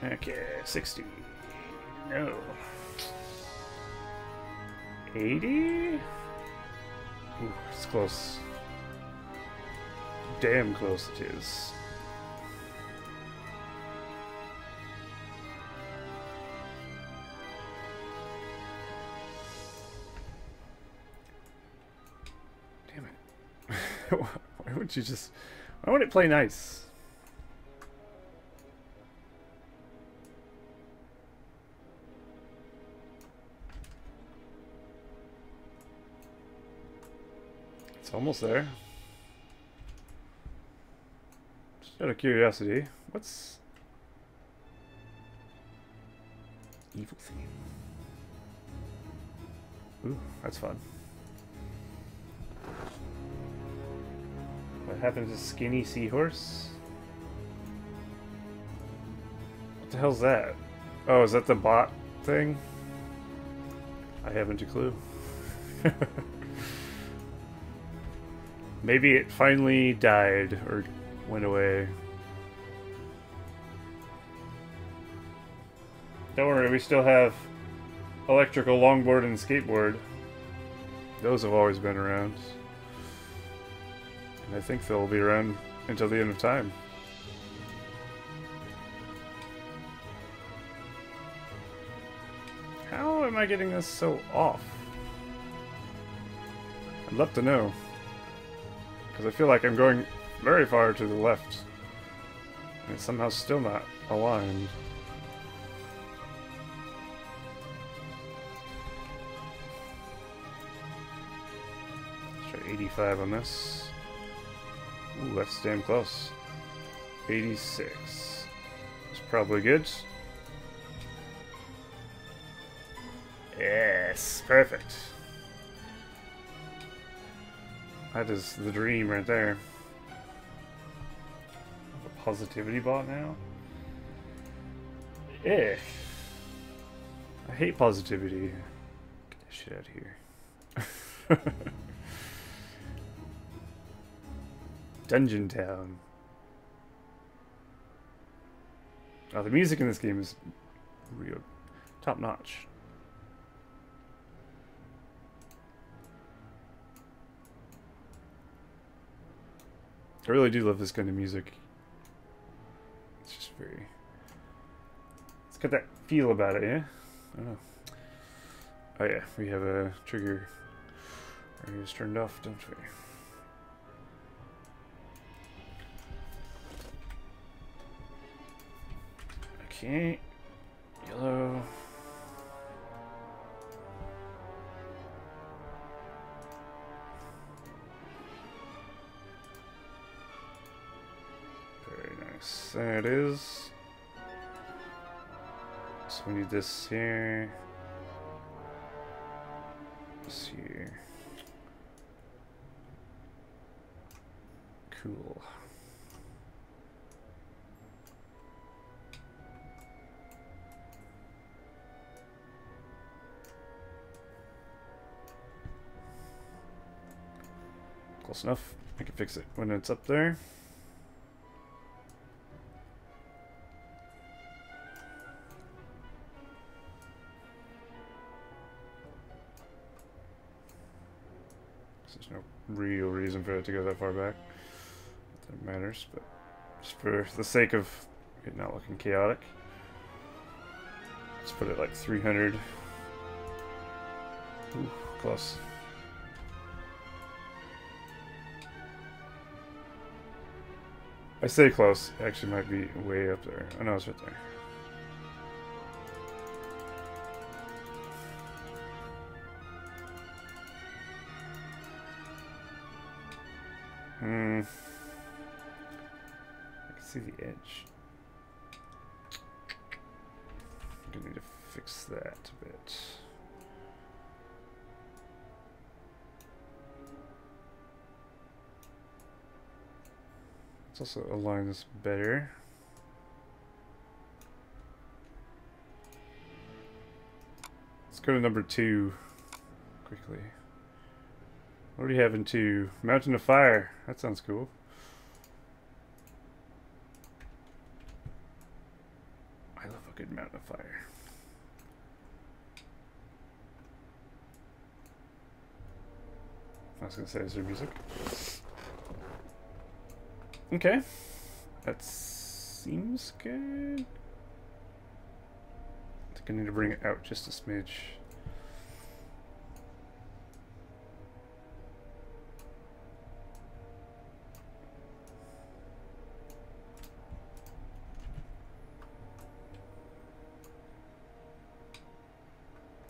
Okay, 60. No. 80? Ooh, it's close. Damn close it is. Damn it. Why would you just... why wouldn't it play nice? It's almost there. Just out of curiosity, what's evil theme? Ooh, that's fun. What happened to Skinny Seahorse? What the hell's that? Oh, is that the bot thing? I haven't a clue. Maybe it finally died or went away. Don't worry, we still have electrical longboard and skateboard. Those have always been around. And I think they'll be around until the end of time. How am I getting this so off? I'd love to know. Because I feel like I'm going very far to the left. And it's somehow still not aligned. Let's try 85 on this. Ooh, that's damn close. 86. It's probably good. Yes, perfect. That is the dream right there. A positivity bot now? Eh. I hate positivity. Get that shit out of here. Dungeon Town. Oh, the music in this game is real top notch. I really do love this kind of music. It's just very... it's got that feel about it, yeah? I don't know. Oh yeah, we have a trigger areas turned off, don't we? Okay. Yellow. Very nice. There it is. So we need this here. This here. Cool. Close enough. I can fix it when it's up there. There's no real reason for it to go that far back. That matters, but just for the sake of it not looking chaotic, let's put it like 300. Ooh, close. I say close, it actually might be way up there. Oh no, it's right there. I can see the edge. I'm gonna need to fix that a bit. Let's also align this better. Let's go to number 2 quickly. What do we have in 2? Mountain of Fire. That sounds cool. I love a good Mountain of Fire. I was gonna say, is there music? Okay. That seems good. I think I need to bring it out just a smidge.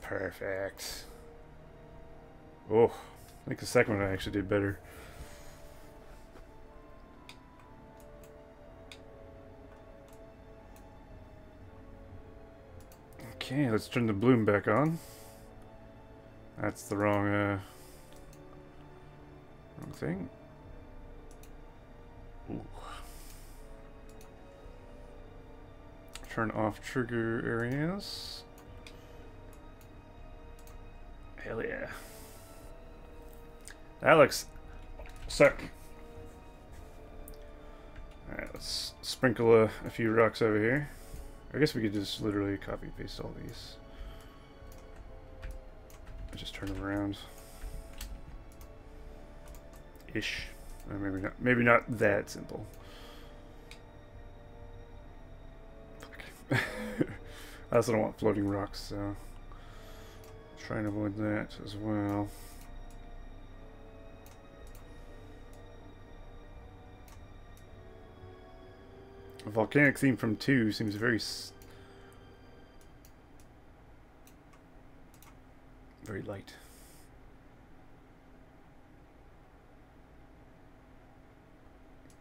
Perfect. Oh, I think the second one I actually did better. Okay, let's turn the bloom back on. That's the wrong thing. Ooh. Turn off trigger areas. Hell yeah. That looks sick. Alright, let's sprinkle a few rocks over here. I guess we could just literally copy paste all these. Just turn them around. Ish. Or maybe not that simple. Fuck. I also don't want floating rocks, so try and avoid that as well. A volcanic theme from 2 seems very light.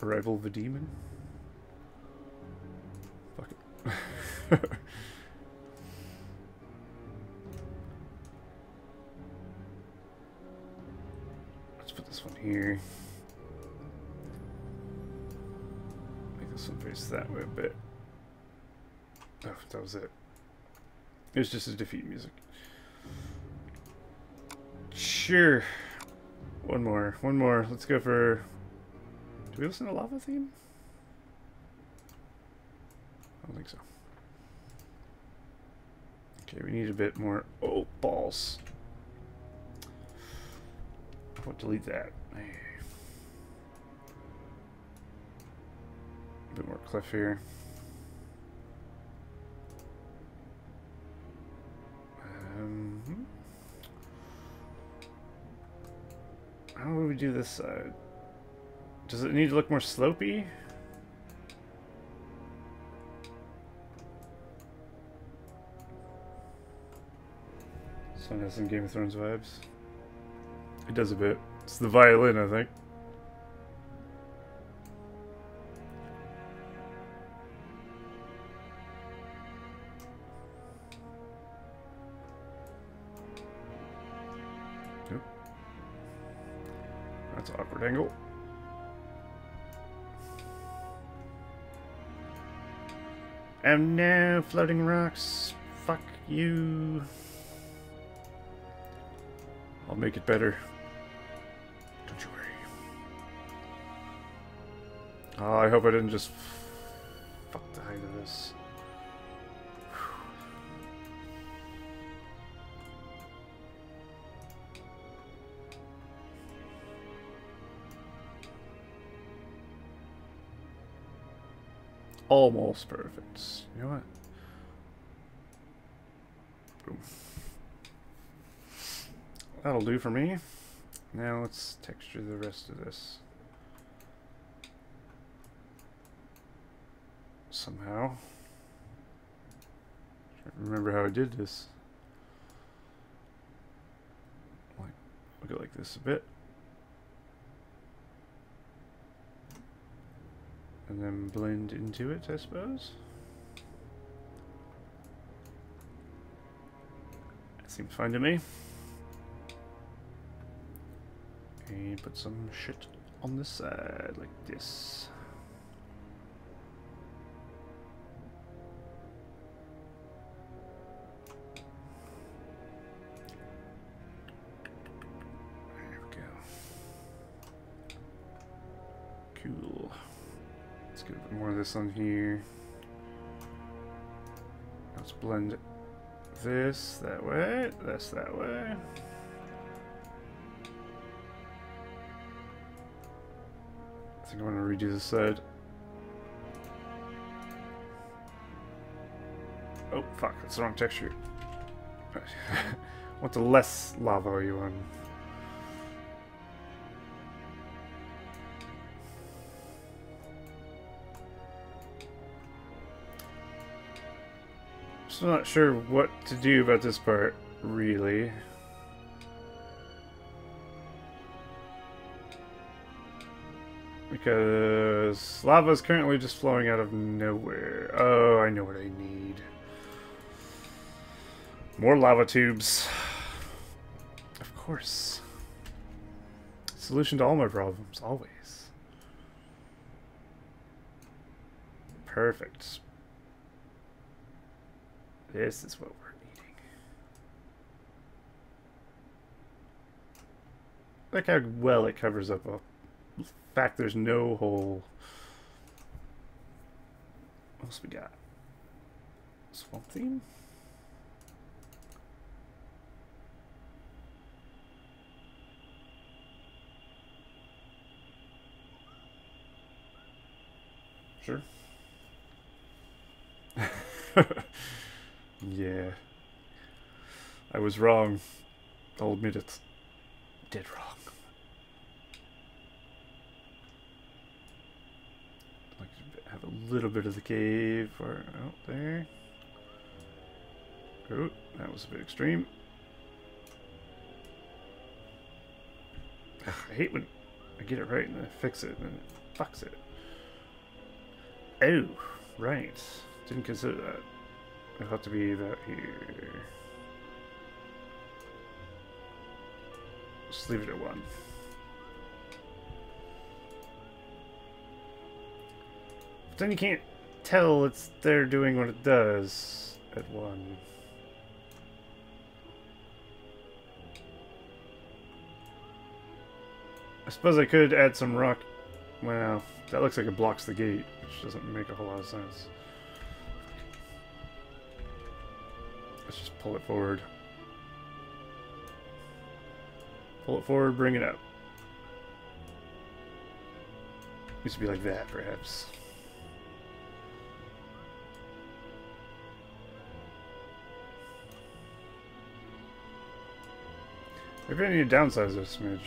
Arrival of the Demon? Fuck it. Let's put this one here. Make this one face that way a bit. Oh, that was it. It was just his defeat music. Sure. One more. Let's go for... Do we listen to Lava Theme? I don't think so. Okay, we need a bit more... Oh, balls. I'll delete that. A bit more cliff here. How would we do this side? Does it need to look more slopey? This one has some Game of Thrones vibes. It does a bit. It's the violin, I think. Yep. That's an awkward angle. And no floating rocks. Fuck you. I'll make it better. Don't you worry. Oh, I hope I didn't just fuck the height of this. Almost perfect. You know what? Boom. That'll do for me. Now let's texture the rest of this. Somehow. Trying to remember how I did this. Like, look at like this a bit. And then blend into it, I suppose. That seems fine to me. And put some shit on the side, like this. There we go. Cool. Let's get a bit more of this on here. Let's blend this that way, this that way. I think I want to redo this side. Oh, fuck, that's the wrong texture. Want the less lava-y one. Still not sure what to do about this part, really. Because lava is currently just flowing out of nowhere. Oh, I know what I need. More lava tubes. Of course. Solution to all my problems, always. Perfect. This is what we're needing. Look how well it covers up a fact there's no hole. What else we got? Swamp theme? Sure. Yeah. I was wrong. I'll admit it. Dead wrong. Like to have a little bit of the cave or out there. Oh, that was a bit extreme. Ugh, I hate when I get it right and I fix it and it fucks it. Oh, right. Didn't consider that. It'll have to be about here. Just leave it at 1. But then you can't tell it's there doing what it does at 1. I suppose I could add some rock. Well, that looks like it blocks the gate, which doesn't make a whole lot of sense. Let's just pull it forward. Pull it forward, bring it up. Used to be like that, perhaps. Maybe I need to downsize this smidge.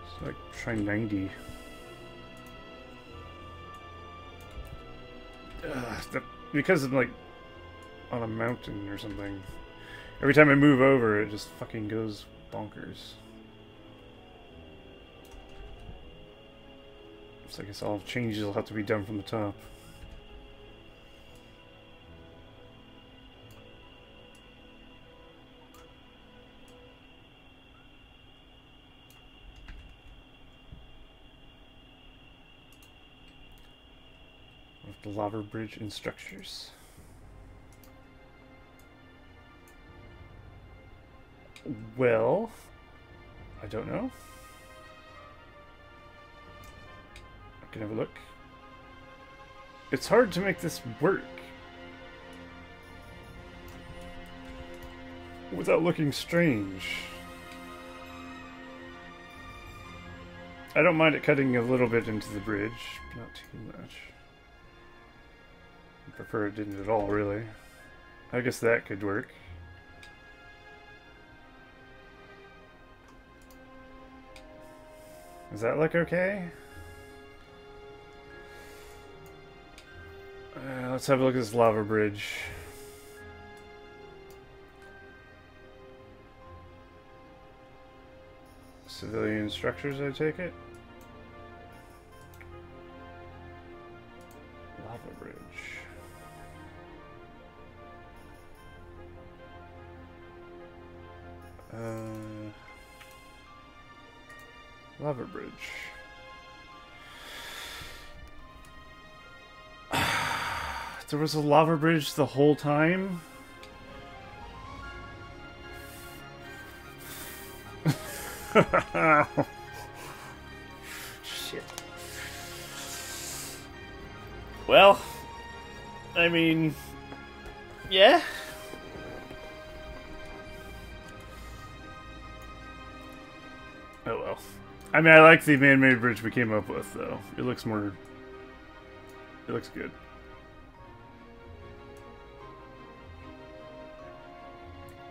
It's like try 90. Because I'm like on a mountain or something. Every time I move over, it just fucking goes bonkers. So I guess all changes will have to be done from the top. With the lava bridge and structures. Well, I don't know. I can have a look. It's hard to make this work without looking strange. I don't mind it cutting a little bit into the bridge, but not too much. I prefer it didn't at all, really. I guess that could work. Does that look okay? Let's have a look at this lava bridge. Civilian structures, I take it? Lava bridge. Lava bridge. There was a lava bridge the whole time? Shit. Well, I mean, yeah. Oh well. I mean, I like the man-made bridge we came up with, though. It looks more... It looks good.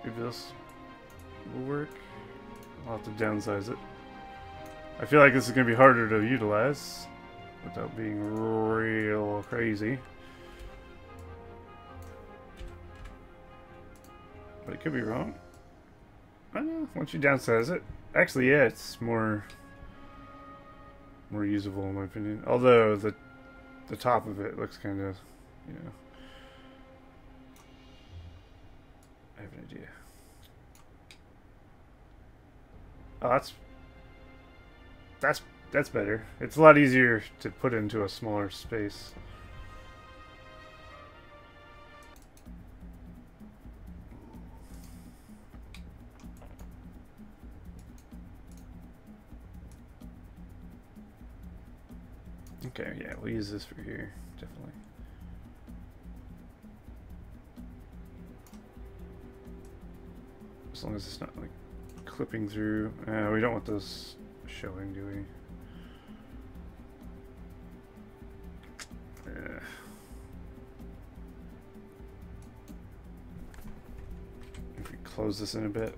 Maybe this will work. I'll have to downsize it. I feel like this is going to be harder to utilize without being real crazy. But it could be wrong. I don't know. Once you downsize it. Actually, yeah, it's more usable in my opinion. Although the top of it looks kind of, you know. I have an idea. Oh, that's better. It's a lot easier to put into a smaller space. Okay, yeah, we'll use this for here, definitely. As long as it's not like clipping through. We don't want those showing, do we? If we close this in a bit.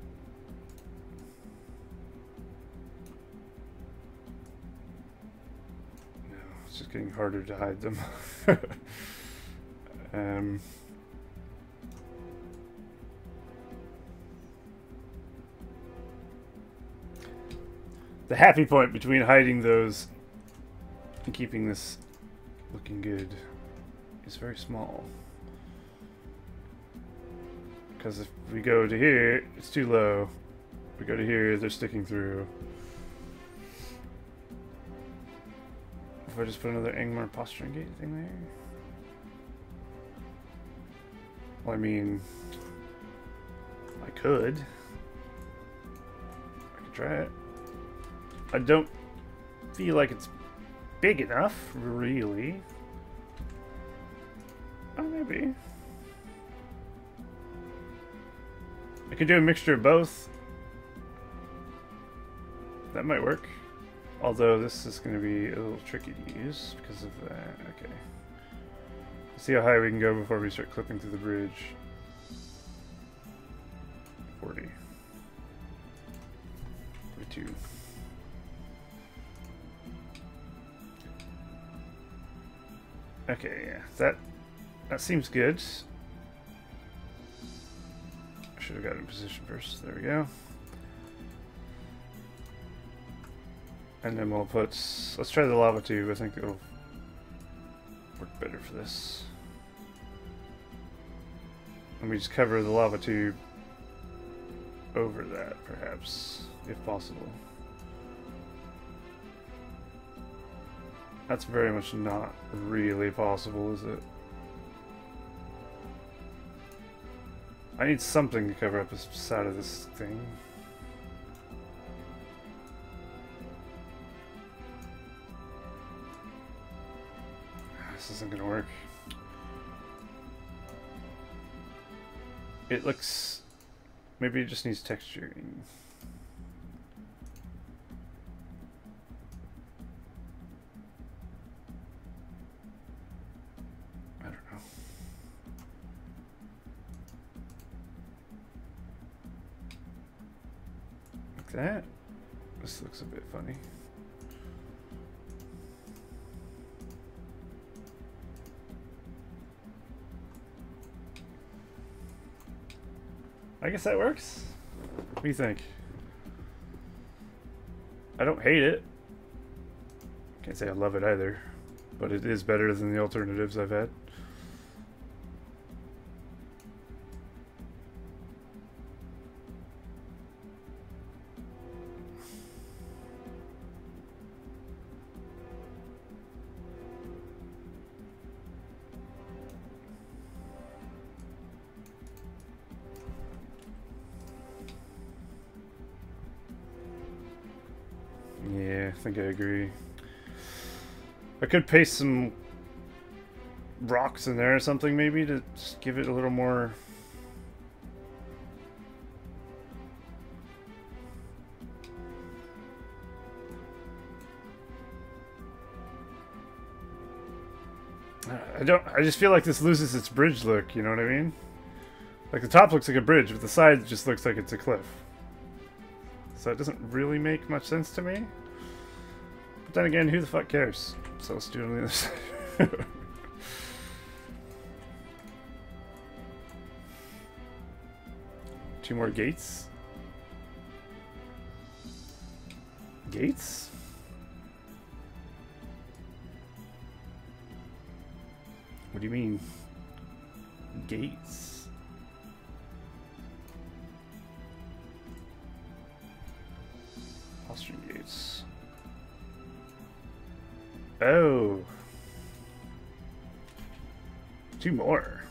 No, it's just getting harder to hide them. The happy point between hiding those and keeping this looking good is very small. Because if we go to here, it's too low. If we go to here, they're sticking through. If I just put another Angmar posturing gate thing there? Well, I mean, I could. I could try it. I don't feel like it's big enough, really. Oh, maybe. I could do a mixture of both. That might work. Although this is going to be a little tricky to use because of that. Okay. Let's see how high we can go before we start clipping through the bridge. 40. 42. Okay, yeah, that seems good. should have got in position first. There we go. And then we'll put... Let's try the lava tube. I think it'll work better for this. And we just cover the lava tube over that, perhaps, if possible. That's very much not really possible, is it? I need something to cover up the side of this thing. This isn't gonna work. It looks... Maybe it just needs texturing. I don't know. Like that? This looks a bit funny. I guess that works. What do you think? I don't hate it. Can't say I love it either, but it is better than the alternatives I've had. Yeah, I think I agree. I could paste some rocks in there or something maybe to just give it a little more... I just feel like this loses its bridge look, you know what I mean? Like the top looks like a bridge, but the side just looks like it's a cliff. So it doesn't really make much sense to me. But then again, who the fuck cares? So let's do it on the other side. Two more gates. Gates? What do you mean? Gates? Austrian gates. Oh. Two more.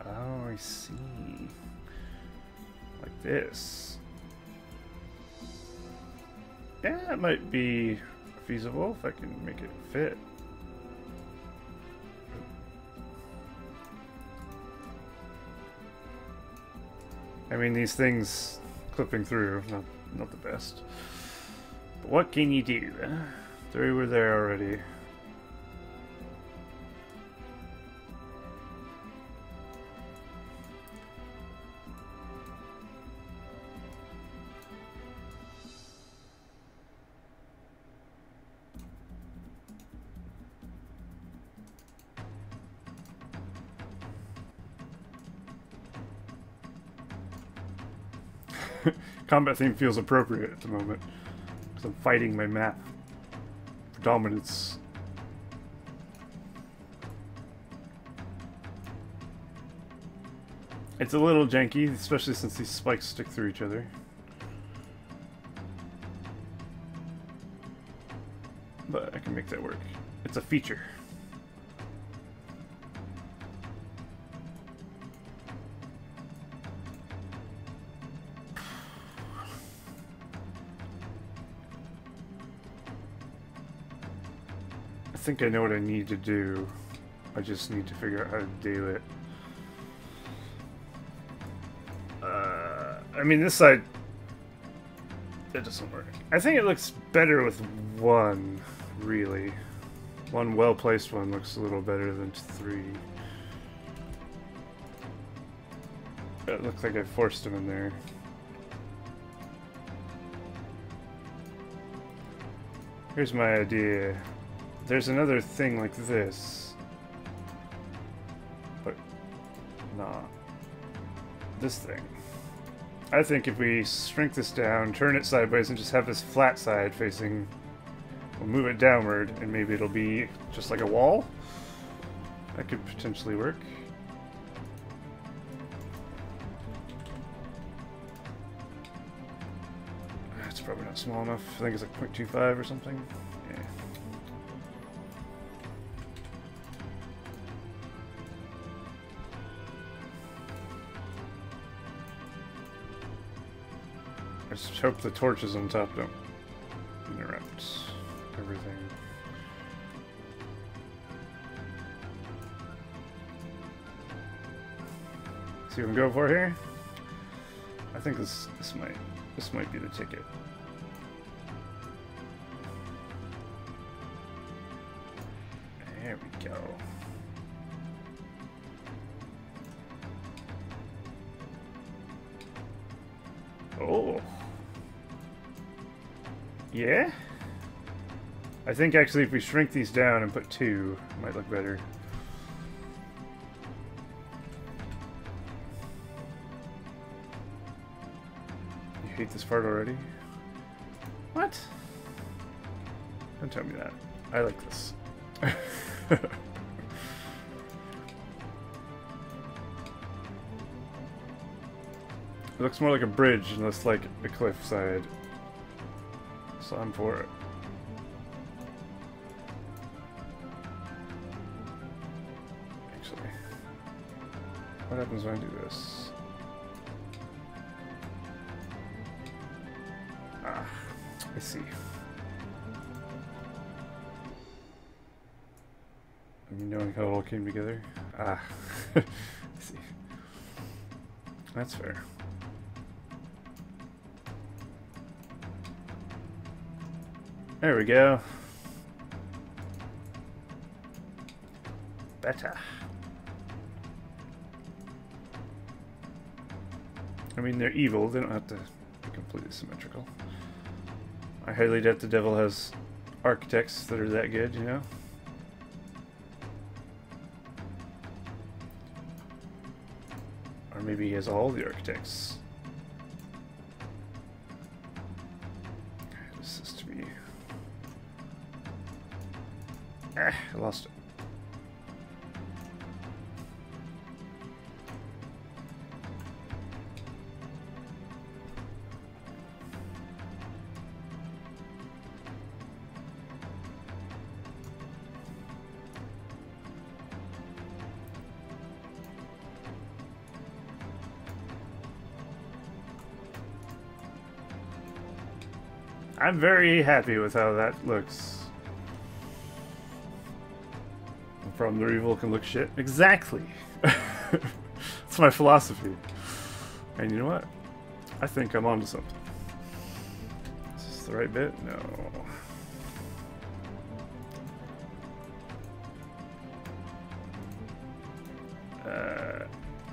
Oh, I see. Like this. Yeah, it might be feasible if I can make it fit. I mean, these things clipping through, not the best. But what can you do? Three were there already. Combat theme feels appropriate at the moment because I'm fighting my map for dominance. It's a little janky, especially since these spikes stick through each other. But I can make that work. It's a feature. I think I know what I need to do. I just need to figure out how to do it. I mean, this side, it doesn't work. I think it looks better with one, really. One well-placed one looks a little better than three. It looks like I forced them in there. Here's my idea. There's another thing like this, but not. this thing. I think if we shrink this down, turn it sideways, and just have this flat side facing, we'll move it downward, and maybe it'll be just like a wall. That could potentially work. It's probably not small enough. I think it's like 0.25 or something. Yeah. I just hope the torches on top don't interrupt everything. See what I'm going for here? I think this might be the ticket. There we go. Oh. Yeah? I think actually if we shrink these down and put 2, it might look better. You hate this part already? What? Don't tell me that. I like this. It looks more like a bridge and less like a cliffside. So I'm for it. Actually, what happens when I do this? Ah, I see. I mean, knowing how it all came together. Ah, I see. That's fair. There we go. Better. I mean, they're evil. They don't have to be completely symmetrical. I highly doubt the devil has architects that are that good, you know? Or maybe he has all the architects. This is to be... Ah, I lost it. I'm very happy with how that looks. From the evil can look shit. Exactly. That's my philosophy. And you know what? I think I'm onto something. Is this the right bit? No.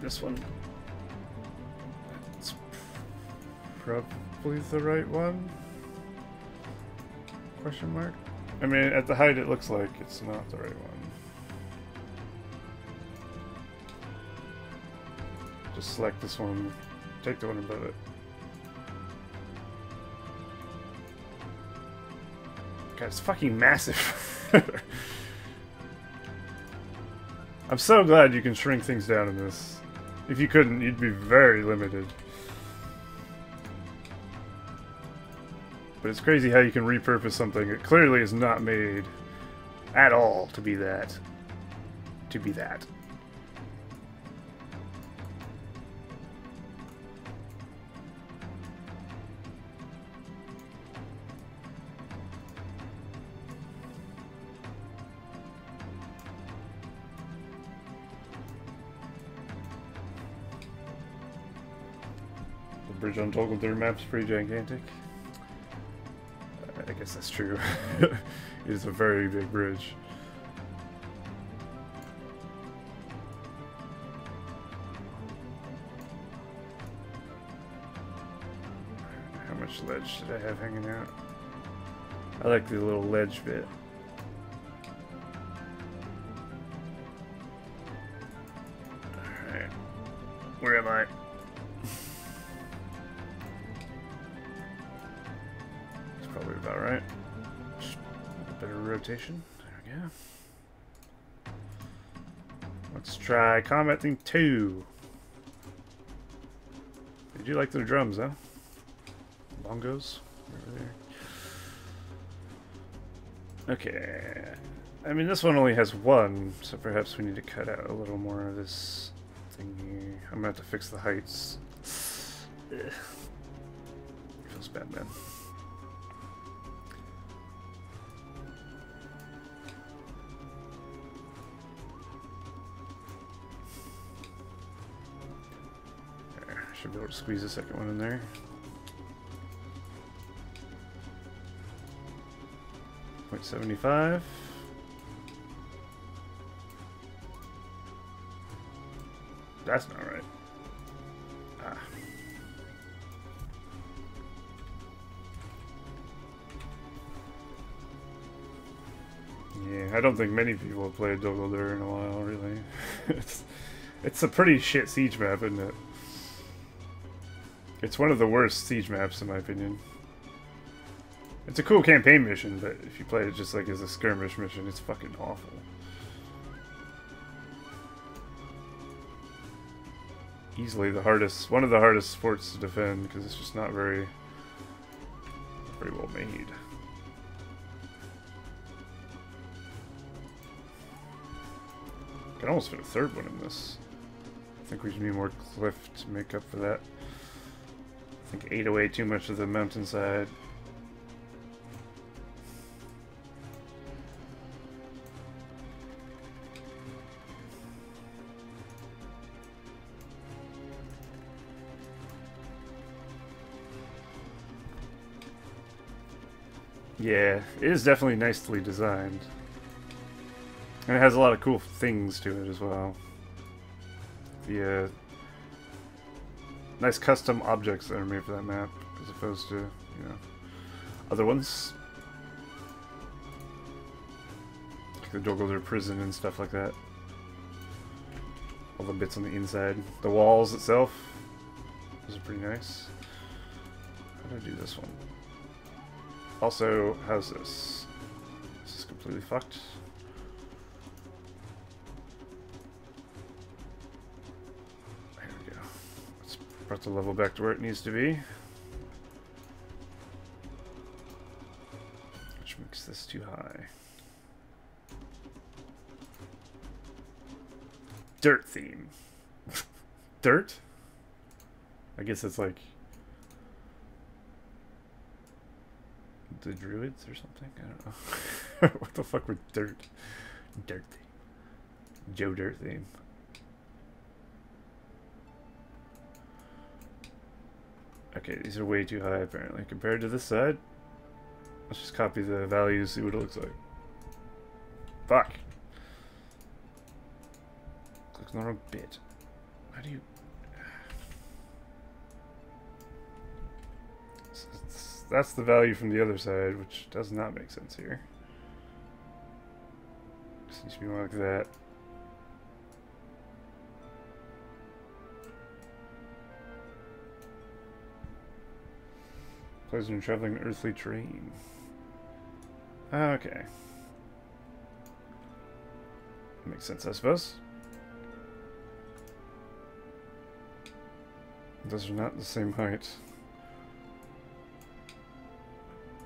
This one. It's probably the right one. Question mark? I mean, at the height it looks like it's not the right one. Just select this one, take the one above it. God, it's fucking massive. I'm so glad you can shrink things down in this. If you couldn't, you'd be very limited. But it's crazy how you can repurpose something that clearly is not made at all to be that. To be that. The bridge on Toggle Third map's pretty gigantic. I guess that's true. It is a very big bridge. How much ledge did I have hanging out? I like the little ledge bit. Alright. Where am I? probably about right. Just a bit of rotation. There we go. Let's try Combat Theme 2. They do like their drums, huh? Bongos over there. Okay. I mean, this one only has one, so perhaps we need to cut out a little more of this thing here. I'm gonna have to fix the heights. Ugh. Feels bad, man. There, should be able to squeeze a second one in there. .75. That's not right. Ah. Yeah, I don't think many people have played Dogoldur in a while, really. It's a pretty shit siege map, isn't it? It's one of the worst siege maps, in my opinion. It's a cool campaign mission, but if you play it just like as a skirmish mission, it's fucking awful. Easily the hardest, one of the hardest forts to defend, because it's just not very well made. Can almost fit a third one in this. I think we just need more cliff to make up for that. I think 8 away too much of the mountainside. Yeah, it is definitely nicely designed. And it has a lot of cool things to it as well. The nice custom objects that are made for that map, as opposed to, you know, other ones. Like the Dogoldur prison and stuff like that. All the bits on the inside. The walls itself. Those are pretty nice. How do I do this one? Also, how's this? This is completely fucked. There we go. Let's bring the level back to where it needs to be. Which makes this too high. Dirt theme. Dirt? I guess it's like the druids or something? I don't know. What the fuck with dirt? Dirt theme. Joe Dirt theme. Okay, these are way too high apparently. Compared to this side, let's just copy the values, see what it looks like. Fuck. Clicks on the wrong bit. How do you... That's the value from the other side, which does not make sense here. This needs to be more like that. Pleasure in traveling earthly terrain. Okay. Makes sense, I suppose. Those are not the same height.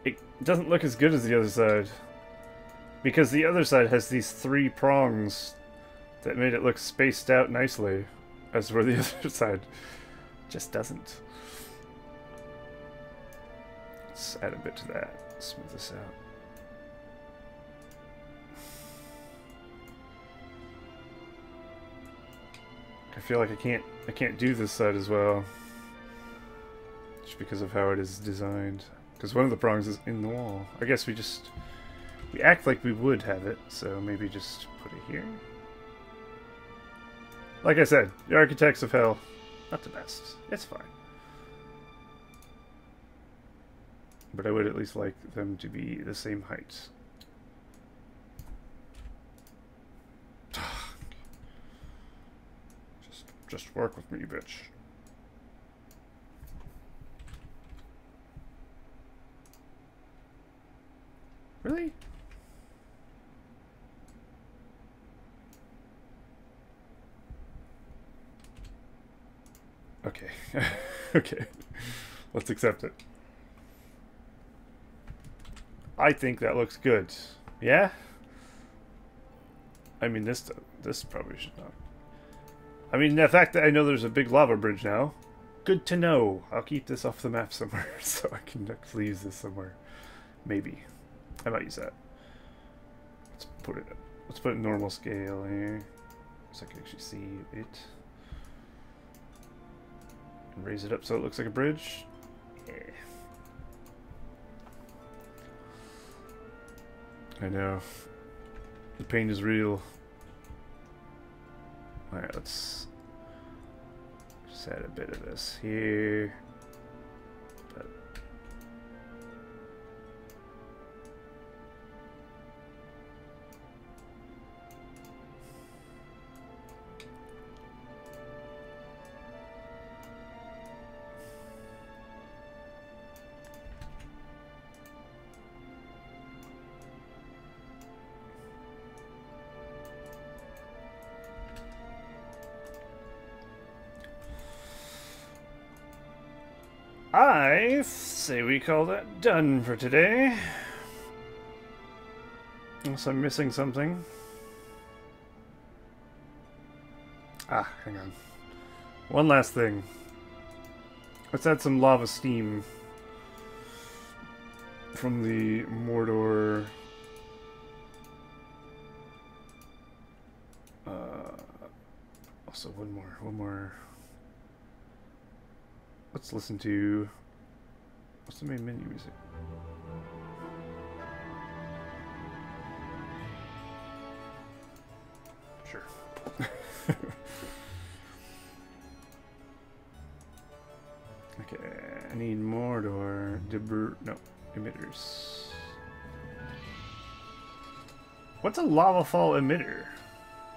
It doesn't look as good as the other side, because the other side has these 3 prongs that made it look spaced out nicely, as where the other side just doesn't. Let's add a bit to that, smooth this out. I feel like I can't do this side as well, just because of how it is designed. Because one of the prongs is in the wall. I guess we act like we would have it, so maybe just put it here. Like I said, the Architects of Hell, not the best. It's fine. But I would at least like them to be the same height. Just work with me, bitch. Really? Okay. Okay. Let's accept it. I think that looks good. Yeah? I mean, this probably should not. I mean, the fact that I know there's a big lava bridge now, good to know. I'll keep this off the map somewhere so I can actually use this somewhere. Maybe. I might use that. Let's put it in normal scale here, so I can actually see it. And raise it up so it looks like a bridge. Yeah. I know. The pain is real. Alright, let's just add a bit of this here. But I say we call that done for today. Unless I'm missing something. Ah, hang on. One last thing. Let's add some lava steam from the Mordor. Also, one more. Let's listen to... What's the main menu music? Sure. Okay, I need Mordor... No, emitters. What's a lava fall emitter?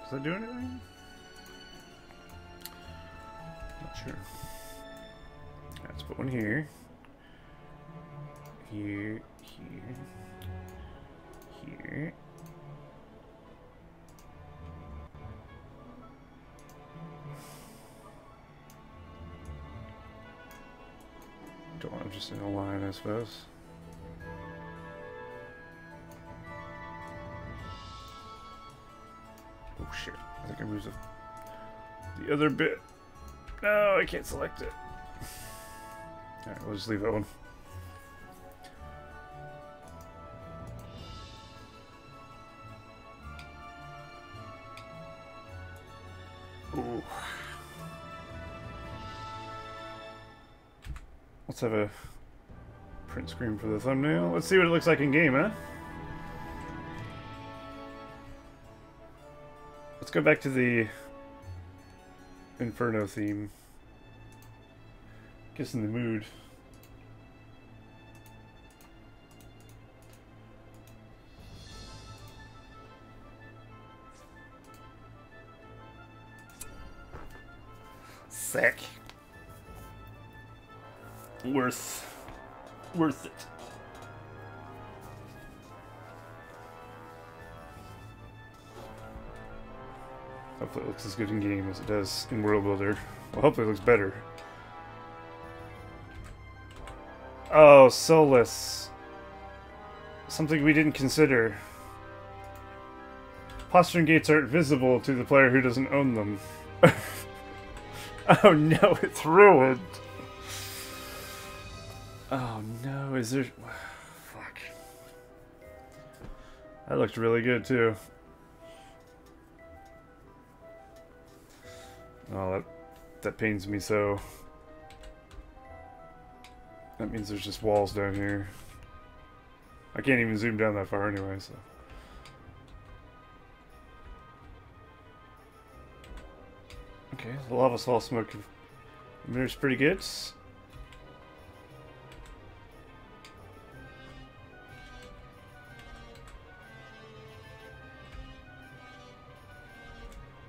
Does that do anything? Not sure. Let's put one here. Here. Don't want them just in a line, I suppose. Oh shit, I think I moved the other bit. No, I can't select it. Alright, we'll just leave that one. Ooh. Let's have a print screen for the thumbnail. Let's see what it looks like in game, huh? Let's go back to the Inferno theme. Get us in the mood. Sick. Worth it. Hopefully it looks as good in game as it does in World Builder. Well, hopefully it looks better. Oh, soulless. Something we didn't consider. Postern gates aren't visible to the player who doesn't own them. Oh no, it's ruined. Oh no, is there... Fuck. That looked really good too. Oh, that pains me so. That means there's just walls down here. I can't even zoom down that far anyway, so. Okay, the lava fall smoke emitter's pretty good.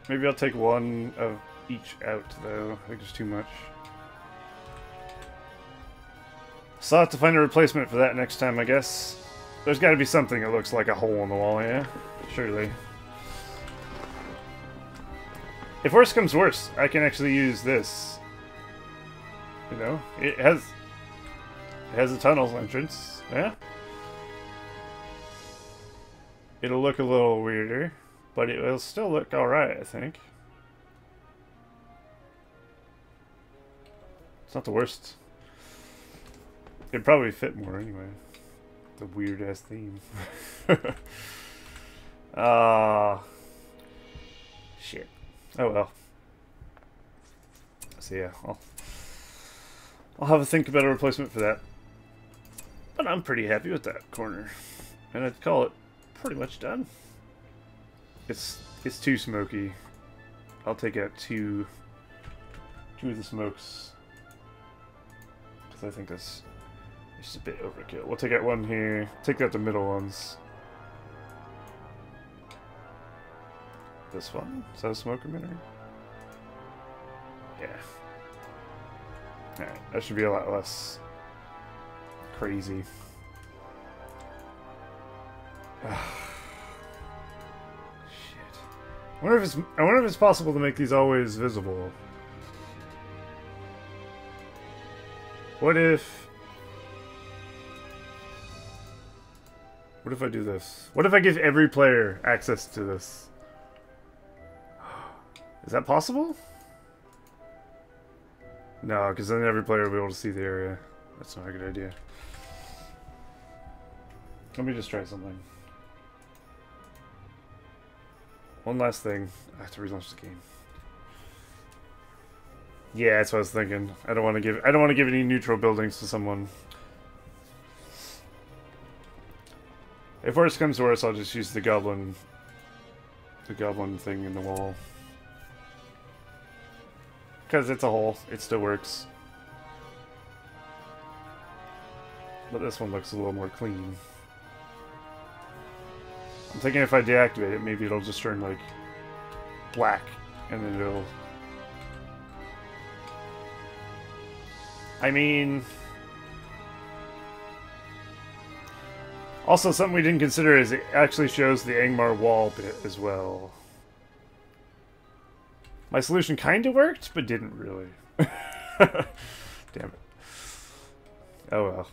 Maybe I'll take one of each out, though. I think there's too much. So I'll have to find a replacement for that next time, I guess. There's got to be something that looks like a hole in the wall, yeah? Surely. If worse comes worse, I can actually use this. You know? It has a tunnel entrance, yeah? It'll look a little weirder, but it will still look alright, I think. It's not the worst. It'd probably fit more anyway. The weird ass theme. Shit. Oh well. So yeah, I'll have a think about a replacement for that. But I'm pretty happy with that corner. And I'd call it pretty much done. It's too smoky. I'll take out two of the smokes. Because I think that's just a bit overkill. We'll take out one here. Take out the middle ones. This one? Is that a smoke emitter? Yeah. Alright, that should be a lot less crazy. Shit. I wonder if it's possible to make these always visible. What if I do this? What if I give every player access to this? Is that possible? No, because then every player will be able to see the area. That's not a good idea. Let me just try something. One last thing. I have to relaunch the game. Yeah, that's what I was thinking. I don't want to give any neutral buildings to someone. If worse comes to worse, I'll just use the goblin thing in the wall. Because it's a hole, it still works. But this one looks a little more clean. I'm thinking if I deactivate it, maybe it'll just turn like black, and then it'll... I mean... Also, something we didn't consider is it actually shows the Angmar wall bit as well. My solution kind of worked, but didn't really. Damn it. Oh well.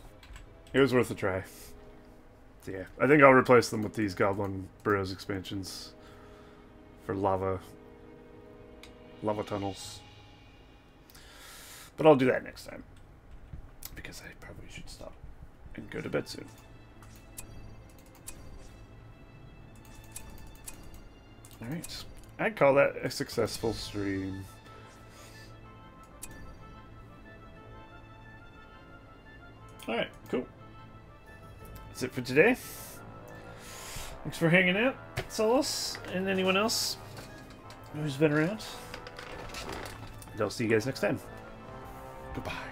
It was worth a try. So yeah, I think I'll replace them with these Goblin Burrows expansions for lava tunnels. But I'll do that next time, because I probably should stop and go to bed soon. Alright, I'd call that a successful stream. Alright, cool. That's it for today. Thanks for hanging out, Solus, and anyone else who's been around. And I'll see you guys next time. Goodbye.